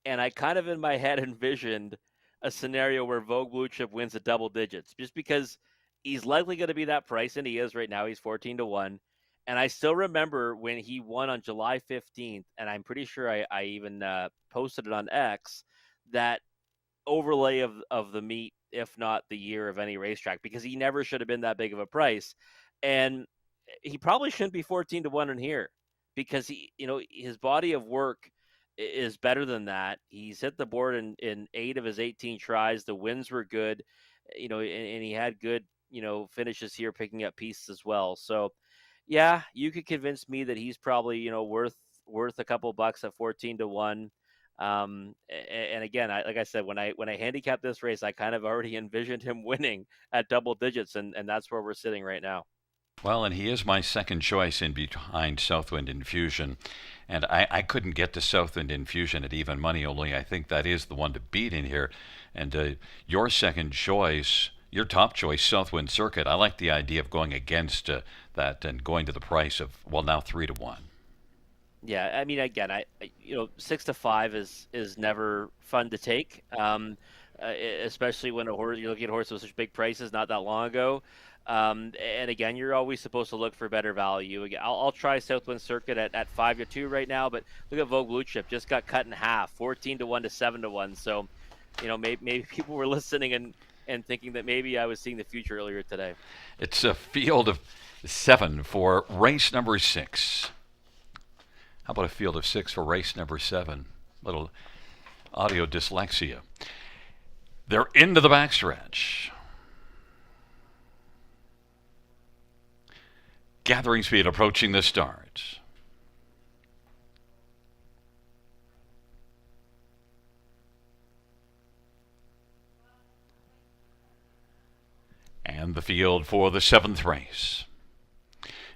and I kind of in my head envisioned a scenario where Vogue Blue Chip wins at double digits, just because he's likely going to be that price, and he is right now. He's 14-1. And I still remember when he won on July 15th, and I'm pretty sure I even posted it on X, that overlay of the meet, if not the year of any racetrack, because he never should have been that big of a price. And he probably shouldn't be 14-1 in here, because his body of work is better than that. He's hit the board in 8 of his 18 tries. The wins were good, and he had good, finishes here, picking up pieces as well. So yeah, you could convince me that he's probably, worth a couple bucks at 14-1. And again, like I said, when I handicapped this race, I kind of already envisioned him winning at double digits, and that's where we're sitting right now. Well, and he is my second choice in behind Southwind Infusion. And I couldn't get to Southwind Infusion at even money, only I think that is the one to beat in here. And your second choice, your top choice, Southwind Circuit, I like the idea of going against that and going to the price of, well, now 3-1. Yeah, I mean, again, 6-5 is never fun to take, especially when you're looking at horses with such big prices not that long ago. And again, you're always supposed to look for better value. Again, I'll try Southwind Circuit at 5-2 right now, but look at Vogue Blue Chip, just got cut in half, 14-1 to 7-1. So, maybe people were listening and thinking that maybe I was seeing the future earlier today. It's a field of 7 for race number 6. How about a field of 6 for race number 7? Little audio dyslexia. They're into the backstretch. Gathering speed approaching the start. And the field for the 7th race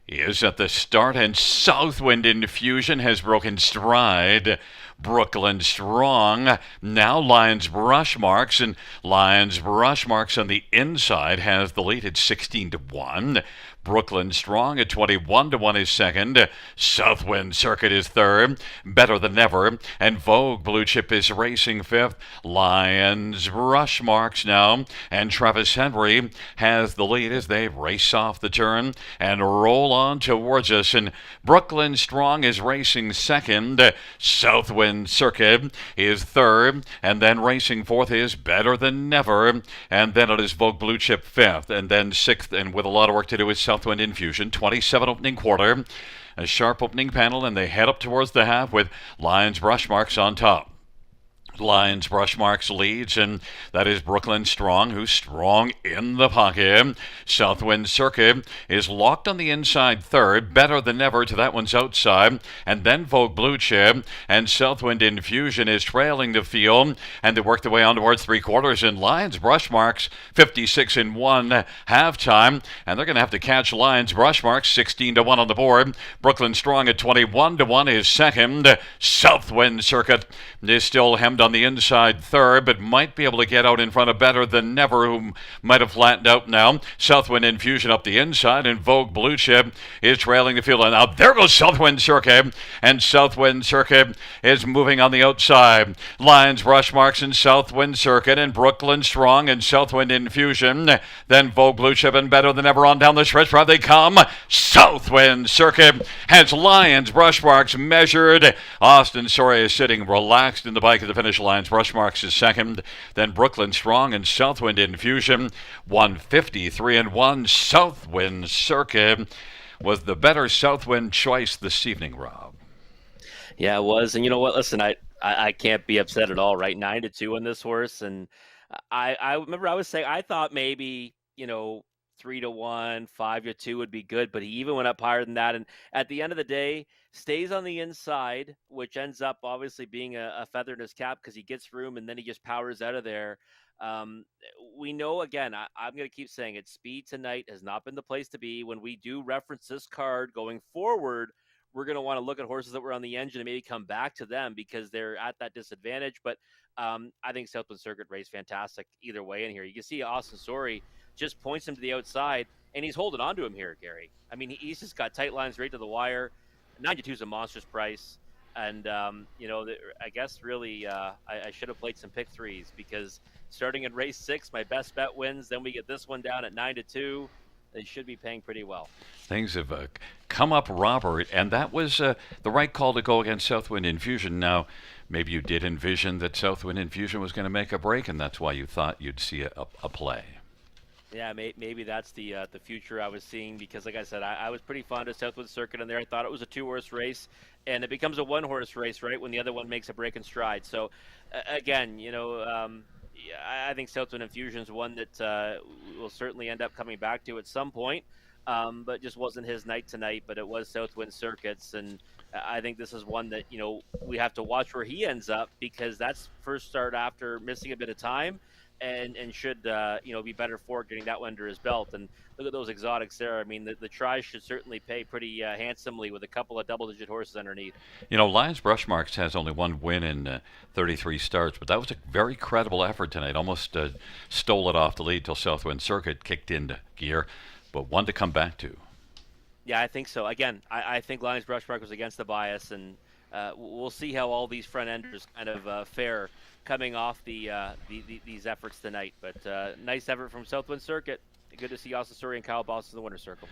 is at the start, and Southwind Infusion has broken stride. Brooklyn Strong, now Lions Brush Marks, and Lions Brush Marks on the inside has the lead at 16-1. Brooklyn Strong at 21-1 is second. Southwind Circuit is third. Better Than Never. And Vogue Blue Chip is racing fifth. Lions Brush Marks now. And Travis Henry has the lead as they race off the turn and roll on towards us. And Brooklyn Strong is racing second. Southwind Circuit is third. And then racing fourth is Better Than Never. And then it is Vogue Blue Chip fifth. And then sixth, and with a lot of work to do, is Southwind Infusion. 27 opening quarter. A sharp opening panel, and they head up towards the half with Lions Brush Marks on top. Lions Brush Marks leads, and that is Brooklyn Strong, who's strong in the pocket. Southwind Circuit is locked on the inside third. Better Than Never to that one's outside. And then Vogue Blue Chip and Southwind Infusion is trailing the field, and they work their way on towards three quarters. And Lions Brush Marks 56-1 halftime, and they're going to have to catch Lions Brush Marks 16-1 on the board. Brooklyn Strong at 21-1 is second. Southwind Circuit is still hemmed on the inside third, but might be able to get out in front of Better Than Never, who might have flattened out now. Southwind Infusion up the inside, and Vogue Blue Chip is trailing the field. And now there goes Southwind Circuit, and Southwind Circuit is moving on the outside. Lions Brush Marks and Southwind Circuit, and Brooklyn Strong and Southwind Infusion. Then Vogue Blue Chip and Better Than Ever on down the stretch. Drive they come. Southwind Circuit has Lions Brush Marks measured. Austin Soria is sitting relaxed in the bike at the finish Garage. Lions Brushmarks is second. Then Brooklyn Strong and Southwind Infusion. 153-1. Southwind Circuit was the better Southwind choice this evening, Rob. Yeah, it was. And you know what? Listen, I can't be upset at all, right? 9-2 on this horse. And I remember I was saying I thought maybe, 3-1, 5-2 would be good, but he even went up higher than that. And at the end of the day, stays on the inside, which ends up obviously being a feather in his cap because he gets room and then he just powers out of there. Um, we know again, I'm going to keep saying it. Speed tonight has not been the place to be. When we do reference this card going forward, we're going to want to look at horses that were on the engine and maybe come back to them because they're at that disadvantage. But I think Southwood Circuit race fantastic either way in here. You can see Austin Story just points him to the outside, and he's holding on to him here, Gary. I mean, he's just got tight lines right to the wire. 92 is a monstrous price. And, I guess really I should have played some pick threes because starting in race 6, my best bet wins. Then we get this one down at 9-2. They should be paying pretty well. Things have come up, Robert, and that was the right call to go against Southwind Infusion. Now, maybe you did envision that Southwind Infusion was going to make a break, and that's why you thought you'd see a play. Yeah, maybe that's the future I was seeing because, like I said, I was pretty fond of Southwood Circuit in there. I thought it was a 2-horse race, and it becomes a 1-horse race, right, when the other one makes a break in stride. So, again, yeah, I think Southwood Infusion is one that will certainly end up coming back to at some point, but just wasn't his night tonight. But it was Southwind Circuits, and I think this is one that we have to watch where he ends up because that's first start after missing a bit of time and should be better for getting that one under his belt. And look at those exotics there. I mean, the tries should certainly pay pretty handsomely with a couple of double-digit horses underneath. Lions Brushmarks has only one win in 33 starts, but that was a very credible effort tonight. Almost stole it off the lead till Southwind Circuit kicked into gear, but one to come back to. Yeah, I think so. Again, I think Lions Brushmark was against the bias, and we'll see how all these front enders kind of fare coming off these efforts tonight. But nice effort from Southwind Circuit. Good to see Austin Story and Kyle Boss in the winner's circle.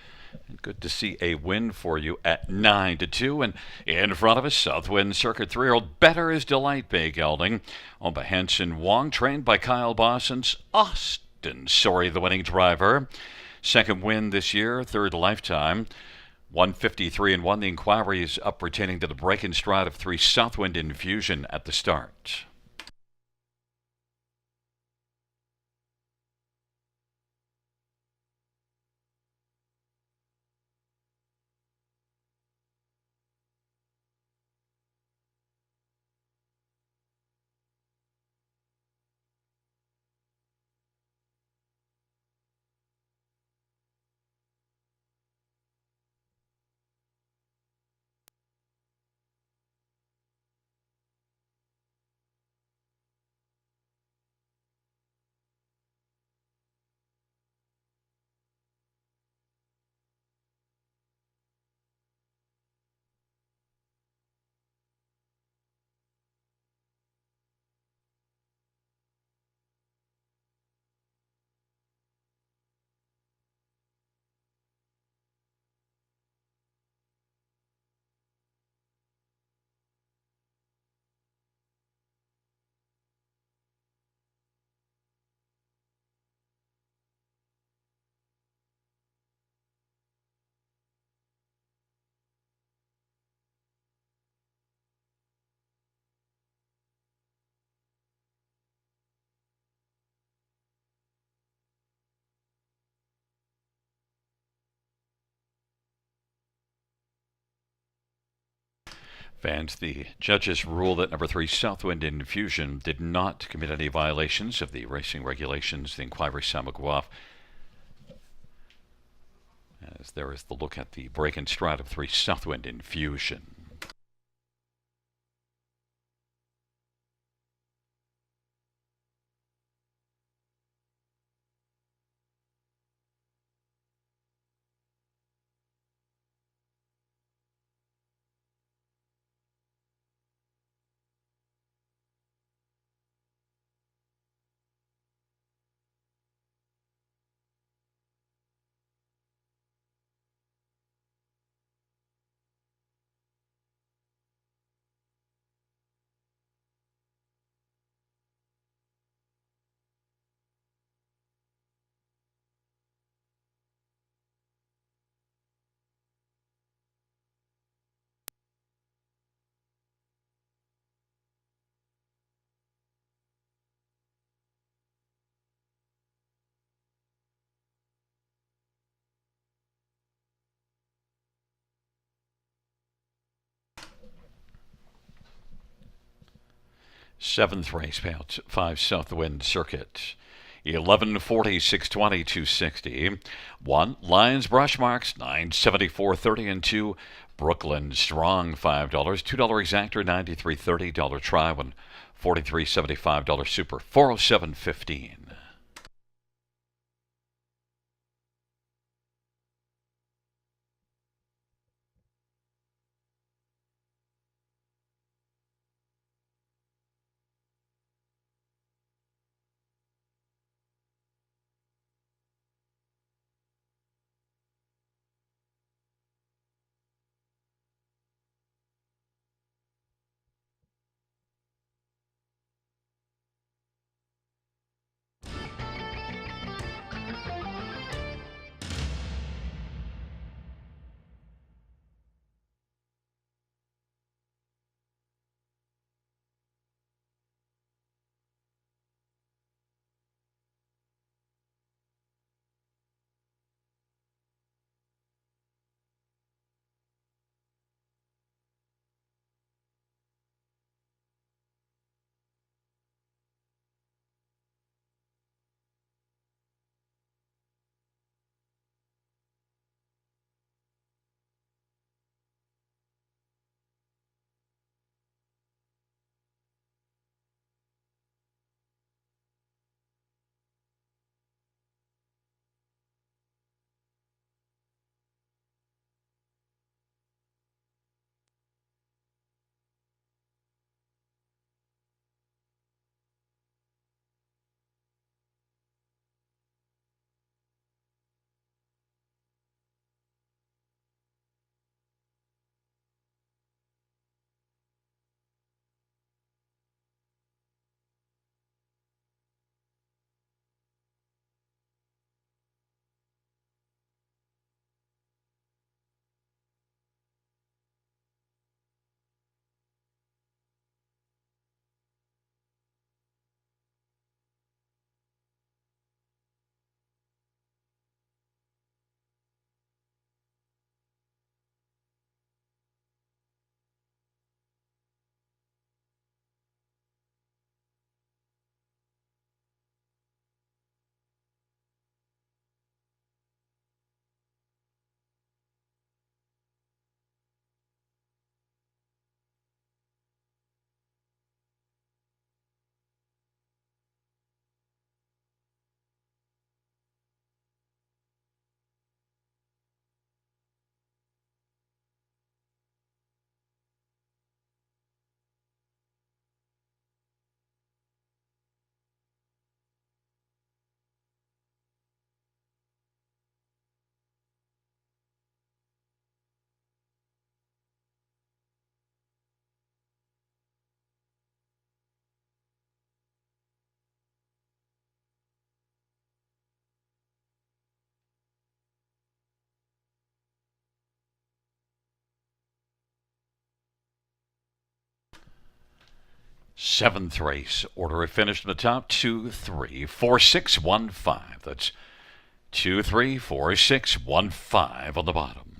And good to see a win for you at 9-2. And in front of us, Southwind Circuit 3-year-old Better is Delight Bay Gelding. Owned by Henson Wong, trained by Kyle Bosson's Austin Story, the winning driver. Second win this year, third lifetime. 153-1. The inquiry is up pertaining to the break in stride of 3 Southwind Infusion at the start. Fans, the judges ruled that number 3 Southwind Infusion did not commit any violations of the racing regulations. The inquiry shall go off. As there is the look at the break in stride of 3 Southwind Infusion. Seventh race, payouts 5 South Wind Circuit. 1140, 620, 260. 1. Lions Brush Marks, 974.30 and 2. Brooklyn Strong, $5. $2 exactor, 93.30. Dollar try one, 43.75. Dollar super, 407.15. Seventh race, order of finish in the top, 2, 3, 4, 6, 1, 5. That's 2, 3, 4, 6, 1, 5 on the bottom.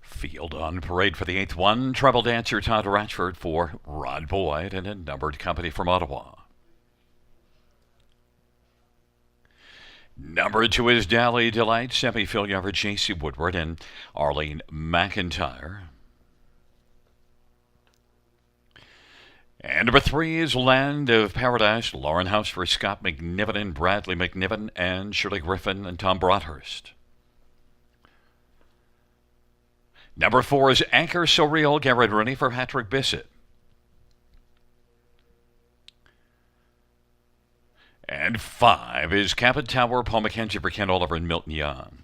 Field on parade for the eighth one. Treble dancer Todd Ratchford for Rod Boyd and a numbered company from Ottawa. Number 2 is Dally Delight, semi-failure for J.C. Woodward and Arlene McIntyre. And number 3 is Land of Paradise, Lauren House for Scott McNiven and Bradley McNiven and Shirley Griffin and Tom Broadhurst. Number 4 is Anchor So Real, Garrett Rooney for Patrick Bissett. And 5 is Cabot Tower, Paul McKenzie for Ken Oliver and Milton Young.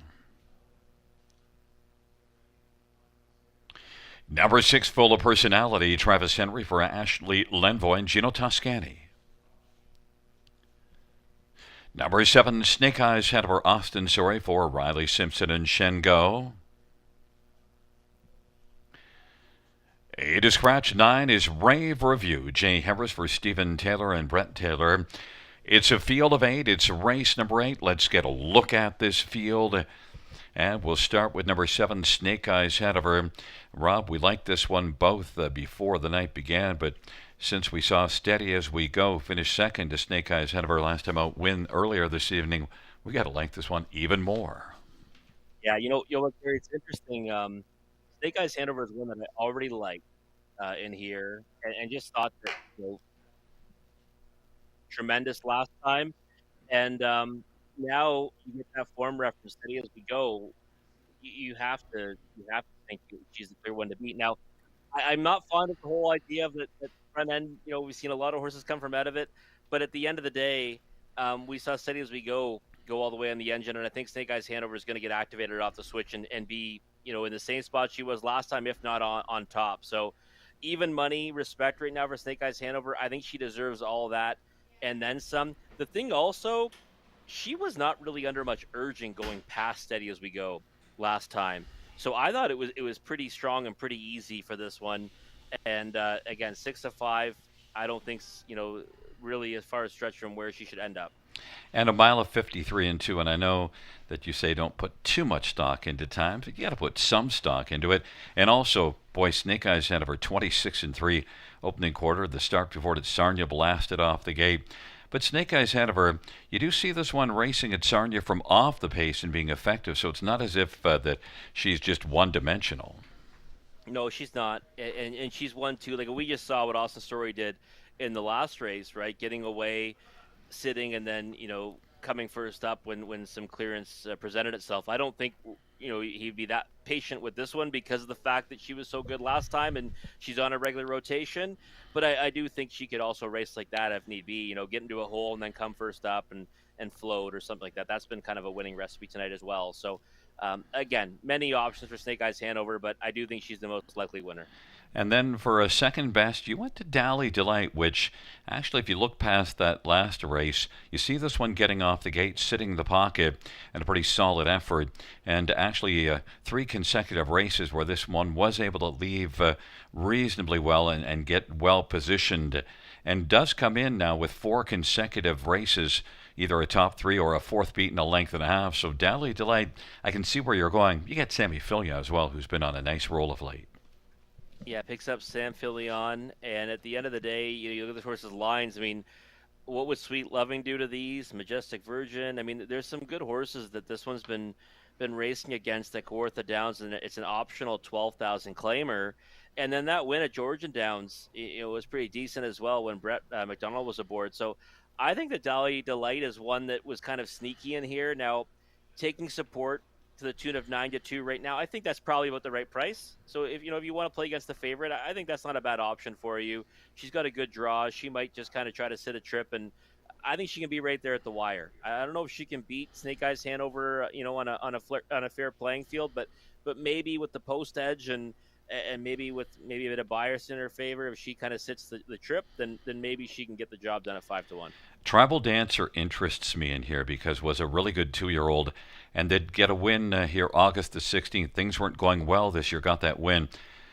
Number 6, Full of Personality, Travis Henry for Ashley Lenvoy and Gino Toscani. Number 7, Snake Eyes Hanover Austin Sorry for Riley Simpson and Shen Go. 8 is Scratch. 9 is Rave Review, Jay Harris for Stephen Taylor and Brett Taylor. It's a field of 8. It's race number 8. Let's get a look at this field. And we'll start with number 7, Snake Eyes Hanover. Rob, we liked this one both before the night began, but since we saw Steady As We Go finish second to Snake Eyes Hanover last time out, win earlier this evening, we got to like this one even more. Yeah, what, Gary, it's interesting. Snake Eyes Hanover is one that I already liked in here, and just thought that tremendous last time, and now you get that form reference Steady As We Go. You have to think she's the clear one to beat. Now, I'm not fond of the whole idea of that front end. We've seen a lot of horses come from out of it, but at the end of the day, we saw Steady As We Go all the way on the engine, and I think Snake Eyes Hanover is going to get activated off the switch and be in the same spot she was last time, if not on top. So even money, respect right now for Snake Eyes Hanover. I think she deserves all that and then some. The thing also, she was not really under much urging going past Steady As We Go last time. So I thought it was pretty strong and pretty easy for this one. And again, 6-5, I don't think, really as far as stretch from where she should end up. And a mile of 53 and 2, and I know that you say don't put too much stock into times, but you got to put some stock into it. And also, boy, Snake Eyes Hanover 26 and 3 opening quarter. The start before it, Sarnia blasted off the gate. But Snake Eyes Hanover, you do see this one racing at Sarnia from off the pace and being effective, so it's not as if that she's just one-dimensional. No, she's not, and she's one too. Like we just saw what Austin Story did in the last race, right? Getting away, sitting, and then coming first up when some clearance presented itself. I don't think he'd be that patient with this one because of the fact that she was so good last time and she's on a regular rotation. But I do think she could also race like that if need be. Get into a hole and then come first up and float or something like that. That's been kind of a winning recipe tonight as well. So again, many options for Snake Eyes Hanover, but I do think she's the most likely winner. And then for a second best, you went to Dally Delight, which actually, if you look past that last race, you see this one getting off the gate, sitting in the pocket, and a pretty solid effort. And actually, 3 consecutive races where this one was able to leave reasonably well and get well positioned, and does come in now with 4 consecutive races, either a top 3 or a 4th beat in a length and a half. So Dally Delight, I can see where you're going. You get Sammy Filia as well, who's been on a nice roll of late. Yeah, picks up Sam Filion, and at the end of the day, you look at the horse's lines. I mean, what would Sweet Loving do to these? Majestic Virgin. I mean, there's some good horses that this one's been racing against at Kawartha Downs, and it's an optional 12,000 claimer. And then that win at Georgian Downs, was pretty decent as well when Brett McDonald was aboard. So I think that Dally Delight is one that was kind of sneaky in here. Now, taking support to the tune of 9-2 right now, I think that's probably about the right price. So if you want to play against the favorite, I think that's not a bad option for you. She's got a good draw. She might just kind of try to sit a trip, and I think she can be right there at the wire. I don't know if she can beat Snake Eyes Hanover, on a fair playing field, but maybe with the post edge and maybe with a bit of bias in her favor, if she kind of sits the trip, then maybe she can get the job done at 5-1. Tribal Dancer interests me in here because was a really good 2-year-old and did get a win here August the 16th. Things weren't going well this year, got that win.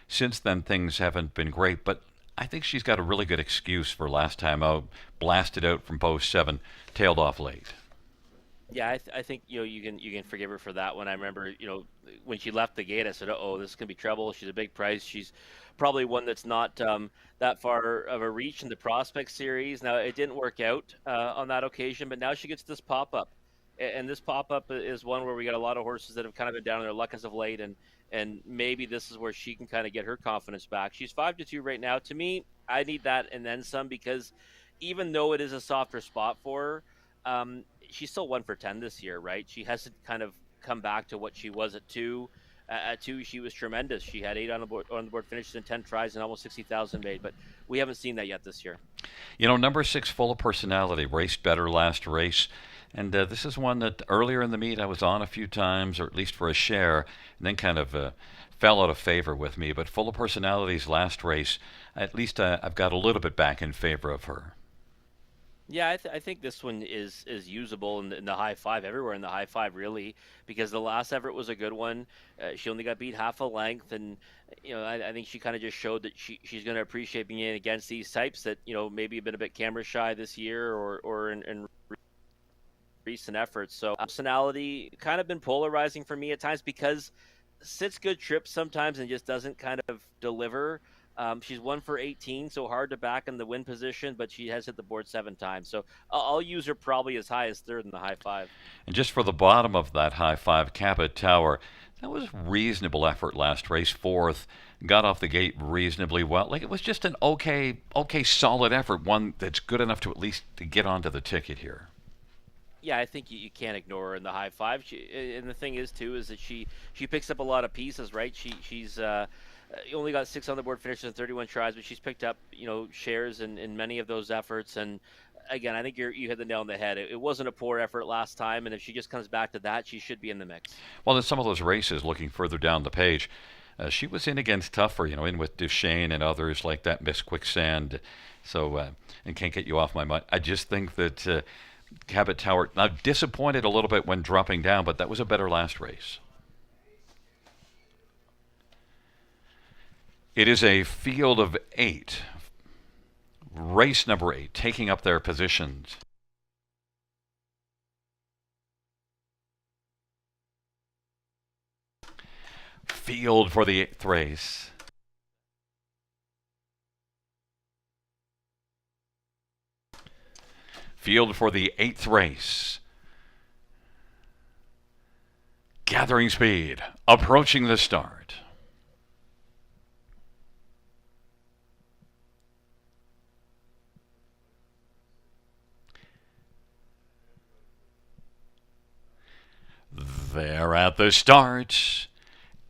Since then, things haven't been great, but I think she's got a really good excuse for last time out. Blasted out from post 7, tailed off late. Yeah, I think you can forgive her for that one. I remember when she left the gate, I said, "Oh, this is gonna be trouble." She's a big price. She's probably one that's not that far of a reach in the prospect series. Now it didn't work out on that occasion, but now she gets this pop up, and this pop up is one where we got a lot of horses that have kind of been down on their luck as of late, and maybe this is where she can kind of get her confidence back. She's 5-2 right now. To me, I need that and then some because even though it is a softer spot for her. She's still 1 for 10 this year, right? She hasn't kind of come back to what she was at 2. At 2, she was tremendous. She had 8 on the board finishes and 10 tries and almost 60,000 made, but we haven't seen that yet this year. Number 6, Full of Personality, raced better last race. And this is one that earlier in the meet I was on a few times, or at least for a share, and then kind of fell out of favor with me. But Full of Personality's last race, at least I've got a little bit back in favor of her. Yeah, I think this one is usable in the high five everywhere in the high five really because the last effort was a good one. She only got beat half a length, and I think she kind of just showed that she's going to appreciate being in against these types that maybe have been a bit camera shy this year or in recent efforts. So personality kind of been polarizing for me at times because sits good trips sometimes and just doesn't kind of deliver. She's 1 for 18, so hard to back in the win position, but she has hit the board 7 times. So I'll use her probably as high as third in the high five. And just for the bottom of that high five, Cabot Tower, that was reasonable effort last race, 4th. Got off the gate reasonably well. Like it was just an okay, solid effort, one that's good enough to at least to get onto the ticket here. Yeah, I think you can't ignore her in the high five. And the thing is too is that she picks up a lot of pieces, right? She's only got 6 on the board finishes and 31 tries, but she's picked up shares in many of those efforts. And again, I think you hit the nail on the head. It wasn't a poor effort last time, and if she just comes back to that, she should be in the mix. Well, in some of those races, looking further down the page, she was in against tougher, in with Duchesne and others like that Miss Quicksand. So, and can't get you off my mind. I just think that Cabot Tower, now disappointed a little bit when dropping down, but that was a better last race. It is a field of 8. Race number 8, taking up their positions. Field for the 8th race. Field for the 8th race. Gathering speed, approaching the start. They're at the start,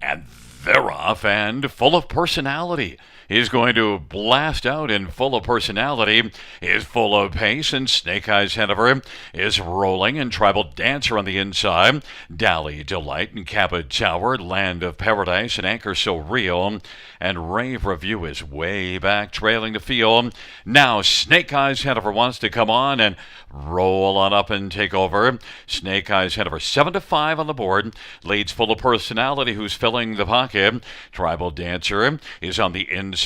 and they're off, and Full of Personality is going to blast out in Full of Personality, is full of pace, and Snake Eyes Hanover is rolling, and Tribal Dancer on the inside, Dally Delight and Cabot Tower, Land of Paradise, and Anchor So Real, and Rave Review is way back, trailing the field. Now Snake Eyes Hanover wants to come on and roll on up and take over. Snake Eyes Hanover 7-5 on the board, leads Full of Personality, who's filling the pocket. Tribal Dancer is on the inside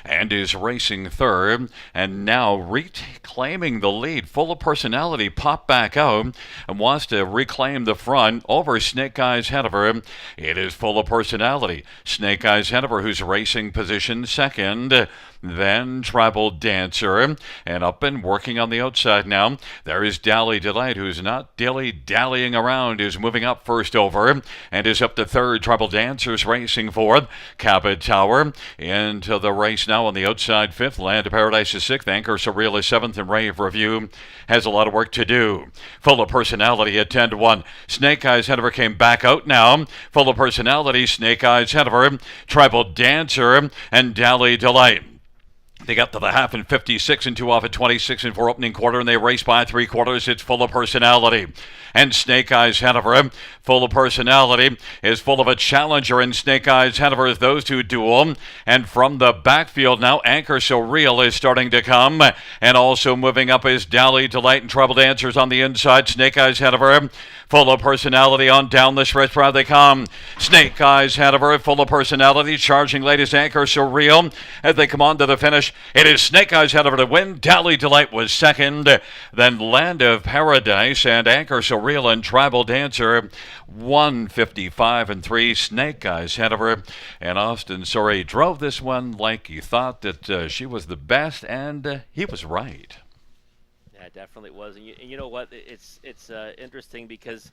and is racing third, and now reclaiming the lead. Full of Personality popped back out and wants to reclaim the front over Snake Eyes Hanover. It is Full of Personality. Snake Eyes Hanover, who's racing position second. Then Tribal Dancer, and up and working on the outside now. There is Dally Delight, who's not dilly-dallying around, is moving up first over, and is up to third. Tribal Dancer's racing fourth. Cabot Tower into the race now on the outside fifth. Land of Paradise is sixth. Anchor Surreal is seventh, and Rave Review has a lot of work to do. Full of Personality at 10-1. Snake Eyes Hanover came back out now. Full of Personality, Snake Eyes Hanover, Tribal Dancer, and Dally Delight. They got to the half in 56 and 2 off at 26 and 4 opening quarter, and they race by 3/4. It's Full of Personality. And Snake Eyes Hanover, Full of Personality, is full of a challenger, and Snake Eyes Hanover is those two duel. And from the backfield now, Anchor So Real is starting to come. And also moving up is Dally Delight and Trouble Dancers on the inside. Snake Eyes Hanover, Full of Personality on down the stretch. Where they come. Snake Eyes Hanover, Full of Personality, charging late is Anchor So Real as they come on to the finish. It is Snake Eyes head over to win. Dally Delight was second. Then Land of Paradise and Anchor Surreal and Tribal Dancer 155 and 3. Snake Eyes head over. And Austin Sorry drove this one like he thought that she was the best, and he was right. Yeah, it definitely was. And you know what? It's interesting because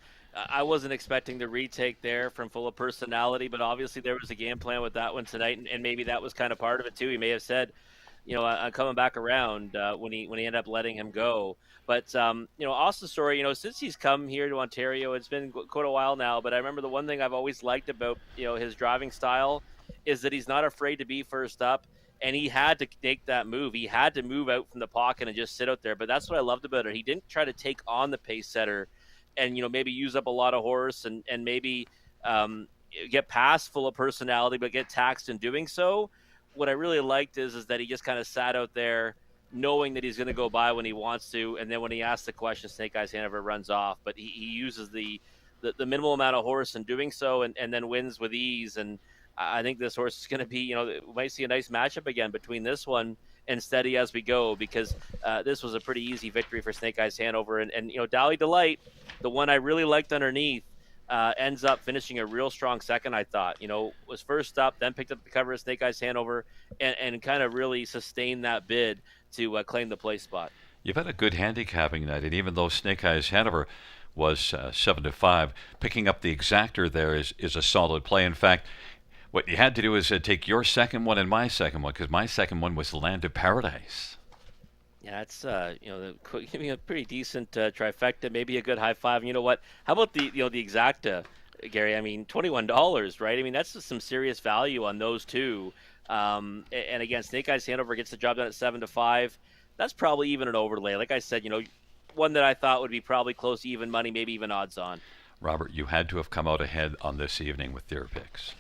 I wasn't expecting the retake there from Full of Personality, but obviously there was a game plan with that one tonight, and maybe that was kind of part of it too. He may have said, I'm coming back around when he ended up letting him go. But Austin's story, since he's come here to Ontario, it's been quite a while now. But I remember the one thing I've always liked about his driving style is that he's not afraid to be first up. And he had to make that move. He had to move out from the pocket and just sit out there. But that's what I loved about it. He didn't try to take on the pace setter, and maybe use up a lot of horse and maybe get past Full of Personality, but get taxed in doing so. What I really liked is that he just kind of sat out there knowing that he's going to go by when he wants to, and then when he asks the question, Snake Eyes Hanover runs off. But he uses the minimal amount of horse in doing so, and then wins with ease. And I think this horse is going to be, we might see a nice matchup again between this one and Steady As We Go, because this was a pretty easy victory for Snake Eyes Hanover. And Dally Delight, the one I really liked underneath, ends up finishing a real strong second, I thought. Was first up, then picked up the cover of Snake Eyes Hanover, and kind of really sustained that bid to claim the place spot. You've had a good handicapping night, and even though Snake Eyes Hanover was 7-5, picking up the exactor there is a solid play. In fact, what you had to do is take your second one and my second one, because my second one was Land of Paradise. Yeah, it's giving a pretty decent trifecta, maybe a good high five. And you know what? How about the exacta, Gary? I mean, $21, right? I mean, that's just some serious value on those two. And again, Snake Eyes Hanover gets the job done at 7-5. That's probably even an overlay. Like I said, one that I thought would be probably close to even money, maybe even odds on. Robert, you had to have come out ahead on this evening with their picks.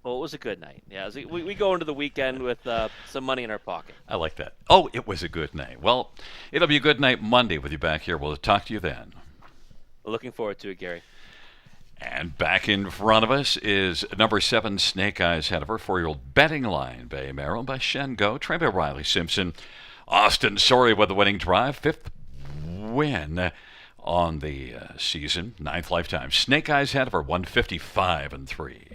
Well, it was a good night. Yeah, we go into the weekend with some money in our pocket. I like that. Oh, it was a good night. Well, it'll be a good night Monday with you back here. We'll talk to you then. Looking forward to it, Gary. And back in front of us is number 7, Snake Eyes Hanover, 4-year-old betting line, Bay Merrill by Shen Go, trained by Riley Simpson. Austin Sorry with the winning drive, 5th win on the season, 9th lifetime. Snake Eyes Hanover, 155 and 3.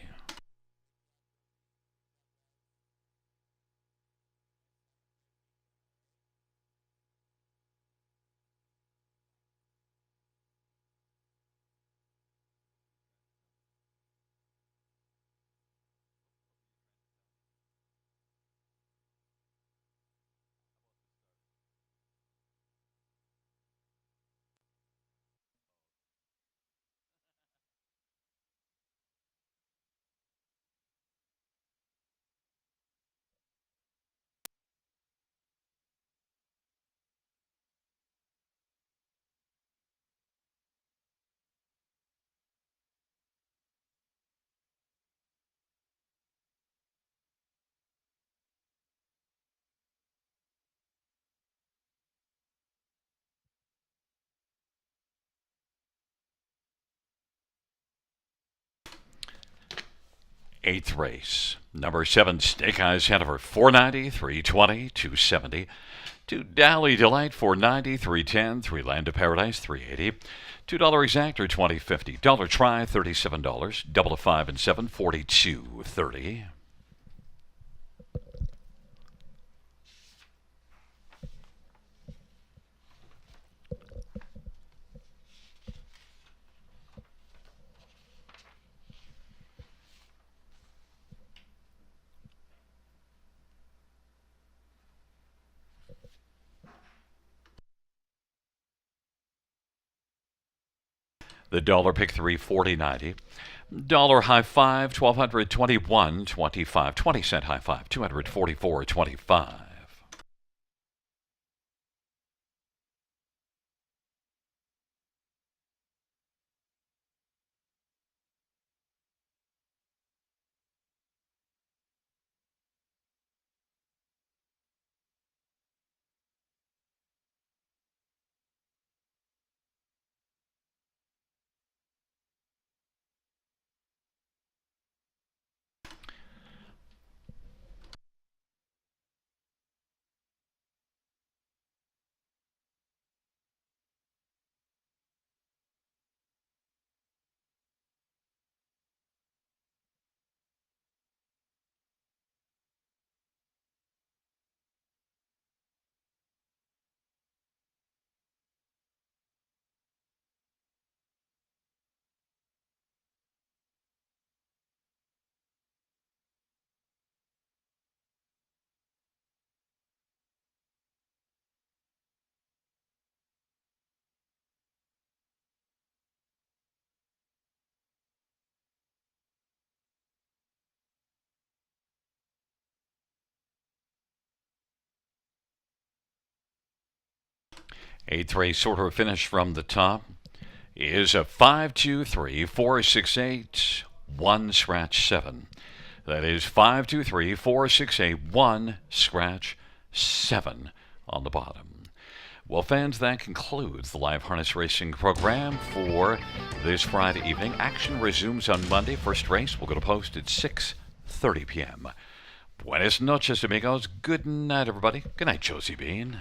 Eighth race. Number 7, Snake Eyes Hanover, 490, 320, 270. 2 Dally Delight, 490, 310, 3 Land of Paradise, 380. $2 exactor, 20.50. Dollar try, $37. Double to 5 and 7, 42.30. The dollar pick 3, 40.90. Dollar high 5, 1221, 25. 20-cent high 5, 244.25. Eighth race order finish from the top is a 5-2-3-4-6-8-1 scratch 7. That is 5-2-3-4-6-8-1 scratch 7 on the bottom. Well, fans, that concludes the live harness racing program for this Friday evening. Action resumes on Monday. First race will go to post at 6:30 p.m. Buenas noches, amigos. Good night, everybody. Good night, Josie Bean.